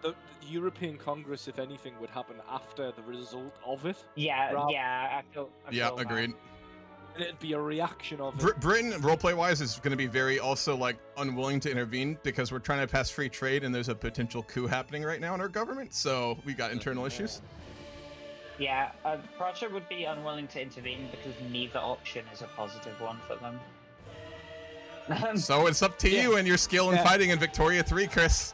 The European Congress, if anything, would happen after the result of it. Yeah, I feel agreed. And it'd be a reaction of it. Britain, roleplay-wise, is going to be very also like unwilling to intervene because we're trying to pass free trade, and there's a potential coup happening right now in our government. So we got internal issues. Yeah, Prussia would be unwilling to intervene because neither option is a positive one for them. So it's up to you and your skill in fighting in Victoria 3, Chris.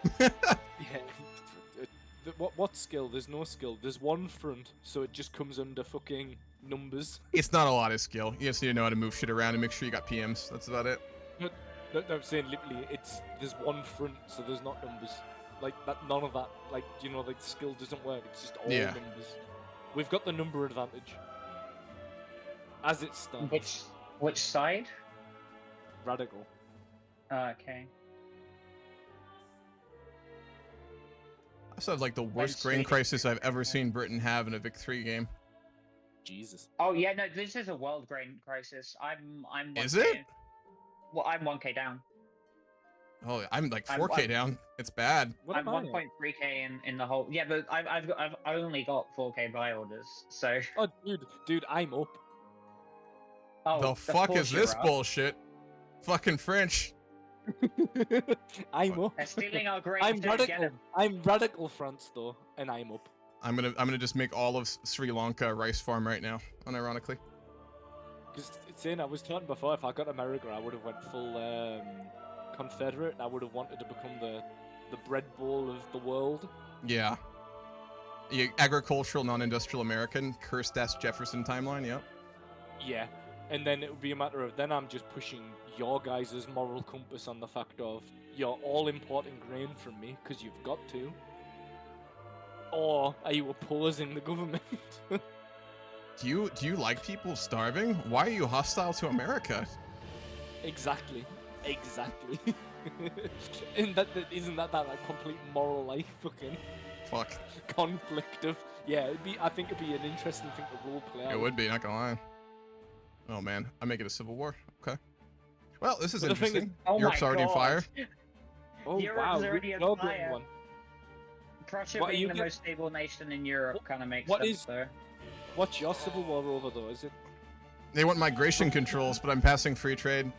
What skill? There's no skill. There's one front, so it just comes under fucking numbers. It's not a lot of skill. You just need to know how to move shit around and make sure you got PMs. That's about it. No, I'm saying literally, there's one front, so there's not numbers. Like that, none of that. Like like skill doesn't work. It's just all numbers. We've got the number advantage. As it stands. Which side? Radical. Okay. I also have like the worst grain crisis I've ever seen Britain have in a Vic 3 game. Jesus. Oh yeah, no, this is a world grain crisis. I'm 1K. Is it? Well, I'm 1K down. Oh, I'm like 4K down. It's bad. I'm 1.3K in the whole. Yeah, but I've only got 4K buy orders, so. Oh, dude, I'm up. Oh, the fuck is this bullshit? Fucking French. I'm up. They're stealing our grain. I'm radical. I'm radical France though, and I'm up. I'm gonna just make all of Sri Lanka a rice farm right now, unironically. Because saying I was talking before, if I got America, I would have went full Confederate, and I would have wanted to become the bread bowl of the world. Yeah. Agricultural, non-industrial American, cursed ass Jefferson timeline. Yep. Yeah, and then it would be a matter of then I'm just pushing your guys' moral compass on the fact of you're all importing grain from me because you've got to. Or are you opposing the government? Do you like people starving? Why are you hostile to America? Exactly. And isn't that like complete moral like fucking conflict of I think it'd be an interesting thing to roleplay. It would be, not gonna lie. Oh man, I'm making a civil war. Okay. Well, this is interesting. Europe's already on fire. Oh Europe's wow, already on fire. Prussia being the most stable nation in Europe kind of makes sense though. What's your civil war over though? Is it? They want migration controls, but I'm passing free trade.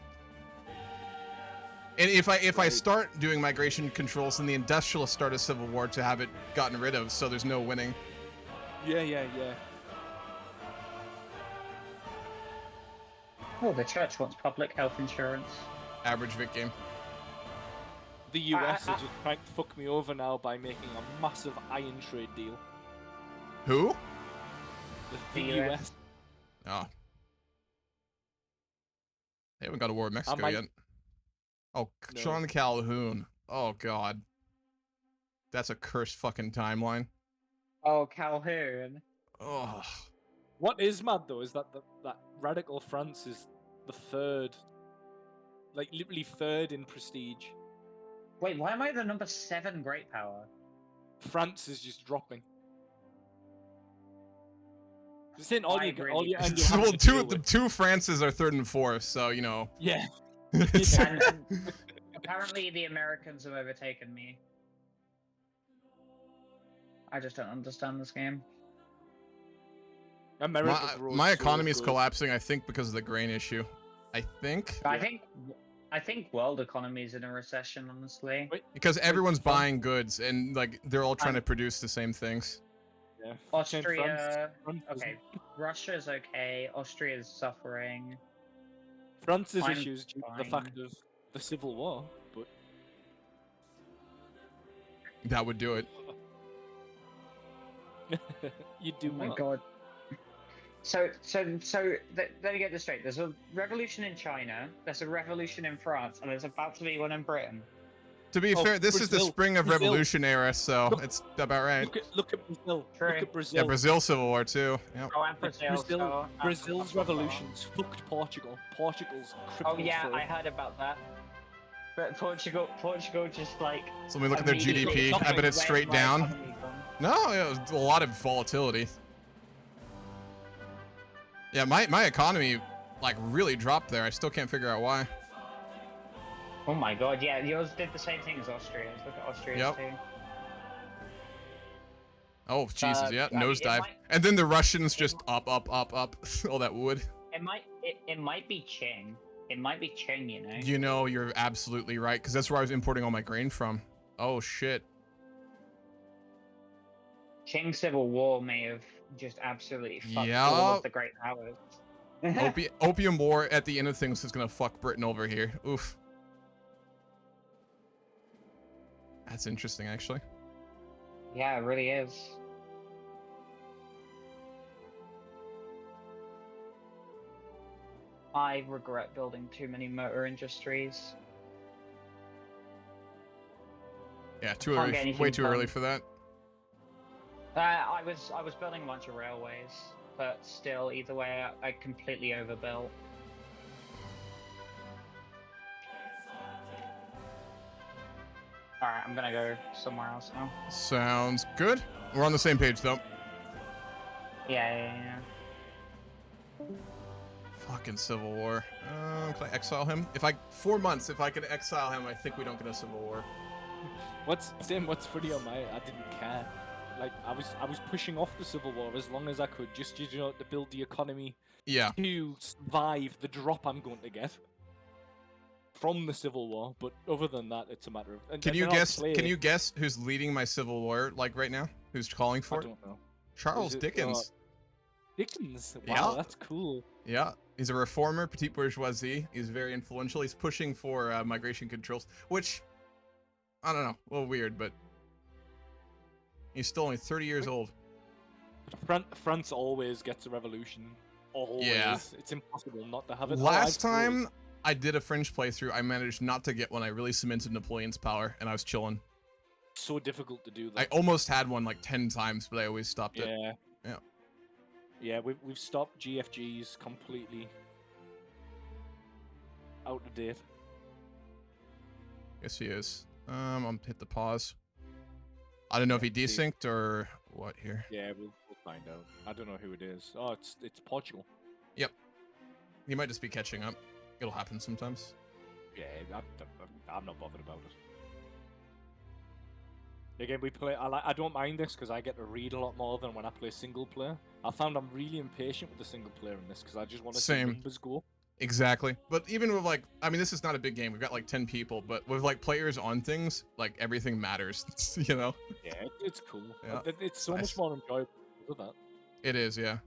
And if I start doing migration controls, then the industrialists start a civil war to have it gotten rid of, so there's no winning. Yeah. Oh, the church wants public health insurance. Average Vic game. The US are just trying to fuck me over now by making a massive iron trade deal. Who? The US. Oh. They haven't got a war with Mexico might- yet. Oh, No. John Calhoun. Oh, God. That's a cursed fucking timeline. Oh, Calhoun. Oh. What is mad though is that that radical France is the third, like literally third in prestige. Wait, why am I the number 7 great power? France is just dropping. Just in all I you, agree all with you, you. and you have Well, to the deal with. two Frances are third and fourth, so, you know. Yeah. It's- And apparently the Americans have overtaken me. I just don't understand this game. America grows my so economy is good. collapsing, I think, because of the grain issue. I think. I think world economy is in a recession, honestly. Because everyone's France- buying goods, and, like, they're all trying to produce the same things. Yeah. Austria. France Okay, Russia's okay. Austria is suffering. France's I'm issue is due to the fine. fact of the Civil War, but That would do it. you do Oh my what? god. Let me get this straight. There's a revolution in China, there's a revolution in France, and there's about to be one in Britain. To be Oh, fair, this is the Brazil. spring of Brazil. revolution era, so Look- it's about right. Look at Brazil. True. Look at Brazil. Yeah, Brazil Civil War too. Yep. Oh, and Brazil. Brazil, so, Brazil's so- revolutions fucked Portugal. Portugal's crippled. Oh yeah, for I heard about that. But Portugal just like. So let me look at their immediately GDP. I bet it's went straight my down. economy gone. No, yeah, it was a lot of volatility. Yeah, my economy like really dropped there. I still can't figure out why. Oh my god, yeah, yours did the same thing as Austria's. Look at Austria's Yep. too. Oh Jesus, yeah, I mean, it nosedive. might- And then the Russians just up. All that wood. It might be Qing. It might be Qing, you know. You know, you're absolutely right, because that's where I was importing all my grain from. Oh shit. Qing Civil War may have just absolutely fucked all Yup. of the great powers. Opium War at the end of things is gonna fuck Britain over here. Oof. That's interesting, actually. Yeah, it really is. I regret building too many motor industries. Yeah, too Can't early. get anything Way too early done. for that. I was building a bunch of railways, but still, either way, I completely overbuilt. Alright, I'm gonna go somewhere else now. Sounds good. We're on the same page, though. Yeah. Fucking Civil War. Can I exile him? 4 months, if I can exile him, I think we don't get a Civil War. What's funny on my? I didn't care. Like I was pushing off the Civil War as long as I could, just to build the economy Yeah. to survive the drop I'm going to get from the Civil War. But other than that, it's a matter of. And Can then you I'll guess? play Can it. you guess who's leading my Civil War like right now? Who's calling for I it? don't know. Charles Is it, Dickens. Dickens. Wow, Yeah. that's cool. Yeah, he's a reformer, petite bourgeoisie. He's very influential. He's pushing for migration controls, which I don't know, a little weird, but he's still only 30 years old. France always gets a revolution. Always. Yeah. It's impossible not to have it. Last time I did a French playthrough, I managed not to get one. I really cemented Napoleon's power, and I was chilling. So difficult to do that. I almost had one like 10 times, but I always stopped it. Yeah. Yeah. Yeah, we've stopped GFGs completely out of date. Yes, he is. I'm hit the pause. I don't know if he see. desynced or what here. Yeah, we'll find out. I don't know who it is. Oh, it's Portugal. Yep. He might just be catching up. It'll happen sometimes. Yeah, I'm not bothered about it. Again, we play. I don't mind this because I get to read a lot more than when I play single player. I found I'm really impatient with the single player in this because I just want to see Same. numbers go. Exactly. But even with like, I mean, this is not a big game. We've got like 10 people, but with like players on things, like everything matters, you know? Yeah, it's cool. Yeah, It's so nice. much more enjoyable with that. It is, yeah.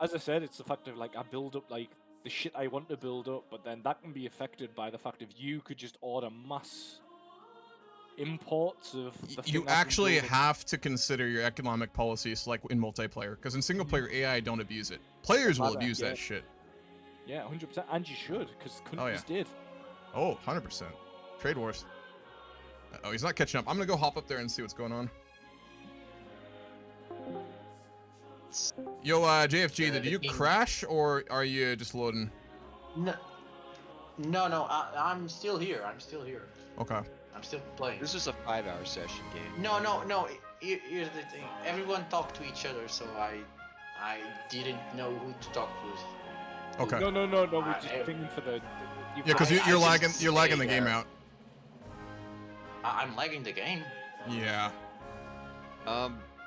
As I said, it's the fact of like I build up like the shit I want to build up, but then that can be affected by the fact of you could just order mass imports of the You thing I've been actually building. have to consider your economic policies like in multiplayer, because in single player AI don't abuse it. Players will abuse that shit. Yeah, 100%, and you should, because countries Oh, yeah. did. Oh, 100%. Trade wars. Oh, he's not catching up. I'm gonna go hop up there and see what's going on. Yo, JFG, did you crash or are you just loading? No, I'm still here. I'm still here. Okay. I'm still playing. This is a 5-hour session game. No. Here's the thing. Everyone talked to each other, so I didn't know who to talk with. Okay. No. We're just thinking for the. Yeah, because you're lagging. You're lagging the game out. I'm lagging the game. Yeah.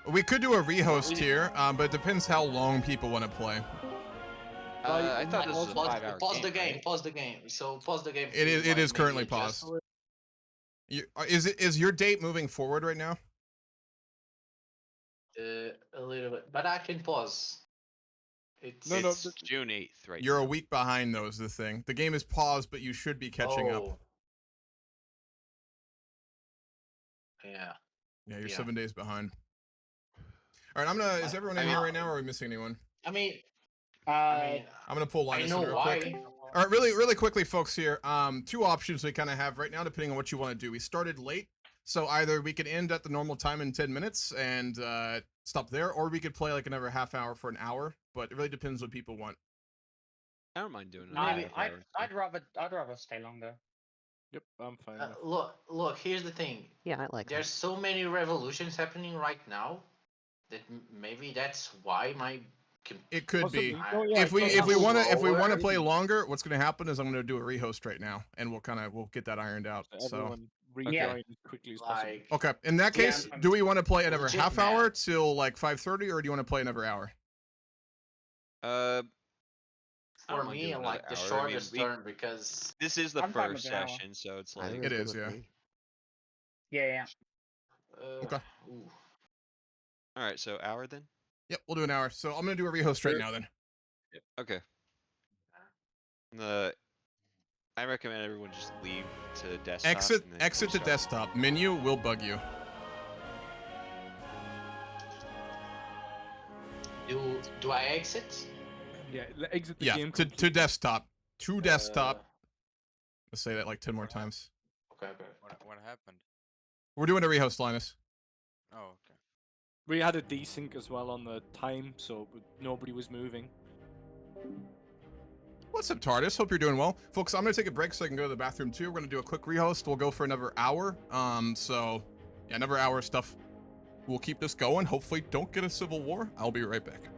We could do a rehost here, but it depends how long people want to play. I thought this was a 5-hour Pause game. the game. Right? Pause the game. So pause the game. It is currently paused. Is your date moving forward right now? A little bit, but I can pause. It's June 8th, right? You're a week behind, though, is the thing. The game is paused, but you should be catching up. Yeah. Yeah, you're 7 days behind. All right, is everyone in here right now, or are we missing anyone? I mean, I'm gonna pull Linus in real quick. All right, really quickly, folks. Here, two options we kind of have right now, depending on what you want to do. We started late, so either we could end at the normal time in 10 minutes and stop there, or we could play like another half hour for an hour. But it really depends what people want. I don't mind doing it. I'd rather stay longer. Yep, I'm fine. Look. Here's the thing. Yeah, I like. There's so many revolutions happening right now that maybe that's why my. It could be. If we want to play longer, what's going to happen is I'm going to do a rehost right now, and we'll get that ironed out. So. Rejoin as quickly as possible. Okay. In that case, do we want to play another half hour till like 5:30, or do you want to play another hour? For me, I like the shortest term because this is the first session, so it's like it is, yeah. Yeah. Okay. All right, so hour then. Yep, we'll do an hour. So I'm gonna do a rehost right now then. Yep. Okay. I recommend everyone just leave to desktop. Exit to desktop. Menu will bug you. Do I exit? Yeah, exit the game. To desktop. To desktop. Let's say that like 10 more times. Okay. What happened? We're doing a rehost, Linus. Oh, okay. We had a desync as well on the time, so nobody was moving. What's up, TARDIS? Hope you're doing well. Folks, I'm going to take a break so I can go to the bathroom too. We're going to do a quick rehost. We'll go for another hour. So, yeah, another hour of stuff. We'll keep this going. Hopefully don't get a civil war. I'll be right back.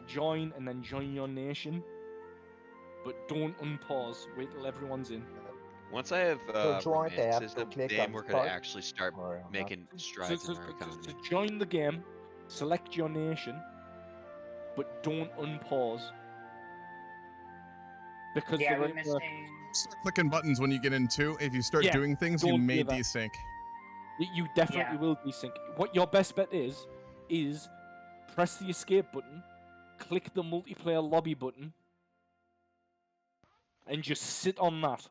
join and then join your nation, but don't unpause. Wait till everyone's in. Once I have join the app, romanticism, click then on we're gonna start, actually start or not. making strides in our economy. So join the game, select your nation, but don't unpause. Because Yeah, the we're way it works- missing. Start clicking buttons when you get into. If you start Yeah, doing things, you don't may do that. desync. You definitely Yeah. will desync. What your best bet is press the escape button, click the multiplayer lobby button, and just sit on that,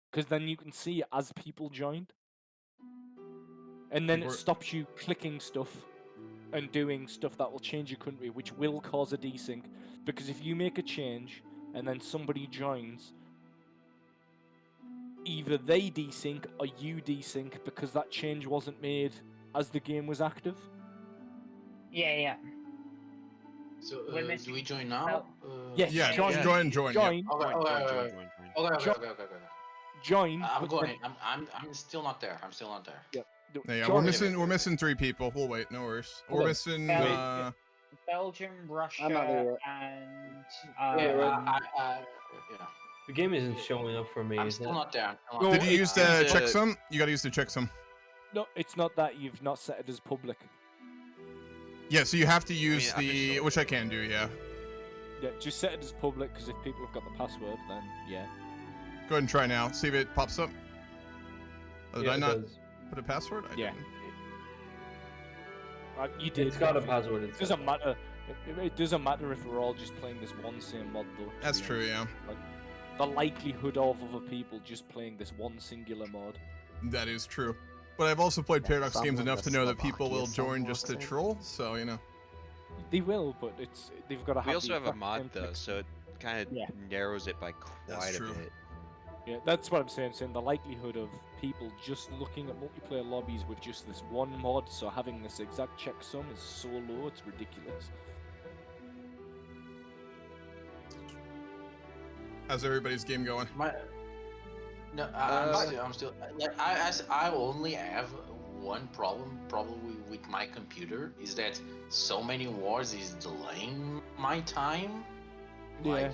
because then you can see it as people joined. And then it We're- stops you clicking stuff and doing stuff that will change your country, which will cause a desync. Because if you make a change and then somebody joins, either they desync or you desync because that change wasn't made as the game was active. Yeah. So We're do missing- we join now? Yes, Yeah, join. join. Join. Okay, Join. okay. Join. I'm but going. then- I'm still not there. I'm still not there. Yeah, join. we're missing 3 people. We'll wait, no worries. Hold We're on. missing Belgium, Russia, I'm not there. and Yeah, yeah. The game isn't showing up for me. I'm is still that- not there. No, Did you use the it's, checksum? You gotta use the checksum. No, it's not that you've not set it as public. Yeah, so you have to use I mean, the official. which I can do, yeah. Yeah, just set it as public, because if people have got the password, then yeah. Go ahead and try now. See if it pops up. Oh, did Yeah, I it not does. put a password? I Yeah. didn't. You did. It's got a password. It doesn't matter. It doesn't matter if we're all just playing this one same mod, though. to That's be true, honest. yeah. Like, the likelihood of other people just playing this one singular mod. That is true. But I've also played Yeah, Paradox some games of enough to the know that people Slovakia will join some just to more, I think. troll, so you know. They will, but they've got to have. We also the have a exact mod same though, text. so it kind of Yeah. narrows it by That's quite a true. bit. Yeah, that's what I'm saying. Saying the likelihood of people just looking at multiplayer lobbies with just this one mod, so having this exact checksum is so low, it's ridiculous. How's everybody's game going? No, I'm still like I only have one problem probably with my computer is that so many wars is delaying my time. Like,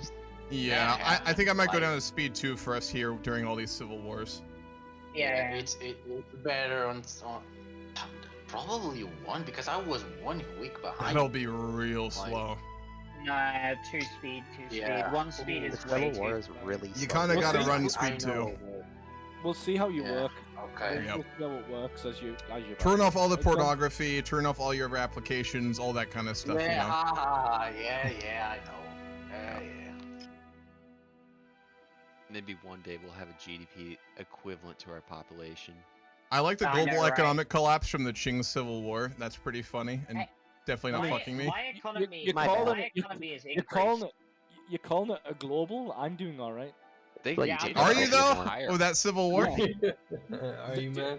Yeah, I think I might go like- down to speed 2 for us here during all these civil wars. Yeah. it's better on probably 1 because I was 1 week behind. That'll be real slow. No, 2 speed, 2 speed. Yeah. 1 speed is The way Civil too War is slow. really You slow. kind of We'll gotta see. run I speed 2. know. We'll see how you Yeah. work. Okay. Yep. We'll see how it works as you Turn off all the It's done. pornography, turn off all your applications, all that kind of stuff, Yeah, you know. yeah, I know. Yeah. Maybe one day we'll have a GDP equivalent to our population. I like the I global know, right? economic collapse from the Qing Civil War. That's pretty funny and Hey, definitely not my, fucking me. My economy, you're my calling it- economy is You're calling it a global. I'm doing all right. They But Yeah, ditched Are their you though? entire- Oh, that civil war? Are you, man?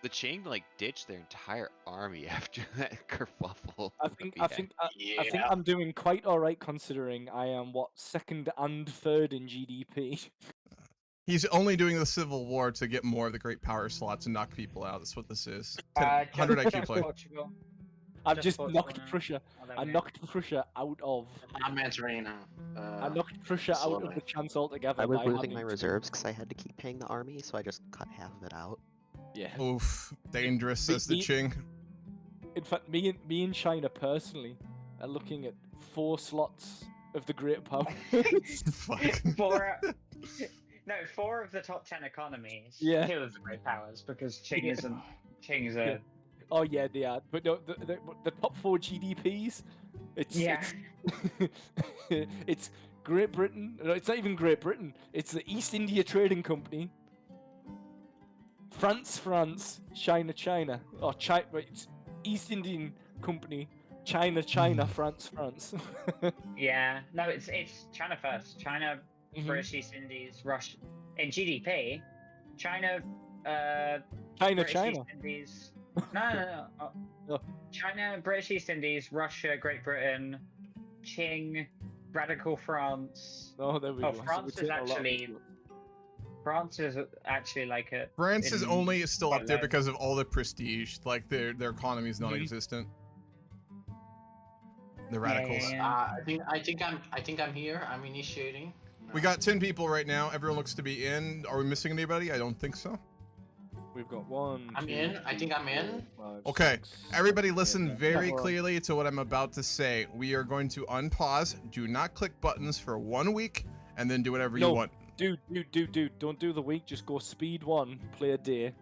The Qing like ditched their entire army after that kerfuffle. I that think we I had. think I Yeah. think I'm doing quite all right considering I am second and third in GDP. He's only doing the civil war to get more of the great power slots and knock people out. That's what this is. 100 IQ play. Portugal. I've Just just Portugal knocked now. Prussia. Oh, there I we go. knocked Prussia out of. I'm entering. I knocked Prussia out of slowly. the chance altogether. I was by losing having my to- reserves because I had to keep paying the army, so I just cut half of it out. Yeah. Oof, dangerous, says the Me- Qing. In fact, me and China personally are looking at 4 slots of the great powers. Fuck. 4 of the top 10 economies. Yeah. 2 of the great powers because Qing isn't. Qing's a. Oh yeah, they are. But no, the top 4 GDPs. It's Yeah. it's Great Britain. No, it's not even Great Britain. It's the East India Trading Company. France, China. Or China. It's East Indian Company. China, France. Yeah. No, it's China first. China, Mhm. British East Indies, Russia. In GDP, China. British China. East Indies. No. Oh. China, British East Indies, Russia, Great Britain, Qing, Radical France. Oh, there we Oh, go. So France we're is taking a lot of actually- people. France is actually like a. France is in only still up there Scotland. because of all the prestige. Like their economy is Mhm. non-existent. The radicals. I think I'm here. I'm initiating. We got 10 people right now. Everyone looks to be in. Are we missing anybody? I don't think so. We've got one. I'm two, in. I think I'm in. 4, 5, Okay, 6, everybody listen 7, very yeah. clearly to what I'm about to say. We are going to unpause. Do not click buttons for 1 week, and then do whatever you No. want. Dude, don't do the week. Just go speed 1, play a day.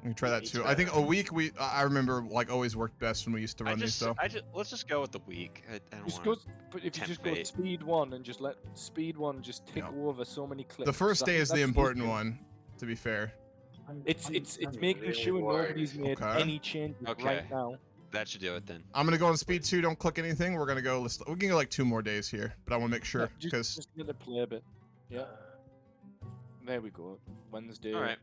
We can try that too. I think a week. I remember like always worked best when we used to run these stuff. Let's just go with the week. I don't Just want. go, but if you tempt just go fate. speed 1 and just let speed 1 just tick over so many clicks. The first I day think is the that's important easier. one. To be fair. It's making really sure worried. nobody's made Okay. any changes Okay. right now. That should do it then. I'm gonna go on speed 2. Don't click anything. We're gonna go. We can go like 2 more days here, but I want to make sure Yeah, because just let it play a bit. Yeah. There we go. Wednesday. All right.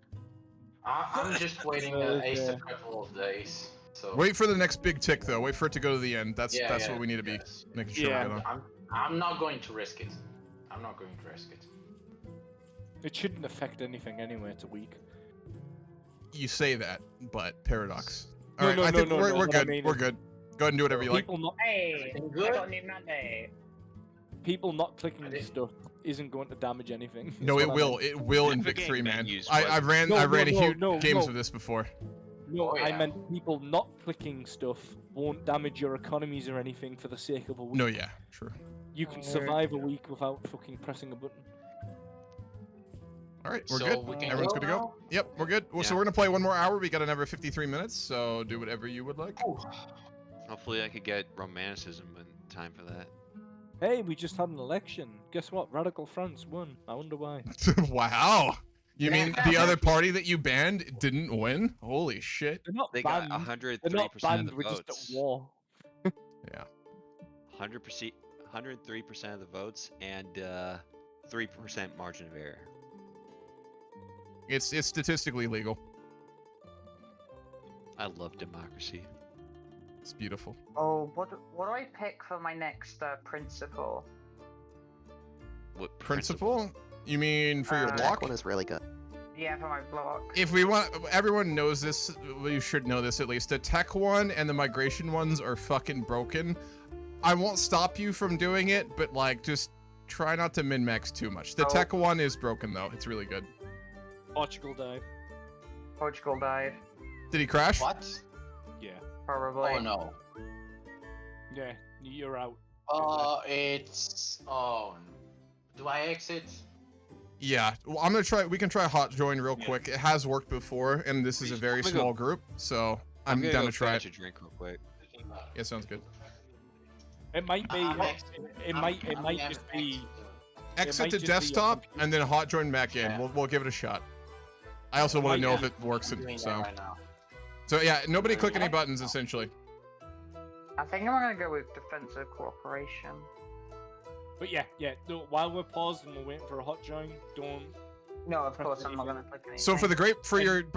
I'm just waiting a couple of days. So wait for the next big tick though. Wait for it to go to the end. That's Yeah, what we need to be yes. making sure. Yeah. we get on. I'm not going to risk it. I'm not going to risk it. It shouldn't affect anything anyway. It's a week. You say that, but paradox. No, All right, no, I no, think no, we're no, what good. I mean We're is- good. Go ahead and do whatever you like. People not Hey, Everything I good? got a new mandate. people not clicking stuff isn't going to damage anything. No, is it what I will. meant. It will in Vic Game 3, man. menus I ran No, I no, ran a no, huge no, games no. of this before. No, Oh, I yeah. meant people not clicking stuff won't damage your economies or anything for the sake of a week. No, yeah, true. You can survive a week without fucking pressing a button. All right, we're So good. we can Everyone's go good to go. now? Yep, we're good. Well, so Yeah. we're gonna play 1 more hour. We got another 53 minutes, so do whatever you would like. Hopefully, I could get romanticism in time for that. Hey, we just had an election. Guess what? Radical France won. I wonder why. Wow. You mean the other party that you banned didn't win? Holy shit. They're not They banned. got They're 103% not of banned. the We're votes. just at war. Yeah. 103% of the votes and 3% margin of error. It's statistically legal. I love democracy. It's beautiful. Oh, what do I pick for my next principal? What Principle? You mean for your Uh, block? One is really good. Yeah, for my block. If we want, everyone knows this. You should know this at least. The tech one and the migration ones are fucking broken. I won't stop you from doing it, but like, just try not to min-max too much. The Oh. tech one is broken though. It's really good. Portugal died. Portugal died. Did he crash? What? Yeah. Probably. Oh no. Yeah, you're out. It's do I exit? Yeah. Well, I'm gonna try. We can try hot join real quick. It has worked before, and this is a very I'm gonna small go- group, so I'm gonna down go to try fetch it. a drink real quick. Yeah, sounds good. It might be. I'm It might just be. Exit might to just be your desktop and then hot join back in. Yeah. We'll give it a shot. I also want to know if it works. I'm doing that So right now. yeah, nobody click any buttons essentially. I think I'm gonna go with defensive cooperation. But yeah. No, while we're paused and we're waiting for a hot join, don't. No, of course I'm not gonna click anything. So by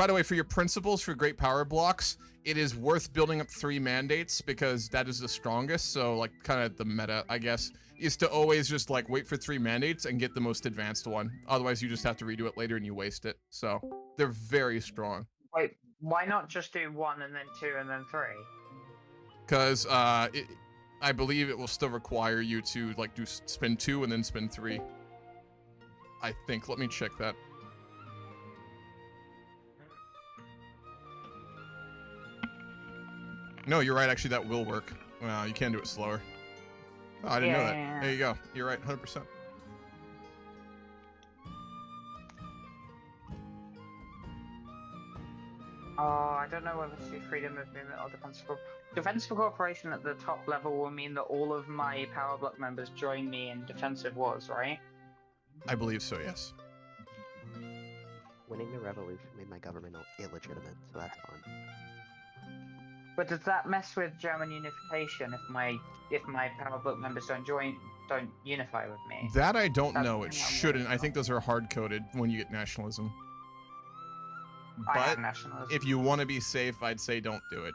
the way, for your principles for great power blocks, it is worth building up 3 mandates because that is the strongest. So like kind of the meta, I guess, is to always just like wait for 3 mandates and get the most advanced one. Otherwise, you just have to redo it later and you waste it. So they're very strong. Wait, why not just do 1 and then 2 and then 3? Because I believe it will still require you to like do spin 2 and then spin 3. I think. Let me check that. No, you're right. Actually, that will work. Well, you can do it slower. Oh, I didn't know that. Yeah. There you go. You're right, 100%. Oh, I don't know whether to do freedom of movement or defensive cooperation at the top level will mean that all of my power block members join me in defensive wars, right? I believe so, yes. Winning the revolution made my government illegitimate, so that's fun. But does that mess with German unification if my power block members don't unify with me? That I don't That's know. the It thing I'm shouldn't. worried I think those are hard-coded when you get nationalism. I have But nationalism. if you want to be safe, I'd say don't do it.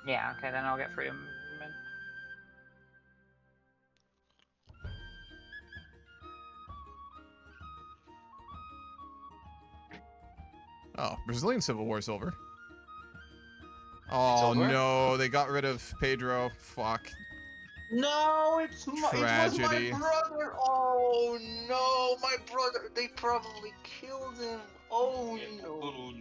Yeah, okay, then I'll get freedom of movement. Oh, Brazilian Civil War's over. Oh over? no, they got rid of Pedro. Fuck. No, it was my Tragedy. brother. Oh no, my brother. They probably killed him. Oh no.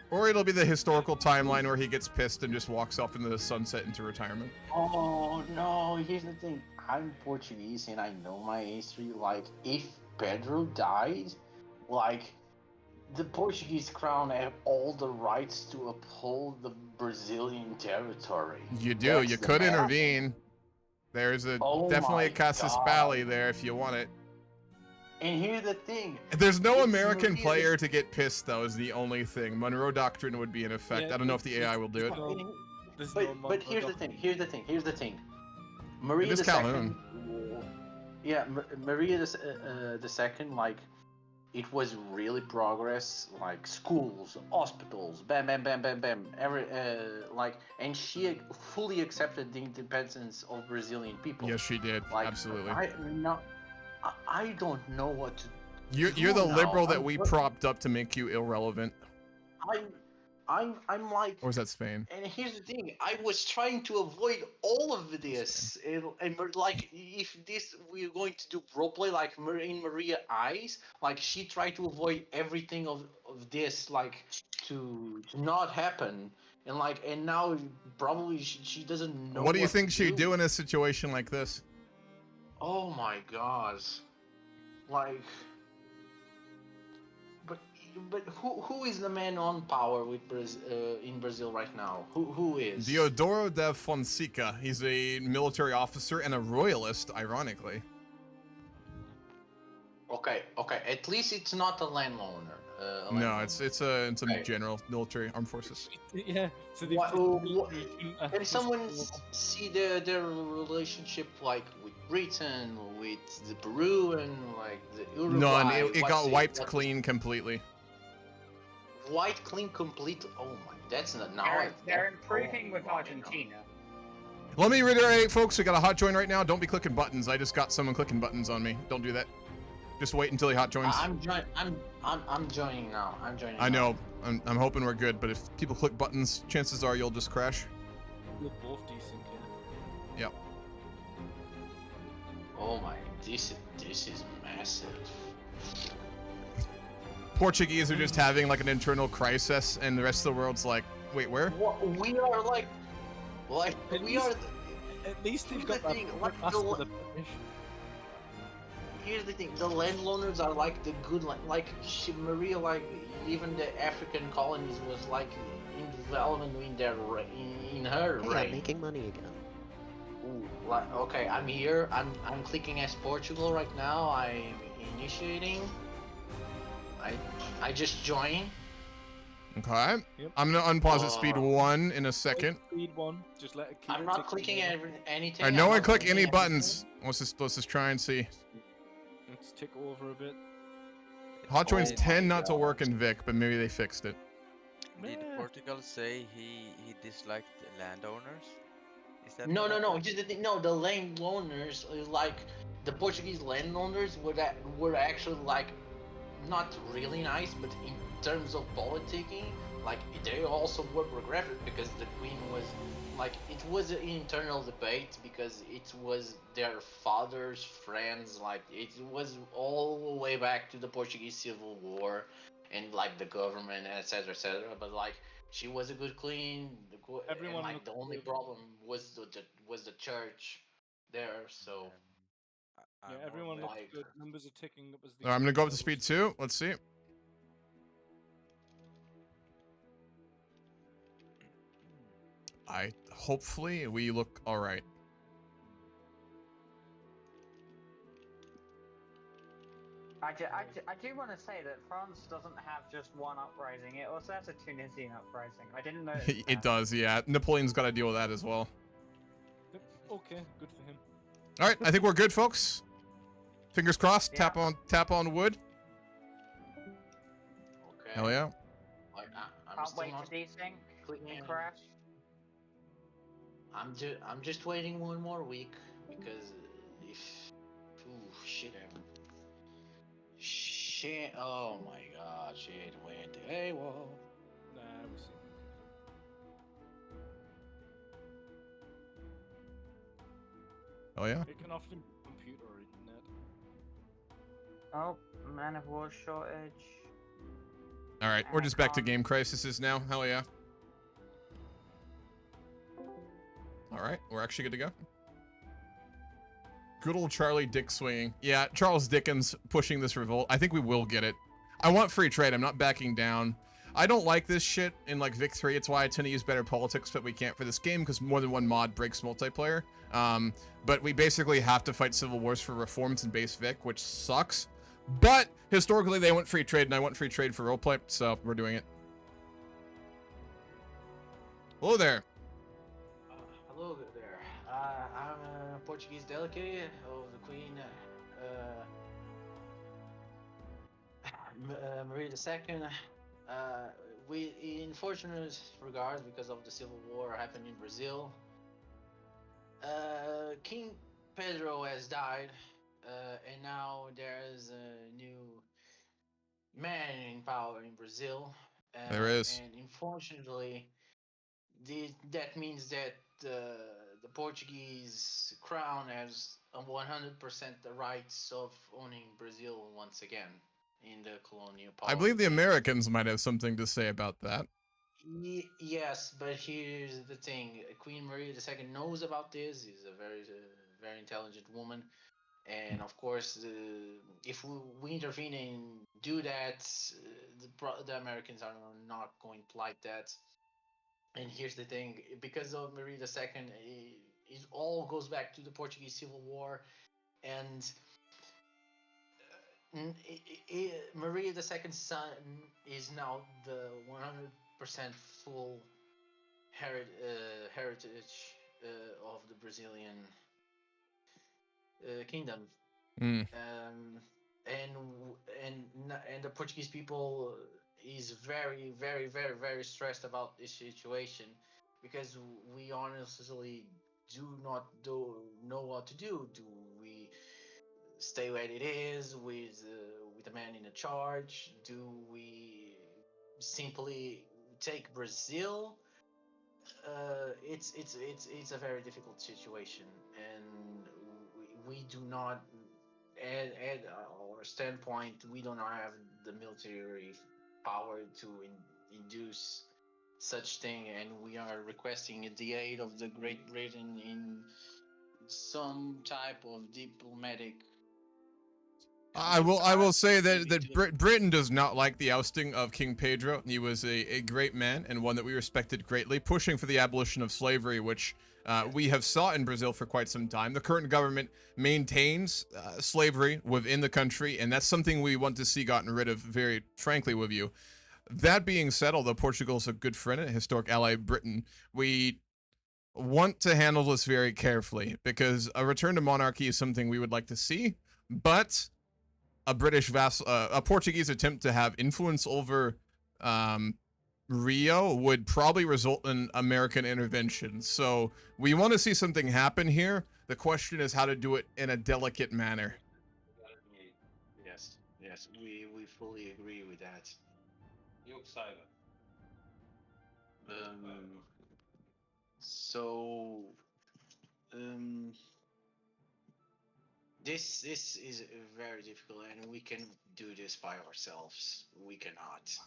Or it'll be the historical timeline where he gets pissed and just walks off into the sunset into retirement. Oh no, here's the thing. I'm Portuguese and I know my history. Like, if Pedro died, like, the Portuguese crown have all the rights to uphold the Brazilian territory. You do. That's You the could matter. intervene. There's a Oh definitely a my casus God. belli there if you want it. And here's the thing. There's no It's American Maria- player to get pissed, though, is the only thing. Monroe Doctrine would be in effect. Yeah, I don't know if the AI will do it. There's But, no but here's the thing. Here's the thing. Here's the thing. Maria It is the Calhoun. Second. Yeah, Maria the Second. Like, it was really progress. Like schools, hospitals, bam, bam, bam, bam, bam. And she fully accepted the independence of Brazilian people. Yes, she did. Like, Absolutely. I don't know what to. You're the now. liberal that I'm we ver- propped up to make you irrelevant. I'm like. Or is that Spain? And here's the thing: I was trying to avoid all of this, and like, if this we're going to do roleplay, like in Maria's eyes, like she tried to avoid everything of this, like to not happen, and now probably she doesn't know. What do you think to she'd do in a situation like this? Oh my God! Like, but who is the man on power with in Brazil right now? Who is? Deodoro da Fonseca. He's a military officer and a royalist, ironically. Okay. At least it's not a landowner. No, it's a Okay. general military armed forces. Yeah. So they've Can someone see their relationship, like with Britain, with the Peru, and like the Uruguay? None. It What's got wiped what's clean completely. White clean complete. Oh my, that's not now. They're improving with Argentina. Let me reiterate, folks. We got a hot join right now. Don't be clicking buttons. I just got someone clicking buttons on me. Don't do that. Just wait until he hot joins. I'm joining now. I'm joining. I now. know. I'm hoping we're good, but if people click buttons, chances are you'll just crash. We're both decent, yeah. Yep. Oh my, this is massive. Portuguese are just having like an internal crisis, and the rest of the world's like, wait, where? We are like we are. At least they've Here's got the that thing, like, pass the for la- the British. Here's the thing: the landowners are like the good, Maria, like even the African colonies was like in development in her Hey, I'm reign. making money again. Ooh, like, okay, I'm here. I'm clicking as Portugal right now. I'm initiating. I just joined. Okay. Yep. I'm gonna unpause at speed 1 in a second. Speed 1, just let it keep I'm it not ticking clicking over. anything. Alright, no I'm one not click clicking any anything. buttons. Let's just try and see. Let's tick over a bit. Hot joins Oh tend my not to work gosh. in Vic, but maybe they fixed it. Did Meh. Portugal say he disliked landowners? Is that No. what happened? Here's the thing. No, the landowners, like the Portuguese landowners, were actually like not really nice, but in terms of politicking, like they also were progressive because the Queen was like it was an internal debate because it was their father's friends, like it was all the way back to the Portuguese Civil War, and like the government, etc., etc. But like she was a good queen, Everyone and like looked the only good. problem was the church there. So I'm Yeah, more everyone looks like- good. Numbers are ticking up as the. Alright, I'm gonna go up to speed 2. Let's see. Hopefully we look alright. I do want to say that France doesn't have just one uprising. It also has a Tunisian uprising. I didn't know. It does, yeah. Napoleon's got to deal with that as well. Yep, okay, good for him. All right, I think we're good, folks. Fingers crossed. Yeah. Tap on wood. okay. Hell yeah. Like I'm Can't still wait not to desync clicking. and crash. I'm just waiting one more week because if shit happened. Shit! Oh my God! Shit went AWOL. Nah, we see. Oh yeah. It can often be computer or internet. Oh, man of war shortage. All right, And we're I just back to can't- game crises now. Hell yeah. All right, we're actually good to go. Good old Charlie Dick swinging. Yeah, Charles Dickens pushing this revolt. I think we will get it. I want free trade. I'm not backing down. I don't like this shit in like Vic 3. It's why I tend to use better politics, but we can't for this game because more than one mod breaks multiplayer. But we basically have to fight civil wars for reforms in base Vic, which sucks. But historically, they want free trade, and I want free trade for roleplay, so we're doing it. Hello there. Hello there. I'm a Portuguese delegate of the Queen Maria II. We, in fortunate regards, because of the civil war happened in Brazil, King Pedro has died, and now there's a new man in power in Brazil. There is. And unfortunately, that means that the Portuguese crown has 100% the rights of owning Brazil once again in the colonial I believe the policy. Americans might have something to say about that. Yes, but here's the thing: Queen Maria II knows about this. Is a very intelligent woman, and of course, if we intervene and do that, the Americans are not going to like that. And here's the thing: because of Maria II, it all goes back to the Portuguese Civil War, and Maria II's son is now the 100% full heritage of the Brazilian kingdom. Mm. And the Portuguese people is very stressed about this situation because we honestly do not know what to do. Do we stay where it is with the man in charge? Do we simply take Brazil? It's a very difficult situation, and we do not, at our standpoint, we do not have the military power to induce such thing, and we are requesting the aid of the Great Britain in some type of diplomatic. I will say that into Britain does not like the ousting of King Pedro. He was a great man and one that we respected greatly, pushing for the abolition of slavery, which we have sought in Brazil for quite some time. The current government maintains slavery within the country, and that's something we want to see gotten rid of, very frankly with you. That being said, although Portugal is a good friend and a historic ally of Britain, we want to handle this very carefully because a return to monarchy is something we would like to see, but a a Portuguese attempt to have influence over Rio would probably result in American intervention. So we want to see something happen here. The question is how to do it in a delicate manner. Yes, we fully agree with that. So this is very difficult, and we can do this by ourselves. We cannot.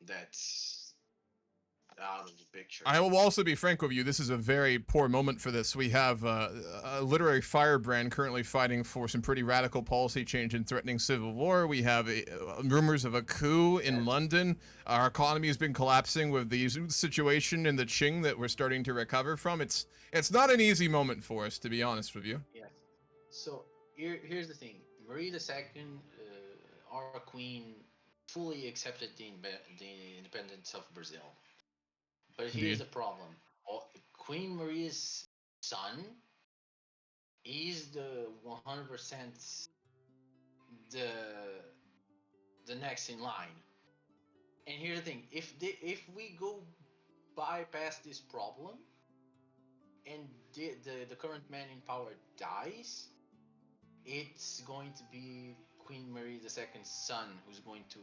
That's out of the picture. I will also be frank with you, this is a very poor moment for this. We have a literary firebrand currently fighting for some pretty radical policy change and threatening civil war. We have rumors of a coup in London. Our economy has been collapsing with the situation in the Qing that we're starting to recover from. It's not an easy moment for us, to be honest with you. Yes. So here's the thing: Maria II, our queen, fully accepted the independence of Brazil. But here's the problem: Queen Maria's son is the 100% the next in line. And here's the thing: if we go bypass this problem, and the current man in power dies, it's going to be Queen Maria II's son who's going to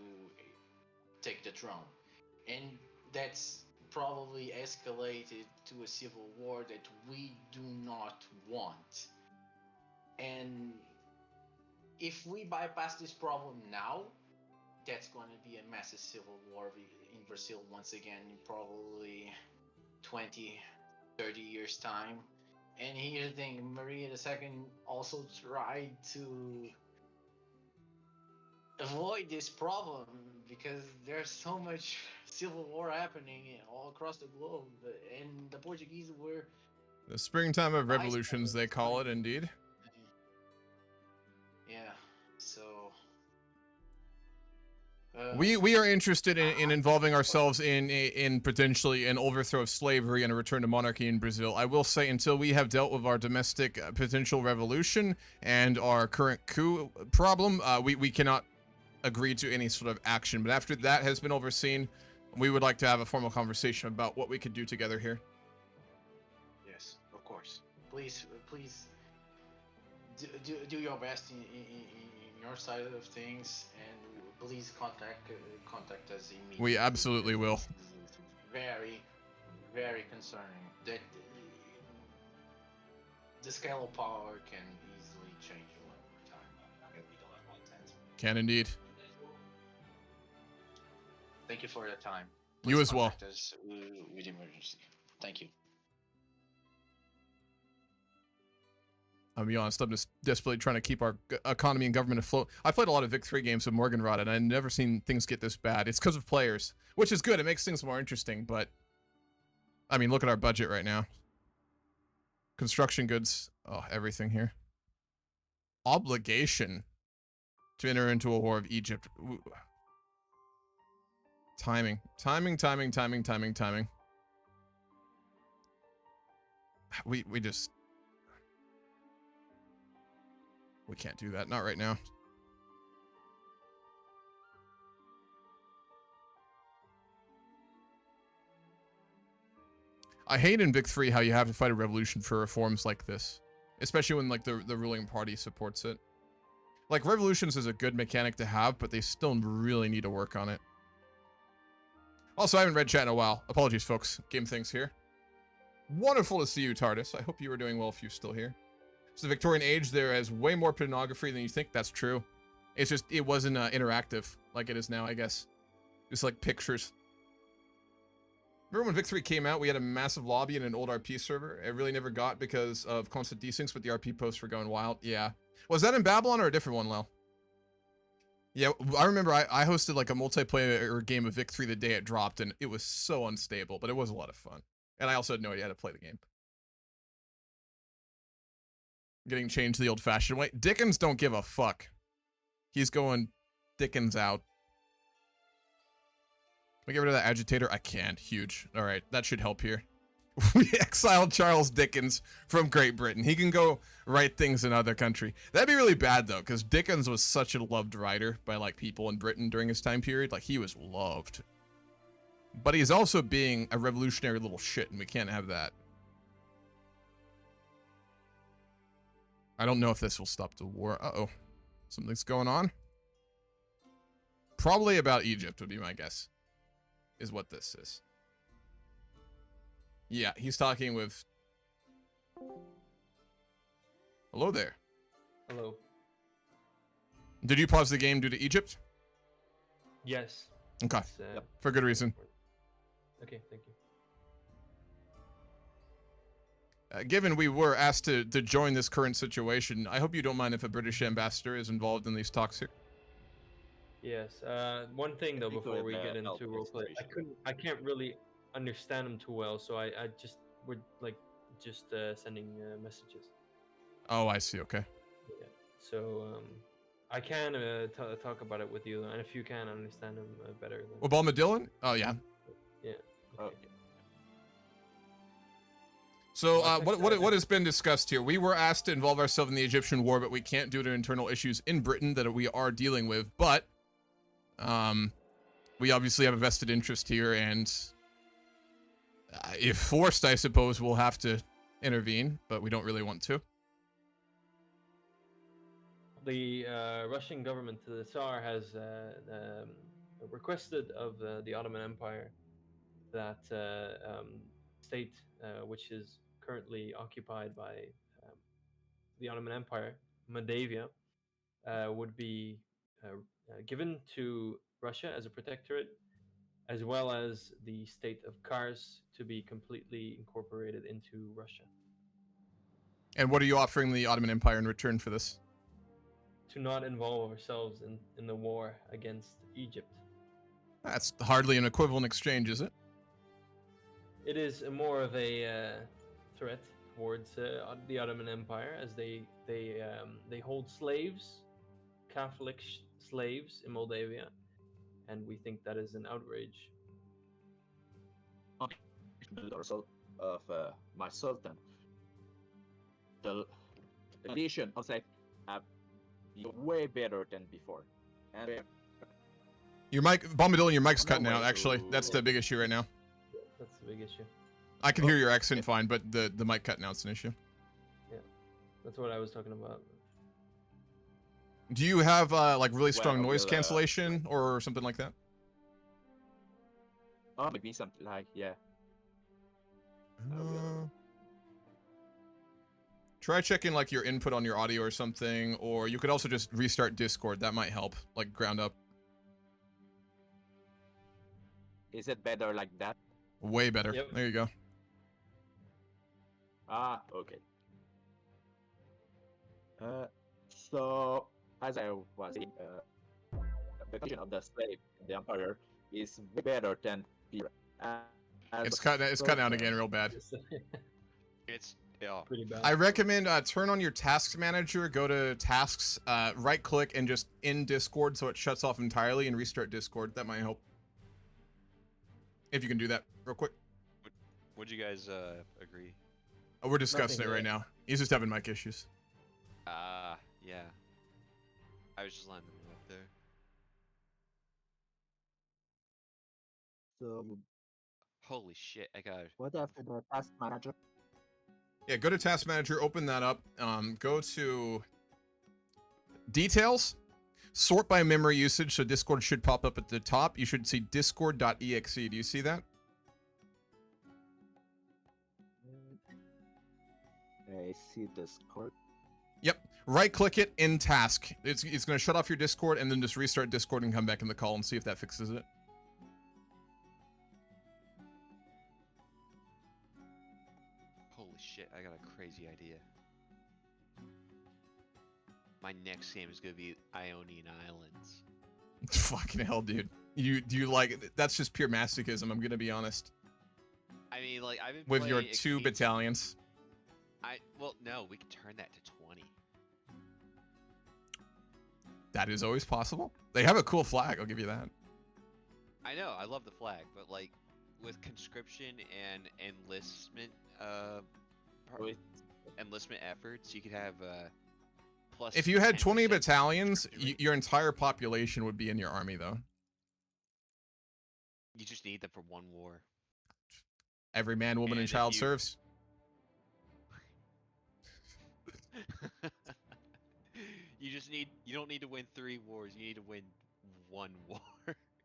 take the throne, and that's probably escalated to a civil war that we do not want. And if we bypass this problem now, that's going to be a massive civil war in Brazil once again in probably 20, 30 years time. And here's the thing, Maria II also tried to avoid this problem because there's so much civil war happening all across the globe, and the Portuguese were The springtime of bystanders revolutions, they call it, indeed. Yeah, so We are interested in involving ourselves in potentially an overthrow of slavery and a return to monarchy in Brazil. I will say, until we have dealt with our domestic potential revolution and our current coup problem, we cannot agree to any sort of action. But after that has been overseen, we would like to have a formal conversation about what we could do together here. yes, of course. Please do your best in your side of things, and please contact us immediately. We absolutely will. It's very, very concerning that the scale of power can easily change one more time, and we don't want that. Can indeed. Thank you for your time. You Please as well. contact us with emergency. Thank you. I'll be honest, I'm just desperately trying to keep our economy and government afloat. I played a lot of Vic 3 games with Morganrod, and I've never seen things get this bad. It's because of players, which is good. It makes things more interesting, but... I mean, look at our budget right now. Construction goods. Oh, everything here. Obligation to enter into a war of Egypt. Ooh. Timing. Timing. We just... We can't do that. Not right now. I hate in Vic 3 how you have to fight a revolution for reforms like this. Especially when, like, the ruling party supports it. Like, revolutions is a good mechanic to have, but they still really need to work on it. Also, I haven't read chat in a while. Apologies, folks. Game things here. Wonderful to see you, TARDIS. I hope you are doing well if you're still here. So the Victorian age, there is way more pornography than you think. That's true. It's just, it wasn't interactive like it is now, I guess. Just like pictures. Remember when Vic 3 came out, we had a massive lobby in an old RP server? It really never got because of constant desyncs, but the RP posts were going wild. Yeah. Was that in Babylon or a different one, Lel? Yeah, I remember I hosted like a multiplayer game of Vic 3 the day it dropped, and it was so unstable, but it was a lot of fun. And I also had no idea how to play the game. Getting changed the old-fashioned way. Dickens don't give a fuck. He's going Dickens out. Can we get rid of that agitator? I can. Huge. All right, that should help here. We exiled Charles Dickens from Great Britain. He can go write things in other country. That'd be really bad, though, because Dickens was such a loved writer by, like, people in Britain during his time period. Like, he was loved. But he's also being a revolutionary little shit, and we can't have that. I don't know if this will stop the war. Uh-oh. Something's going on. Probably about Egypt would be my guess. Is what this is. Yeah, he's talking with... Hello there. Hello. Did you pause the game due to Egypt? Yes. Okay. Yep. For good reason. Okay, thank you. Given we were asked to join this current situation, I hope you don't mind if a British ambassador is involved in these talks here. Yes. One thing though, before we get into roleplay, I can't really understand them too well, so I just would like sending messages. Oh, I see. Okay. Yeah. So I can talk about it with you, and if you can understand them better. Then... Obama Dylan? Oh yeah. Yeah. Okay. So what has been discussed here? We were asked to involve ourselves in the Egyptian war, but we can't due to internal issues in Britain that we are dealing with. But we obviously have a vested interest here, and if forced, I suppose we'll have to intervene, but we don't really want to. The Russian government, the Tsar, has requested of the Ottoman Empire that state, which is currently occupied by the Ottoman Empire, Moldavia would be given to Russia as a protectorate, as well as the state of Kars to be completely incorporated into Russia. And what are you offering the Ottoman Empire in return for this? To not involve ourselves in the war against Egypt. That's hardly an equivalent exchange, is it? It is more of a threat towards the Ottoman Empire, as they hold slaves, Catholic slaves in Moldavia, and we think that is an outrage. The result of my sultan, the condition of life way better than before, and Your mic, Bombadil, your mic's cutting out. Actually, that's the big issue right now. That's the big issue. I can hear your accent fine, but the mic cutting out's an issue. Yeah, that's what I was talking about. Do you have like really strong noise cancellation or something like that? Oh, maybe something like, yeah. Try checking like your input on your audio or something, or you could also just restart Discord. That might help, like ground up. Is it better like that? Way better. Yep. There you go. Ah, okay. So, as I was saying, the condition of the slave in the empire is way better than here. It's cutting out again real bad. It's pretty bad. I recommend turn on your tasks manager, go to tasks, right click and just in Discord so it shuts off entirely and restart Discord. That might help. If you can do that real quick. Would you guys agree? Oh, we're discussing it right now. He's just having mic issues. Yeah. I was just letting them know up there. So, Holy shit, I got what after the task manager? Yeah, go to task manager, open that up. Go to details, sort by memory usage. So Discord should pop up at the top. You should see discord.exe. Do you see that? I see Discord. Yep. Right click it in task. It's going to shut off your Discord and then just restart Discord and come back in the call and see if that fixes it. Holy shit, I got a crazy idea. My next game is gonna be Ionian Islands. Fucking hell, dude. Do you like it? That's just pure masochism, I'm gonna be honest. I mean, like, I've been With your playing 2 battalions. Well, no, we could turn that to 20. That is always possible. They have a cool flag, I'll give you that. I know, I love the flag, but like, with conscription and enlistment, enlistment efforts, you could have plus. If you had 20 10% battalions, your entire population would be in your army, though. You just need them for one war. Every man, woman, and And if child you- serves. You don't need to win 3 wars, you need to win 1 war.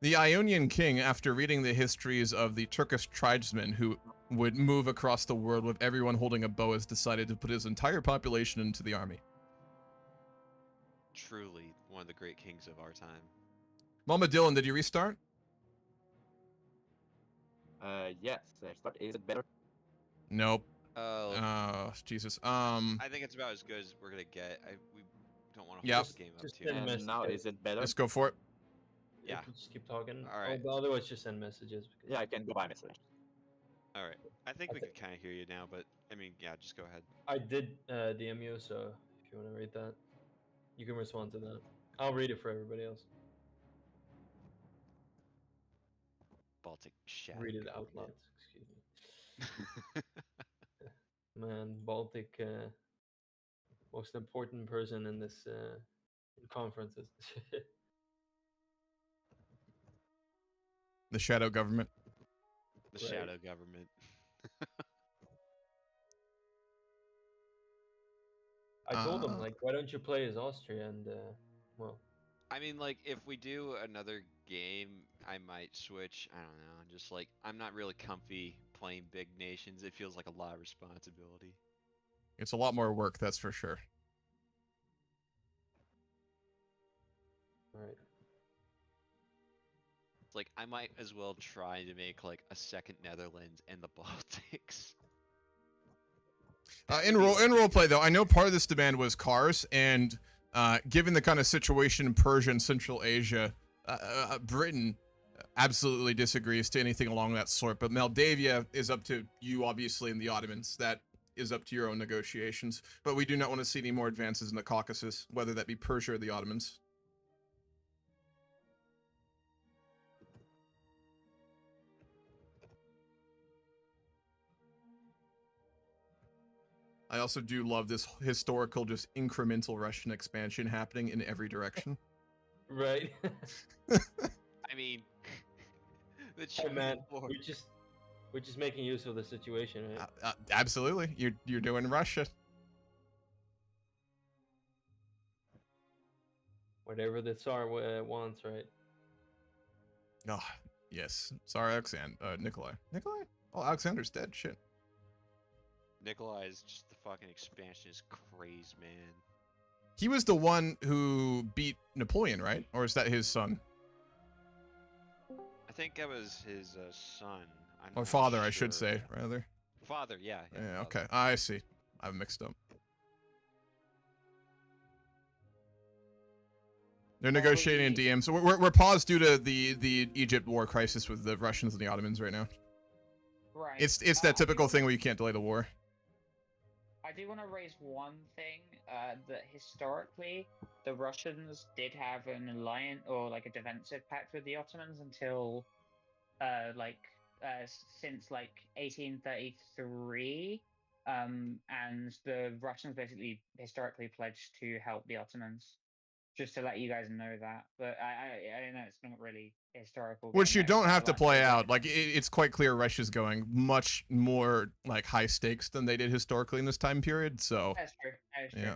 The Ionian king, after reading the histories of the Turkish tribesmen who would move across the world with everyone holding a bow, has decided to put his entire population into the army. Truly one of the great kings of our time. Mama Dylan, did you restart? Yes. Is it better? Nope. Oh, Jesus. I think it's about as good as we're gonna get. We don't want to Yep. hold the game up Just too send much. messages. Now is it better? Let's go for it. Yeah. Just keep talking. All right. Oh, otherwise, just send messages. Because Yeah, I can go by message. All right. I think we Okay. can kind of hear you now, but I mean, yeah, just go ahead. I did DM you, so if you want to read that, you can respond to that. I'll read it for everybody else. Baltic shadow. Read it out loud. Excuse me. Man, Baltic, most important person in this in conferences. The shadow government. The Right. shadow government. I told him, Uh. like, why don't you play as Austria? And well, I mean, like, if we do another game, I might switch. I don't know. Just like, I'm not really comfy playing big nations. It feels like a lot of responsibility. It's a lot more work, that's for sure. Right. It's like I might as well try to make like a second Netherlands in the Baltics. That In would be, like, role play though, I know part of this demand was cars, and given the kind of situation in Persia and Central Asia, Britain absolutely disagrees to anything along that sort. But Moldavia is up to you, obviously, and the Ottomans. That is up to your own negotiations. But we do not want to see any more advances in the Caucasus, whether that be Persia or the Ottomans. I also do love this historical, just incremental Russian expansion happening in every direction. Right. I mean, the Hey, Chinese man, war. we're just making use of the situation, right? Absolutely, you're doing Russia. Whatever the Tsar wants, right? Oh, yes. Sorry, Nikolai. Nikolai? Oh, Alexander's dead. Shit. Nikolai is just the fucking expansionist craze, man. He was the one who beat Napoleon, right? Or is that his son? I think that was his son. I'm Or not father, I should sure. say, rather. Father, yeah. Yeah, father. okay. I see. I've mixed up. They're negotiating in DM, so we're paused due to the Egypt war crisis with the Russians and the Ottomans right now. Right. It's that typical thing where you can't delay the war. I do want to raise one thing, that historically, the Russians did have an alliance or like a defensive pact with the Ottomans until, since like 1833, and the Russians basically historically pledged to help the Ottomans. Just to let you guys know that, but I know it's not really historical. Which you game, don't but I have to like play the out. way Like, it's quite clear Russia's going much more, like, high stakes than they did historically in this time period, so... That's true. That is true. Yeah.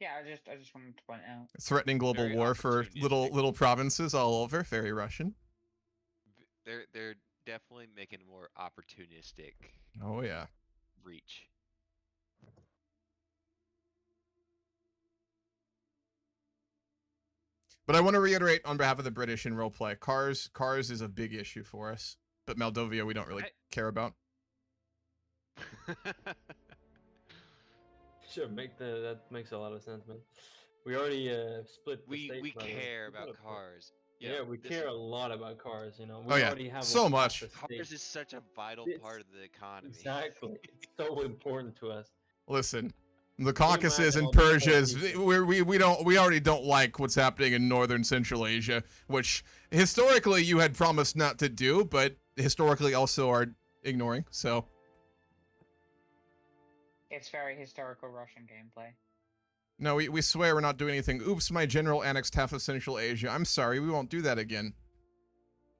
Yeah, I just wanted to point out. Threatening global Very war for little provinces all over. Very Russian. They're definitely making a more opportunistic Oh, yeah. reach. But I want to reiterate on behalf of the British in roleplay, cars is a big issue for us. But Moldavia we don't really care about. Sure, that makes a lot of sense, man. We already split the state. We by the way. care We got about a point. cars. Yeah, we care a lot about cars. You know, we Oh, yeah. already have So half much. the state. Cars is such a vital part of the economy. Exactly, it's so important to us. Listen, the Caucasus imagine and all the Persia's, policies. we already don't like what's happening in northern Central Asia, which historically you had promised not to do, but historically also are ignoring. So It's very historical Russian gameplay. no, we swear we're not doing anything. Oops, my general annexed half of Central Asia. I'm sorry, we won't do that again.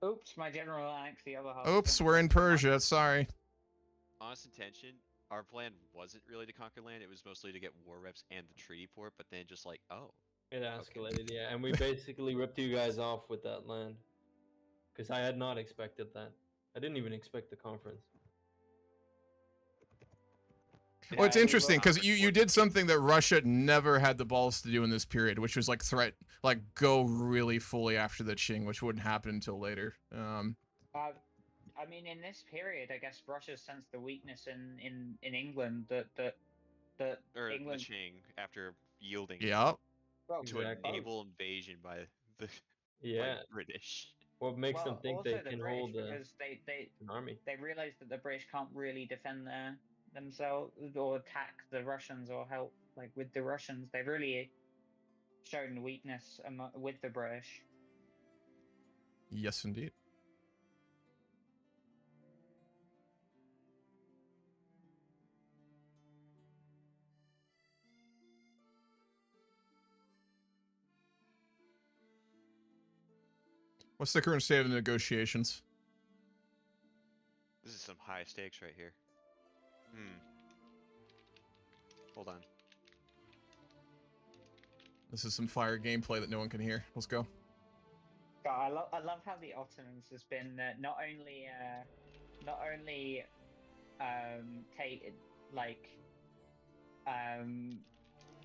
Oops, my general annexed the other half. Oops, we're in Persia. Sorry. Honest intention, our plan wasn't really to conquer land. It was mostly to get war reps and the treaty port. But then just like, oh, It escalated, yeah, and we basically ripped you guys off with that land. Because I had not expected that. I didn't even expect the conference. Well, it's interesting because you did something that Russia never had the balls to do in this period, which was like go really fully after the Qing, which wouldn't happen until later. I mean, in this period, I guess Russia sensed the weakness in England that England. the Qing after yielding. Yeah. To a naval invasion by the British. What makes them think they can British, hold because an army? They realize that the British can't really defend themselves or attack the Russians or help with the Russians. They've really shown weakness with the British. Yes, indeed. What's the current state of the negotiations? This is some high stakes right here. Hold on. This is some fire gameplay that no one can hear. Let's go. God, I love how the Ottomans has been not only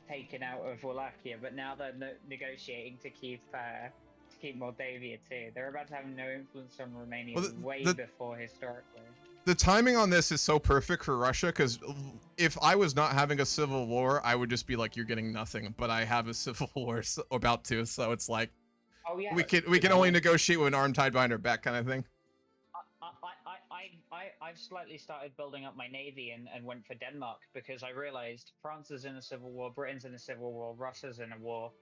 taken out of Wallachia, but now they're negotiating to keep Moldavia too. They're about to have no influence on Romania way before historically. The timing on this is so perfect for Russia, because if I was not having a civil war, I would just be like, you're getting nothing. But I have a civil war about to, so it's like, oh yeah, we can only negotiate with an arm tied behind our back kind of thing. I've slightly started building up my navy and went for Denmark because I realized France is in a civil war, Britain's in a civil war, Russia's in a war.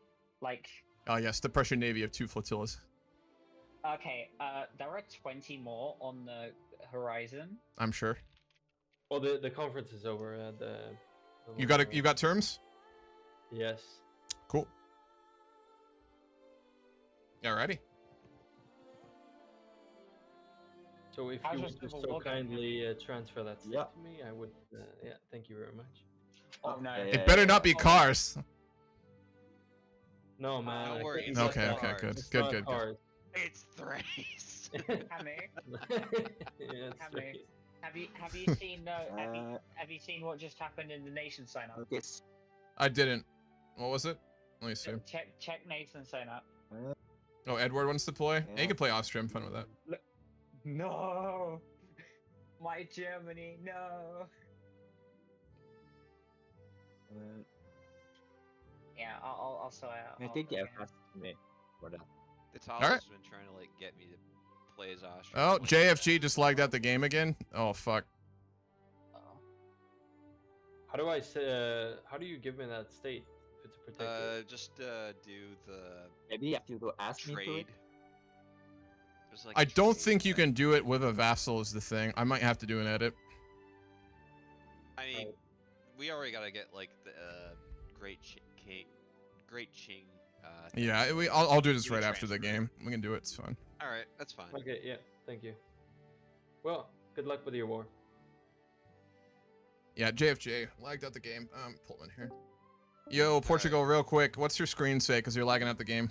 Like. Oh yes, the Prussian navy of 2 flotillas. Okay, there are 20 more on the horizon. I'm sure. Well, the conference is over. You got terms? Yes. Cool. Alrighty. So if you would just so kindly transfer that state to me, I would. Yeah, thank you very much. Oh no! It better not be cars. No man. Don't worry. Okay, good. It's Thrace. Hammy. Yeah, Hammy. Have you seen have you seen what just happened in the nation sign up? Yes. I didn't. What was it? Let me see. Check nation sign up. Oh, Edward wants to play? Yeah, he can play Austria. I'm fine with that. Look. No, my Germany, no. Yeah, I'll sort it out. I think that's me for that. Italia's been trying to like get me to play as Austria. Oh, JFG just lagged out the game again. Oh fuck. How do I say? How do you give me that state if it's a protectorate? Just do the. Maybe you have to go ask me to it. Like I don't think you can do it with a vassal is the thing. I might have to do an edit. I mean, we already gotta get like the Great Qing. Yeah, I'll do this right after the game. We can do it. It's fine. All right, that's fine. Okay, yeah, thank you. Well, good luck with your war. Yeah, JFJ lagged out the game. Pull in here. Yo, Portugal, real quick. What's your screen say? Because you're lagging out the game.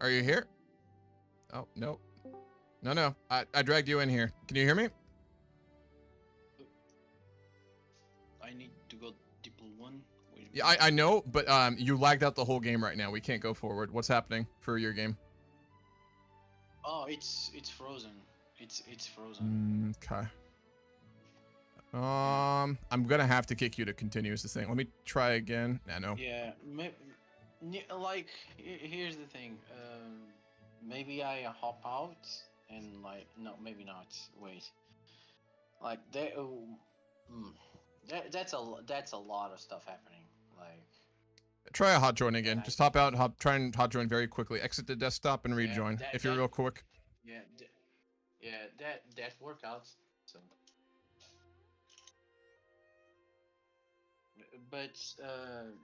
Are you here? Oh, no. No. I dragged you in here. Can you hear me? I need to go deploy one. Yeah, I know, but you lagged out the whole game right now. We can't go forward. What's happening for your game? Oh, it's frozen. It's frozen. Okay. I'm gonna have to kick you to continue is the thing. Let me try again. No. Yeah, like here's the thing. Maybe I hop out and like no, maybe not. Wait. Like that's a lot of stuff happening. Like. Try a hot join again. Just hop out, try and hot join very quickly. Exit the desktop and rejoin if you're real quick. Yeah, that workouts. So. But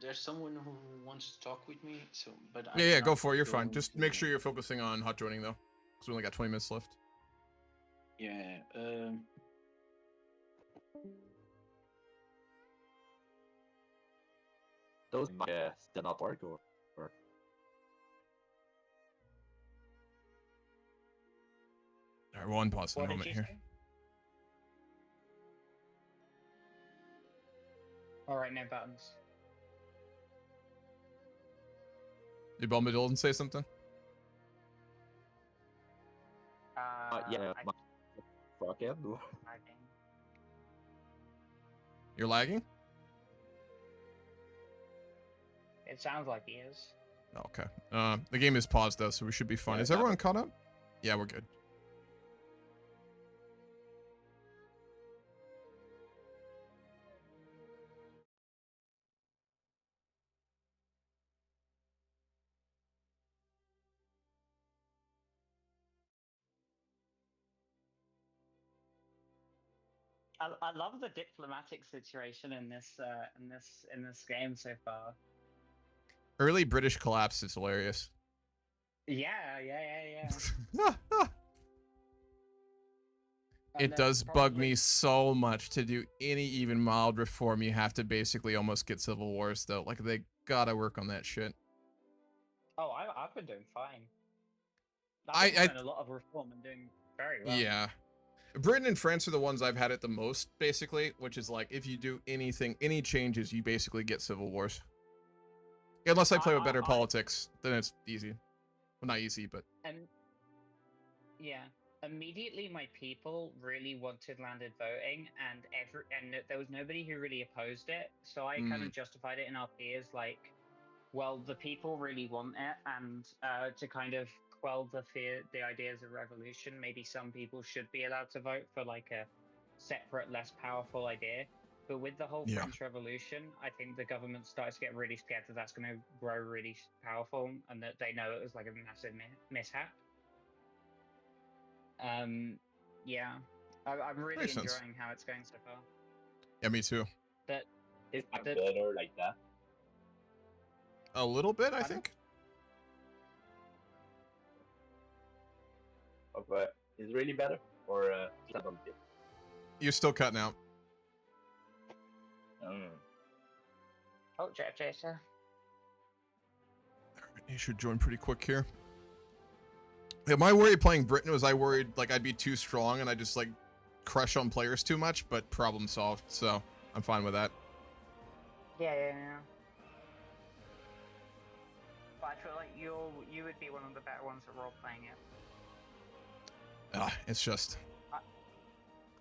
there's someone who wants to talk with me. So, but yeah, go for it. You're fine. Just make sure you're focusing on hot joining though, because we only got 20 minutes left. Yeah. Those did not work or. All right, we'll unpause for a moment here. Alright, no buttons. Did Bumba Golden say something? Yeah. Fuck it. You're lagging? It sounds like he is. Okay. The game is paused though, so we should be fine. Is everyone caught up? Yeah, we're good. I love the diplomatic situation in this game so far. Early British collapse is hilarious. Yeah. It does bug me so much to do any even mild reform. You have to basically almost get civil wars though. Like they gotta work on that shit. Oh, I've been doing fine. I've been doing a lot of reform and doing very well. Yeah. Britain and France are the ones I've had it the most, basically, which is like if you do anything, any changes, you basically get civil wars. Unless I play with better politics, then it's easy. Well, not easy, but Yeah. Immediately, my people really wanted landed voting, and there was nobody who really opposed it. So I kind of justified it in our peers, like, well, the people really want it, and to kind of quell the ideas of revolution, maybe some people should be allowed to vote for like a separate, less powerful idea. But with the whole French Revolution, I think the government started to get really scared that that's going to grow really powerful, and that they know it was like a massive mishap. Yeah, I'm really Makes enjoying sense. how it's going so far. Yeah, me too. That It's better like that. A little bit, I think. Okay. Is it really better or just a little bit? You're still cutting out. Oh, Jeff Chaser. You should join pretty quick here. Yeah, my worry playing Britain was I worried like I'd be too strong and I just like crush on players too much, but problem solved, so I'm fine with that. Yeah. But I feel like you would be one of the better ones at role playing it. It's just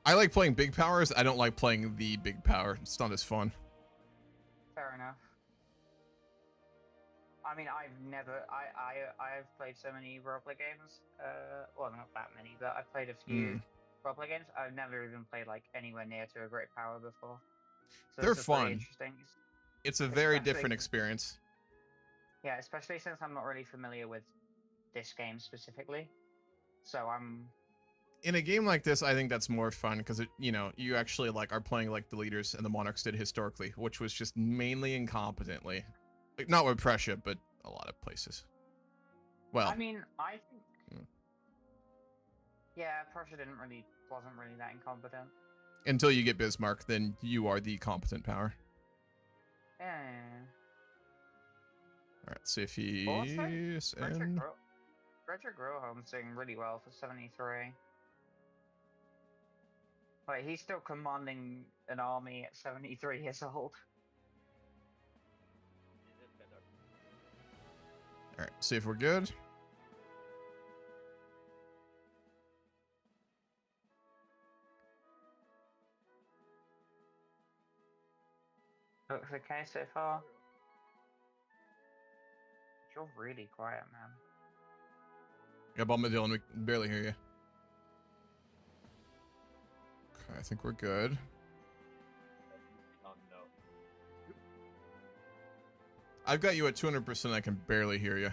I like playing big powers. I don't like playing the big power. It's not as fun. Fair enough. I mean, I've played so many roleplay games. Well, not that many, but I've played a few roleplay games. I've never even played like anywhere near to a great power before. So They're it's just fun. really interesting. It's a very different experience. Yeah, especially since I'm not really familiar with this game specifically. So I'm in a game like this, I think that's more fun because you actually like are playing like the leaders and the monarchs did historically, which was just mainly incompetently. Like, not with Prussia, but a lot of places. Well, I mean, I think yeah, Prussia wasn't really that incompetent. Until you get Bismarck, then you are the competent power. Yeah. All right, see if he's in. Richard Groholm's doing really well for 73. Like, he's still commanding an army at 73 years old. All right, see if we're good. Looks okay so far. You're really quiet, man. Yeah, Bombadil, we can barely hear you. Okay, I think we're good. Oh no. I've got you at 200%. I can barely hear you.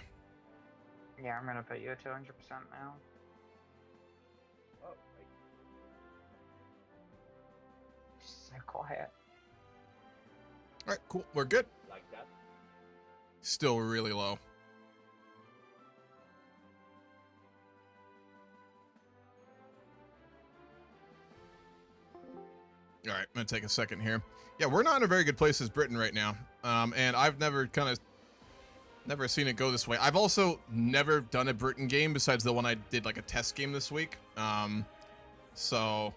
Yeah, I'm gonna put you at 200% now. Oh, Just so quiet. All right, cool. We're good. Like that. Still really low. All right, I'm gonna take a second here. Yeah, we're not in a very good place as Britain right now. And I've never seen it go this way. I've also never done a Britain game besides the one I did like a test game this week. So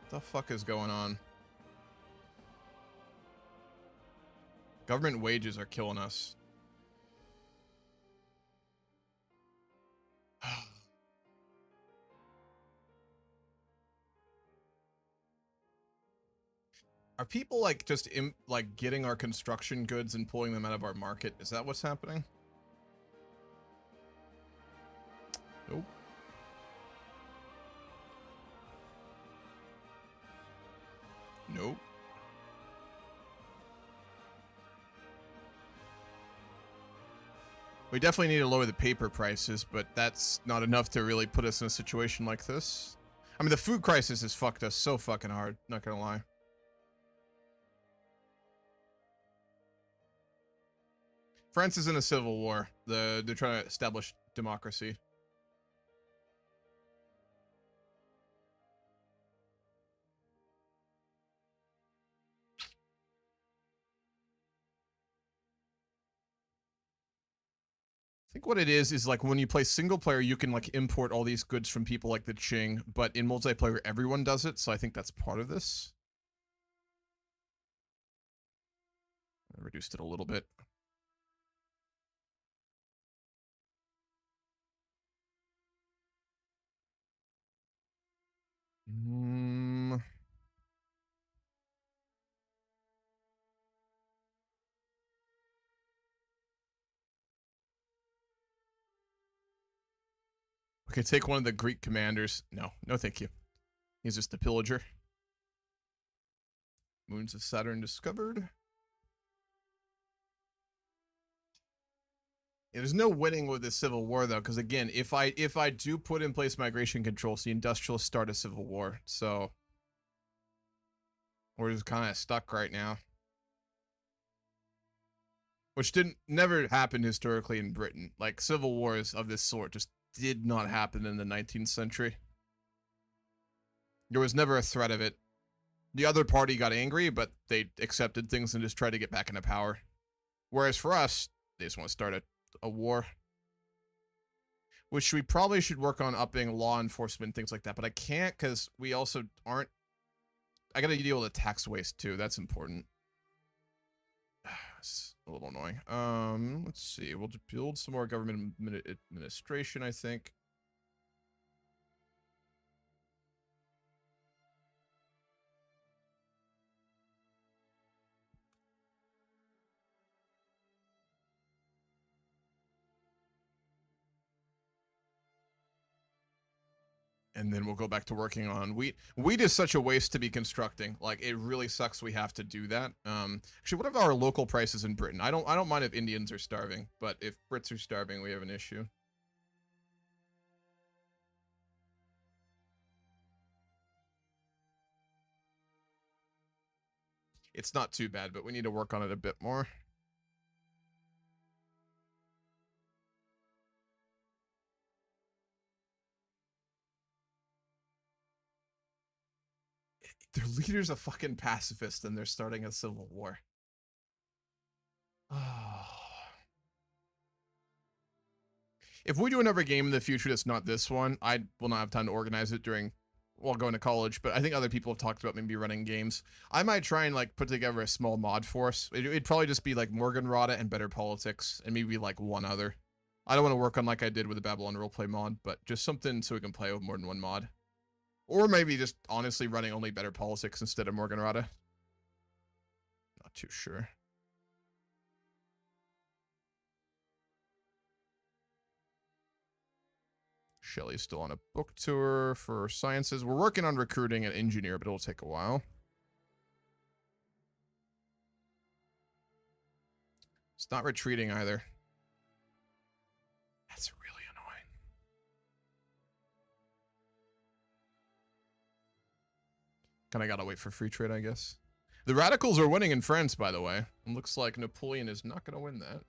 what the fuck is going on? Government wages are killing us. Are people like just like getting our construction goods and pulling them out of our market? Is that what's happening? Nope. Nope. We definitely need to lower the paper prices, but that's not enough to really put us in a situation like this. I mean, the food crisis has fucked us so fucking hard, not gonna lie. France is in a civil war. They're trying to establish democracy. think what it is like when you play single player, you can like import all these goods from people like the Qing, but in multiplayer, everyone does it. So I think that's part of this. I reduced it a little bit. Okay, take one of the Greek commanders. No, no thank you. He's just a pillager. Moons of Saturn discovered. Yeah, there's no winning with this civil war though, because again, if I do put in place migration controls, the industrialists start a civil war. So we're just kind of stuck right now. Which never happened historically in Britain. Like civil wars of this sort just did not happen in the 19th century. There was never a threat of it. The other party got angry, but they accepted things and just tried to get back into power. Whereas for us, they just want to start a war. Which we probably should work on upping law enforcement, things like that. But I can't because we also aren't... I gotta deal with the tax waste too. That's important. It's a little annoying. Let's see. We'll just build some more government administration, I think. And then we'll go back to working on wheat. Wheat is such a waste to be constructing. Like, it really sucks we have to do that. Actually, what are our local prices in Britain? I don't mind if Indians are starving, but if Brits are starving, we have an issue. It's not too bad, but we need to work on it a bit more. Their leader's a fucking pacifist and they're starting a civil war. If we do another game in the future that's not this one, I will not have time to organize it while going to college, but I think other people have talked about maybe running games. I might try and like put together a small mod force. It'd probably just be like Morganrada and Better Politics and maybe like one other. I don't want to work on like I did with the Babylon roleplay mod, but just something so we can play with more than one mod. Or maybe just honestly running only Better Politics instead of Morganrada. Not too sure. Shelly's still on a book tour for sciences. We're working on recruiting an engineer, but it'll take a while. It's not retreating either. That's really annoying. Kind of gotta wait for free trade, I guess. The radicals are winning in France, by the way. It looks like Napoleon is not gonna win that.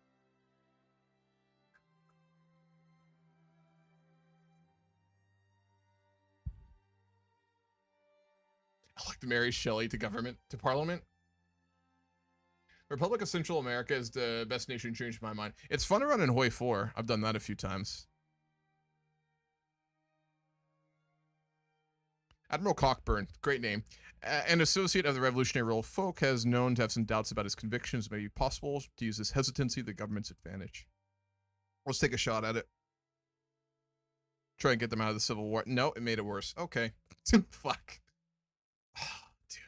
I like to marry Shelley to parliament. Republic of Central America is the best nation, changed my mind. It's fun to run in Hoi 4. I've done that a few times. Admiral Cockburn, great name. An associate of the Revolutionary Royal Folk has known to have some doubts about his convictions. It may be possible to use this hesitancy to the government's advantage. Let's take a shot at it. Try and get them out of the Civil War. No, it made it worse. Okay. Fuck. Oh, dude.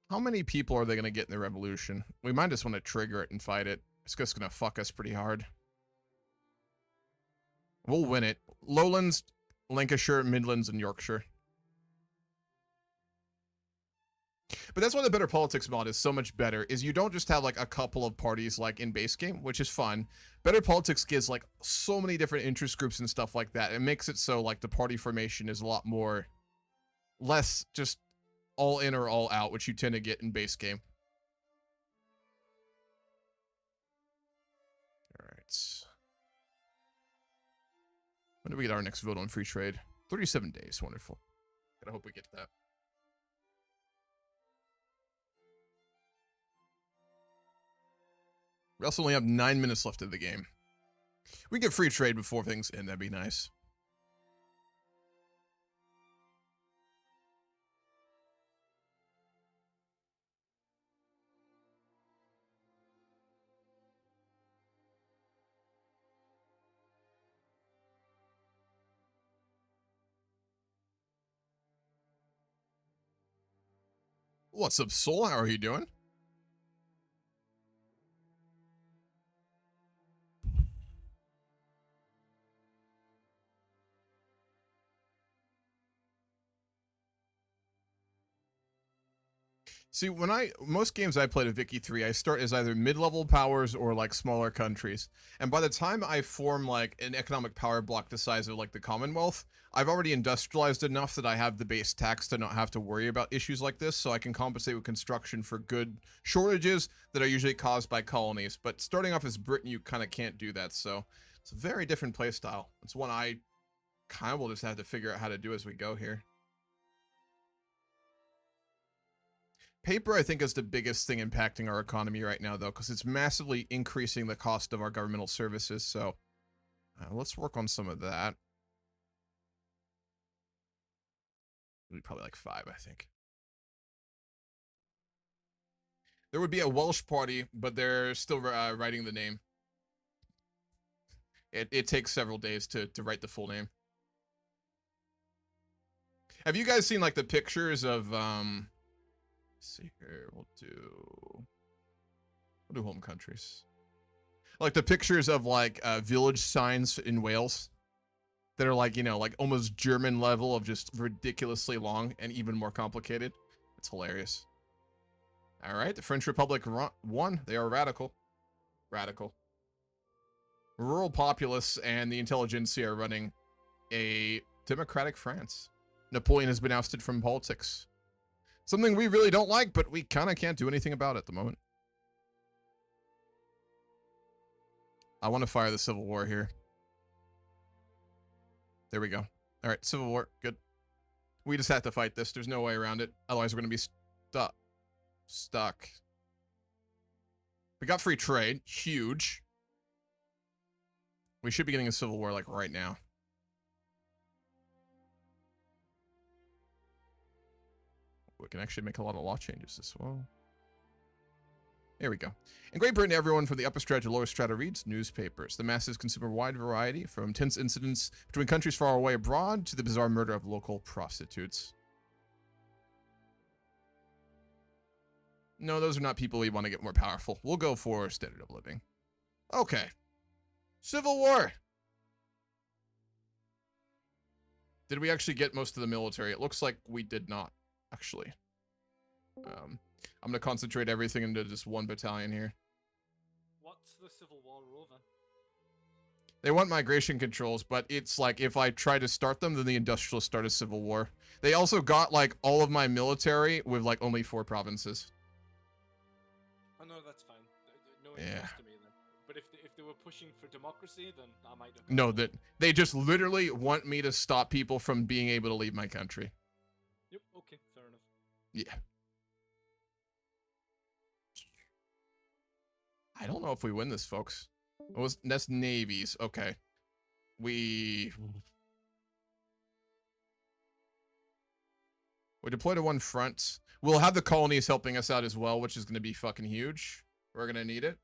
How many people are they going to get in the revolution? We might just want to trigger it and fight it. It's just going to fuck us pretty hard. We'll win it. Lowlands, Lancashire, Midlands, and Yorkshire. But that's why the Better Politics mod is so much better, is you don't just have like a couple of parties like in base game, which is fun. Better Politics gives like so many different interest groups and stuff like that. It makes it so like the party formation is a lot more, less just all in or all out, which you tend to get in base game. When do we get our next vote on free trade? 37 days. Wonderful. Gotta hope we get to that. We also only have 9 minutes left of the game. We get free trade before things end. That'd be nice. What's up, Soul? How are you doing? See, most games I played at Vicky 3, I start as either mid-level powers or like smaller countries. And by the time I form like an economic power block the size of like the Commonwealth, I've already industrialized enough that I have the base tax to not have to worry about issues like this, so I can compensate with construction for good shortages that are usually caused by colonies. But starting off as Britain, you kind of can't do that, so it's a very different playstyle. It's one I kind of will just have to figure out how to do as we go here. Paper, I think, is the biggest thing impacting our economy right now, though, because it's massively increasing the cost of our governmental services, so let's work on some of that. Probably like 5, I think. There would be a Welsh party, but they're still writing the name. It takes several days to write the full name. Have you guys seen, like, the pictures of, let's see here, we'll do home countries. Like the pictures of, like, village signs in Wales that are, like, you know, like almost German level of just ridiculously long and even more complicated. It's hilarious. All right, the French Republic won. They are radical. Radical. Rural populace and the intelligentsia are running a democratic France. Napoleon has been ousted from politics. Something we really don't like, but we kind of can't do anything about at the moment. I want to fire the Civil War here. There we go. All right, Civil War, good. We just have to fight this. There's no way around it. Otherwise, we're going to be stuck. We got free trade. Huge. We should be getting a Civil War, like, right now. We can actually make a lot of law changes as well. There we go. In Great Britain, everyone from the upper strata to lower strata reads newspapers. The masses consume a wide variety, from tense incidents between countries far away abroad to the bizarre murder of local prostitutes. No, those are not people we want to get more powerful. We'll go for standard of living. Okay. Civil War. Did we actually get most of the military? It looks like we did not, actually. I'm going to concentrate everything into just one battalion here. What's the Civil War over? They want migration controls, but it's like if I try to start them, then the industrialists start a civil war. They also got like all of my military with like only 4 provinces. Oh no, that's fine. No Yeah. interest to me then. But if they were pushing for democracy, then I might have. No, that they just literally want me to stop people from being able to leave my country. Yep. Okay. Fair enough. Yeah. I don't know if we win this, folks. That's navies. Okay. We deploy to one front. We'll have the colonies helping us out as well, which is going to be fucking huge. We're going to need it.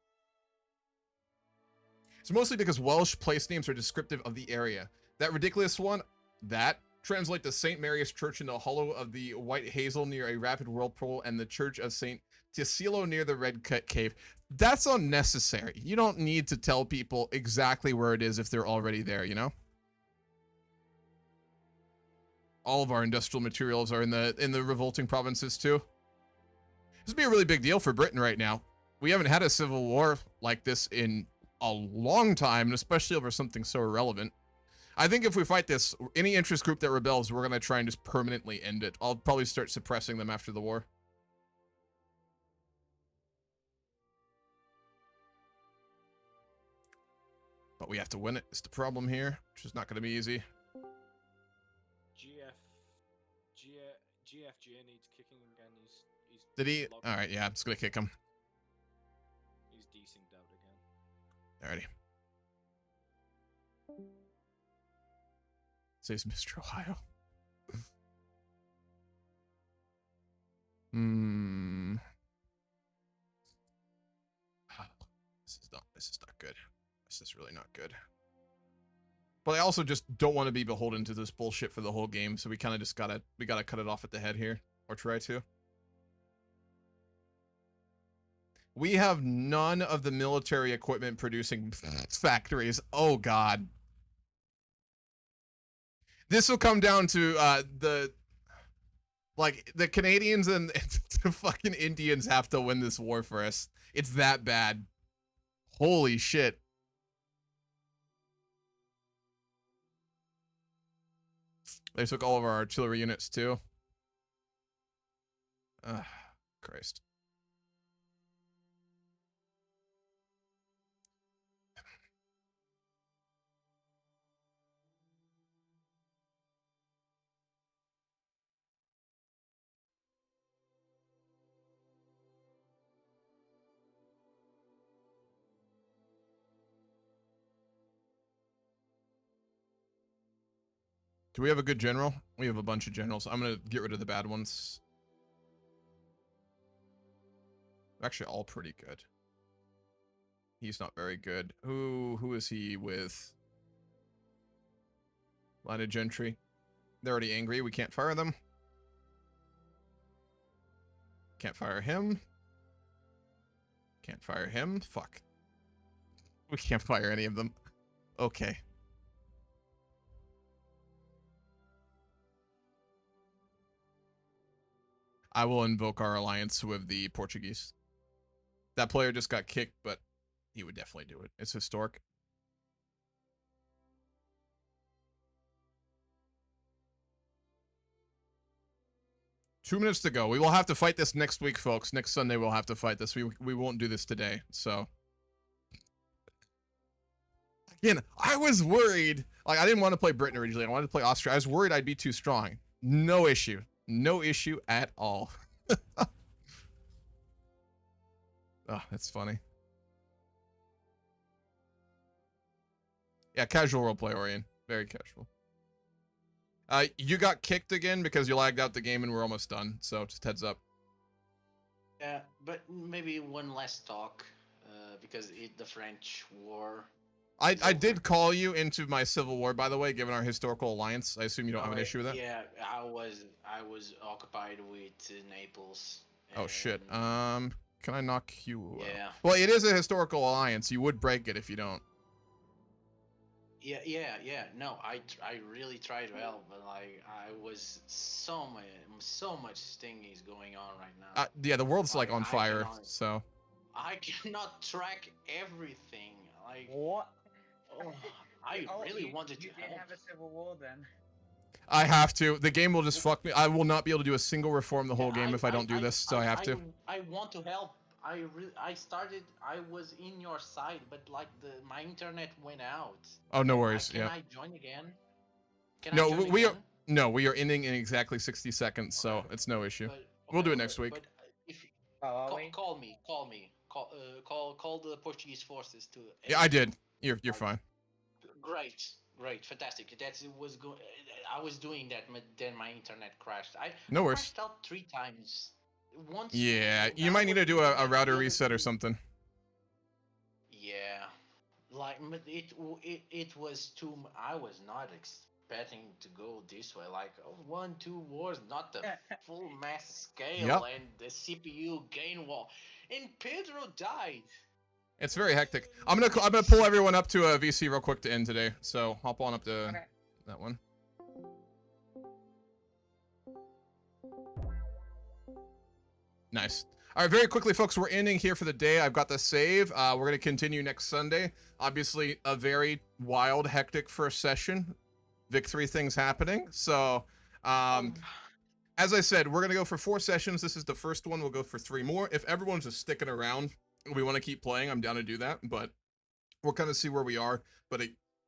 It's mostly because Welsh place names are descriptive of the area. That ridiculous one, translate to St. Mary's Church in the hollow of the White Hazel near a rapid whirlpool and the Church of St. Tisilo near the Red Cut Cave. That's unnecessary. You don't need to tell people exactly where it is if they're already there, you know? All of our industrial materials are in the revolting provinces too. This would be a really big deal for Britain right now. We haven't had a civil war like this in a long time, and especially over something so irrelevant. I think if we fight this, any interest group that rebels, we're going to try and just permanently end it. I'll probably start suppressing them after the war. But we have to win it. It's the problem here, which is not going to be easy. GFG needs kicking again. He's Did he? logged All out. right, yeah, I'm just going to kick him. He's desynced out again. Alrighty. Says Mr. Ohio. This is not good. This is really not good. But I also just don't want to be beholden to this bullshit for the whole game, so we kind of just gotta cut it off at the head here, or try to. We have none of the military equipment producing factories. Oh god. This will come down to the Canadians and the fucking Indians have to win this war for us. It's that bad. Holy shit. They took all of our artillery units too. Christ. Do we have a good general? We have a bunch of generals. I'm gonna get rid of the bad ones. They're actually all pretty good. He's not very good. Who is he with? Line of gentry. They're already angry. We can't fire them. Can't fire him. Can't fire him. Fuck. We can't fire any of them. Okay. I will invoke our alliance with the Portuguese. That player just got kicked, but he would definitely do it. It's historic. Two minutes to go. We will have to fight this next week, folks. Next Sunday we'll have to fight this. We won't do this today, so. Again, I was worried. Like, I didn't want to play Britain originally. I wanted to play Austria. I was worried I'd be too strong. No issue. No issue at all. Oh, that's funny. Yeah, casual roleplay, Orion. Very casual. You got kicked again because you lagged out the game and we're almost done. So just heads up. Yeah, but maybe one last talk, because the French war. I did call you into my civil war, by the way, given our historical alliance. I assume you don't have an issue with that? Yeah, I was occupied with Naples. Oh shit. Can I knock you out? Yeah. Well, it is a historical alliance. You would break it if you don't. Yeah. No, I really tried well, but like I was so much stingies going on right now. Yeah, the world's like on fire, cannot, so. I cannot track everything. Like what? Oh, I really wanted to You did help. have a civil war then. I have to. The game will just fuck me. I will not be able to do a single reform the whole game if I don't do this, so I have to. I want to help. I was in your side, but like my internet went out. Oh, no worries. Can Yeah. I join again? No, we are ending in exactly 60 seconds, so it's no issue. We'll do it next week. But if Oh, call me. Call the Portuguese forces to. Yeah, I did. You're fine. Great, fantastic. I was doing that, but then my internet crashed. No worries. Crashed out 3 times. Once. Yeah, you might need to do a router reset or something. Yeah, like but it was too. I was not expecting to go this way. Like 1-2 wars, not the full mass scale, Yep. and the CPU gain wall, and Pedro died. It's very hectic. I'm gonna pull everyone up to a VC real quick to end today. So hop on up to that one. Nice. All right, very quickly, folks, we're ending here for the day. I've got the save. We're going to continue next Sunday. Obviously, a very wild, hectic first session. Victory things happening. So, as I said, we're going to go for 4 sessions. This is the first one. We'll go for 3 more. If everyone's just sticking around, we want to keep playing, I'm down to do that. But we'll kind of see where we are. But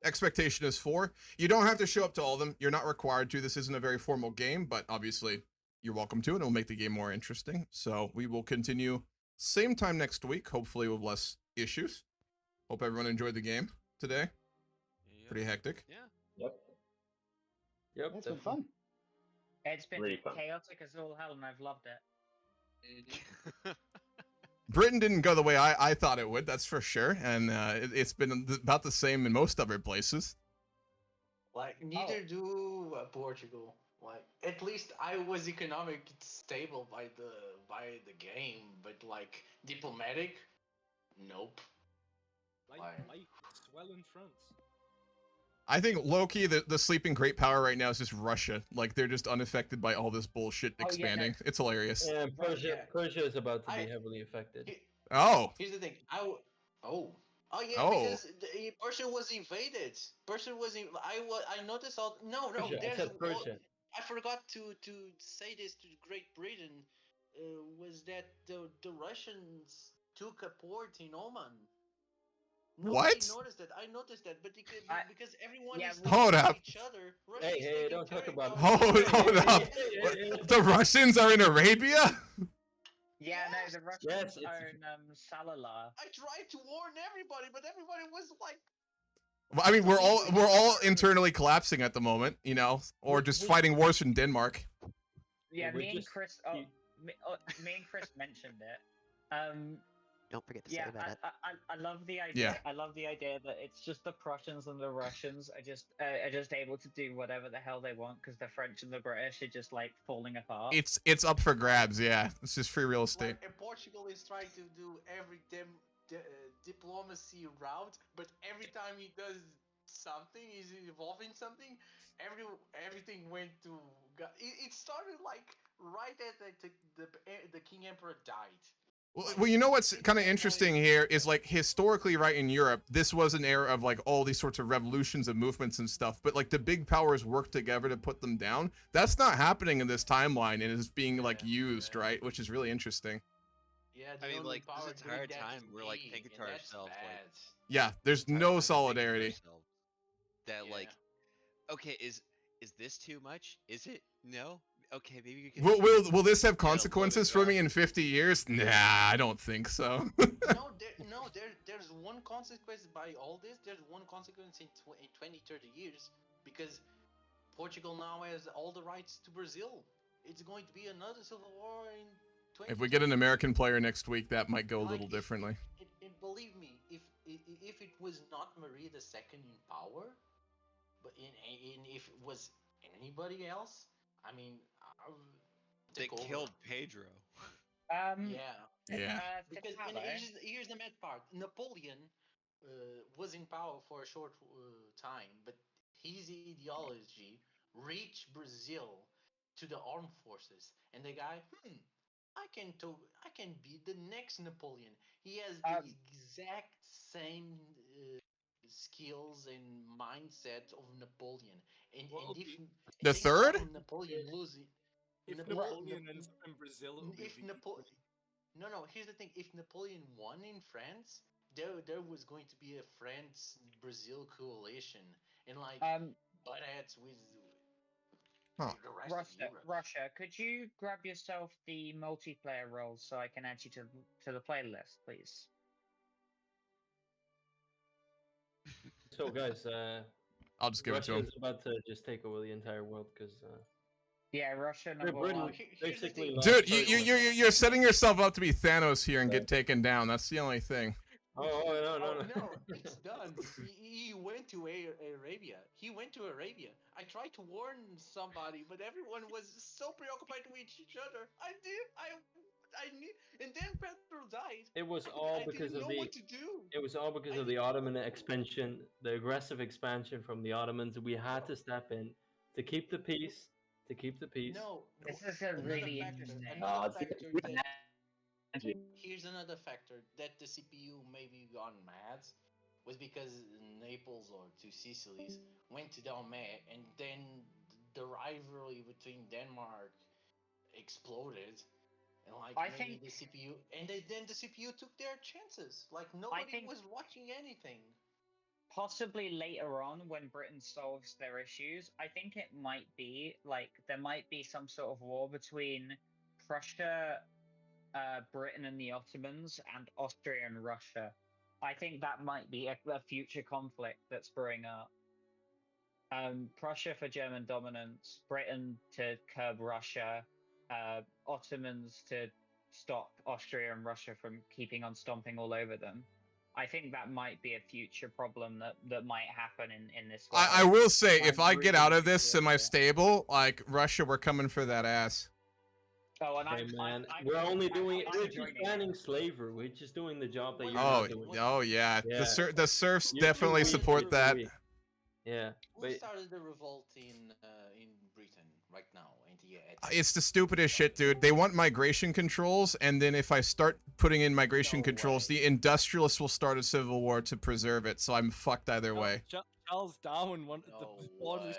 expectation is 4. You don't have to show up to all of them. You're not required to. This isn't a very formal game, but obviously you're welcome to, and it'll make the game more interesting. So we will continue same time next week, hopefully with less issues. Hope everyone enjoyed the game today. Pretty hectic. Yeah. Yep. Yep. It's been fun. It's been Really fun. chaotic as all hell, and I've loved it. Britain didn't go the way I thought it would, that's for sure. And it's been about the same in most other places. Like, neither do Portugal. Like, at least I was economic stable by the game, but like diplomatic, nope. Light swell in France. I think Loki, the sleeping great power right now is just Russia. Like, they're just unaffected by all this bullshit expanding. It's hilarious. Yeah, Persia, Yeah. Persia is about to be heavily affected. Oh. Here's the thing. Oh. Because Persia was invaded. Persia was. I noticed all. No. Persia, I There's. said Persia. I forgot to say this to Great Britain. Was that the Russians took a port in Oman? Nobody What? noticed that. I noticed that, but because everyone is Hold talking up. to each other. Hey, don't talk about Hold up. The Russians are in Arabia? Yeah, no, the Russians Yes, it's- own Salalah. I tried to warn everybody, but everybody was like, Well, I mean, we're all internally collapsing at the moment, you know, or just fighting wars in Denmark. Yeah, we me and just- Chris. Me and Chris mentioned it. Don't forget to say Yeah, about it. I love the idea. Yeah. I love the idea that it's just the Prussians and the Russians are just able to do whatever the hell they want because the French and the British are just like falling apart. It's up for grabs, yeah. It's just free real estate. and Portugal is trying to do every diplomacy route, but every time he does something, he's evolving something. Everything went to. It started like right at the King Emperor died. Well, you know what's kind of interesting here is, like, historically, right, in Europe, this was an era of, like, all these sorts of revolutions and movements and stuff, but, like, the big powers worked together to put them down. That's not happening in this timeline, and it's being, like, used, right, which is really interesting. Yeah, I mean, like, this entire time, we're, like, thinking to ourselves, like... Yeah, there's no solidarity. That, like, okay, is this too much? Is it? No? Okay, maybe you can... Will this have consequences for me in 50 years? Nah, I don't think so. There's one consequence by all this. There's one consequence in 20, 30 years, because Portugal now has all the rights to Brazil. It's going to be another civil war in 20. If we get an American player next week, that might go a little differently. And believe me, if it was not Maria II in power, but if it was anybody else, I mean, they killed Pedro. Yeah. Because here's the mad part. Napoleon was in power for a short time, but his ideology reached Brazil to the armed forces, and the guy, I can be the next Napoleon. He has the exact same skills and mindset of Napoleon. And if the third? Napoleon losing. If Napoleon ends up in Brazil, it'll be No, here's the thing. If Napoleon won in France, there was going to be a France-Brazil coalition, and like butt heads with the rest of Europe. Russia, could you grab yourself the multiplayer roles so I can add you to the playlist, please? So, guys, I'll just give it to him. Russia's about to just take over the entire world because. Yeah, Russia number Britain one. basically. Dude, you're setting yourself up to be Thanos here and get taken down. That's the only thing. No. No, it's done. He went to Arabia. I tried to warn somebody, but everyone was so preoccupied with each other. I knew, and then Pedro died. It was all because of the. What to do. It was all because of the Ottoman expansion, the aggressive expansion from the Ottomans. We had to step in to keep the peace. No, this is a really interesting. Here's another factor that the CPU maybe gone mad was because Naples or two Sicilies went to Dalmatia, and then the rivalry between Denmark exploded, and like Like I maybe think the CPU, and then the CPU took their chances. Like nobody think was watching anything. possibly later on when Britain solves their issues, I think it might be like there might be some sort of war between Prussia, Britain and the Ottomans, and Austria and Russia. I think that might be a future conflict that's brewing up. Prussia for German dominance, Britain to curb Russia, Ottomans to stop Austria and Russia from keeping on stomping all over them. I think that might be a future problem that might happen in this world. I will say, if I I'm get out really of this curious. semi-stable, like Russia, we're coming for that ass. Oh, and Hey man, I'm we're only doing I'm we're just joining. banning slavery. We're just doing the job that you're Oh, not doing. oh yeah. Yeah. The serfs You're too definitely weak, support you're too that. weak. Yeah, Who but started the revolt in Britain right now? It's the stupidest shit, dude. They want migration controls, and then if I start putting in migration controls, the industrialists will start a civil war to preserve it. So I'm fucked either way. Charles Darwin wanted the borders.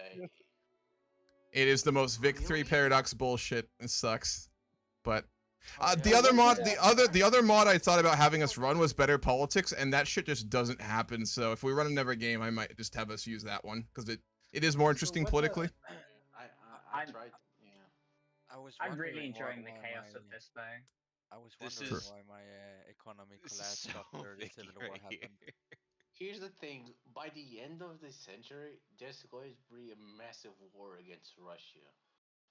It is the most Vic 3 paradox bullshit. It sucks. But the Yeah, other mod, what did the other mod I thought about having us run was better politics, and that shit just doesn't happen. So if we run another game, I might just have us use that one because it is more interesting politically. I tried. Yeah. I was I'm wondering really enjoying the why chaos my, of this though. I was This wondering is- why my economy This is collapsed so after the Vicky Civil War right happened. here. Here's the thing: by the end of this century, there's going to be a massive war against Russia.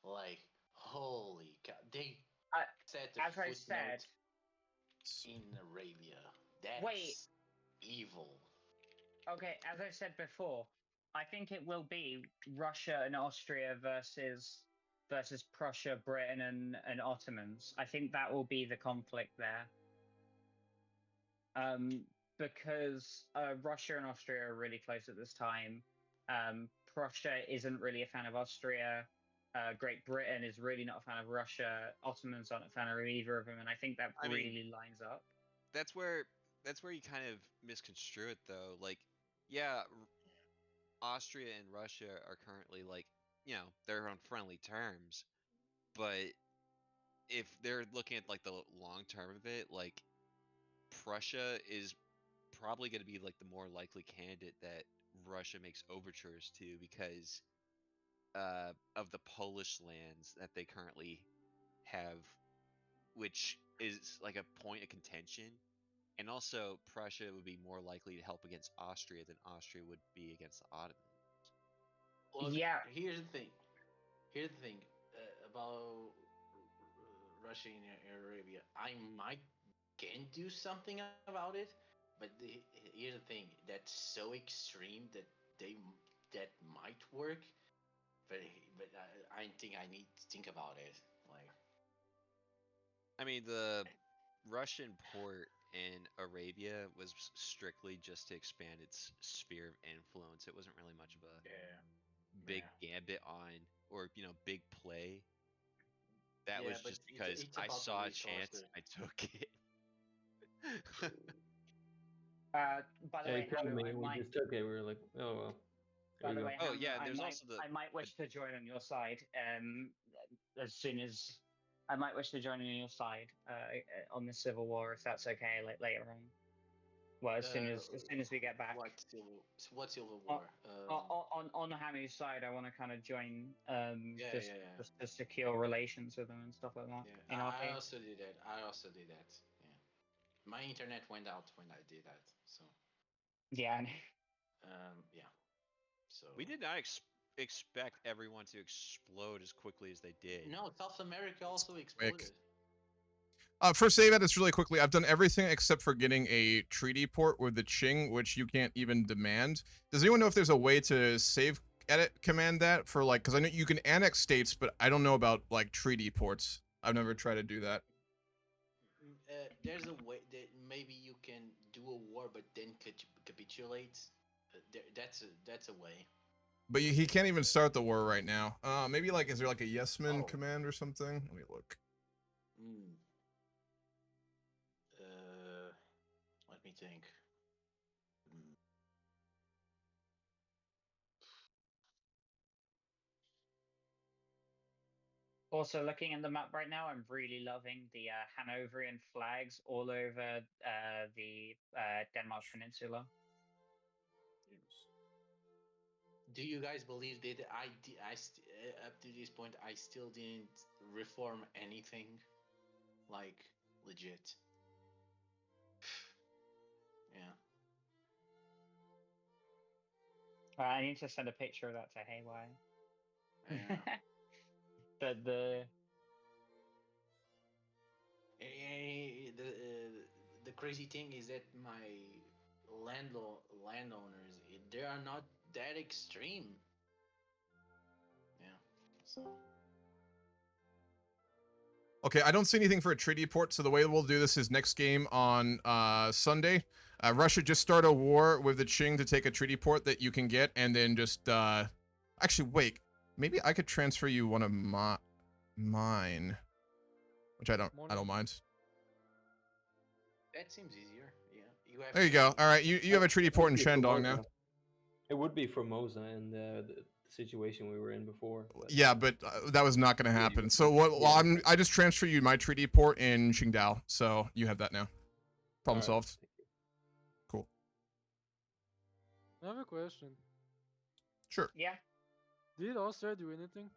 Like, holy cow! They set a As I said, footnote in Arabia. That's Wait. evil. Okay, as I said before, I think it will be Russia and Austria versus Prussia, Britain, and Ottomans. I think that will be the conflict there. Because Russia and Austria are really close at this time. Prussia isn't really a fan of Austria. Great Britain is really not a fan of Russia. Ottomans aren't a fan of either of them, and I think that really lines up. That's where you kind of misconstrue it though. Like, yeah, Austria and Russia are currently like, they're on friendly terms, but if they're looking at like the long term of it, like Prussia is probably going to be like the more likely candidate that Russia makes overtures to because of the Polish lands that they currently have, which is like a point of contention. And also, Prussia would be more likely to help against Austria than Austria would be against the Ottomans. Look, Yeah. Here's the thing. About Russia and Arabia. I might can do something about it, but here's the thing. That's so extreme that that might work, but I think I need to think about it. Like, I mean, the Russian port in Arabia was strictly just to expand its sphere of influence. It wasn't really much of a big gambit on, or big play. That was just because I saw a chance, I took it. By the way, Hamu, we just took it. We were like, oh well. By the way, Oh, Hamu, yeah, I there's might, also the- I might wish to join on your side. As soon as I might wish to join on your side on the civil war, if that's okay, like later on. Well, as soon as we get back. What civil war? On Hamu's side, I want to kind of join just to secure relations with them and stuff like that. Yeah, I also did that. Yeah, my internet went out when I did that. So. Yeah. Yeah. So. We did not expect everyone to explode as quickly as they did. No, South America also exploded. For save edits really quickly, I've done everything except for getting a treaty port with the Qing, which you can't even demand. Does anyone know if there's a way to save edit command that for like, because I know you can annex states, but I don't know about like treaty ports. I've never tried to do that. There's a way that maybe you can do a war, but then capitulate. That's a way. But he can't even start the war right now. Maybe like, is there like a yes-man command or something? Let me look. Let me think. Also, looking at the map right now, I'm really loving the Hanoverian flags all over the Denmark Peninsula. Do you guys believe that up to this point I still didn't reform anything, like legit? Yeah. I need to send a picture of that to Haywire. Yeah. the The crazy thing is that my landowners, they are not that extreme. Yeah. So. Okay, I don't see anything for a treaty port, so the way we'll do this is next game on Sunday. Russia just start a war with the Qing to take a treaty port that you can get, and then just actually wait. Maybe I could transfer you one of mine, which I don't mind. That seems easier. Yeah. There you go. All right, you have a treaty port in Shandong now. It would be Formosa and the situation we were in before. But, yeah, but that was not going to happen. So what? Well, I just transfer you my treaty port in Qingdao, so you have that now. Problem solved. Cool. I have a question. Sure. Yeah. Did Austria do anything?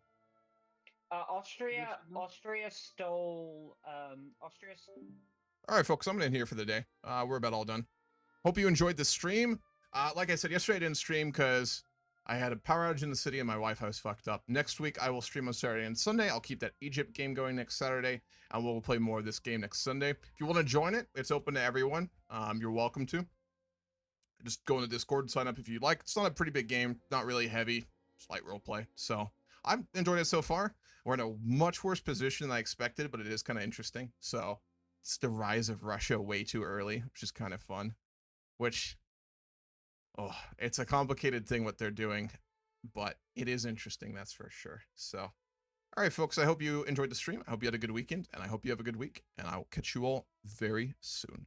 Austria stole. All right, folks, I'm gonna end here for the day. We're about all done. Hope you enjoyed the stream. Like I said, yesterday I didn't stream because I had a power outage in the city and my Wi-Fi was fucked up. Next week I will stream on Saturday and Sunday. I'll keep that Egypt game going next Saturday, and we'll play more of this game next Sunday. If you want to join it, it's open to everyone. You're welcome to. Just go in the Discord and sign up if you'd like. It's not a pretty big game, not really heavy, just light role play. So I'm enjoying it so far. We're in a much worse position than I expected, but it is kind of interesting. So it's the rise of Russia way too early, which is kind of fun. Which, oh, it's a complicated thing what they're doing, but it is interesting, that's for sure. So, all right, folks, I hope you enjoyed the stream. I hope you had a good weekend, and I hope you have a good week, and I will catch you all very soon.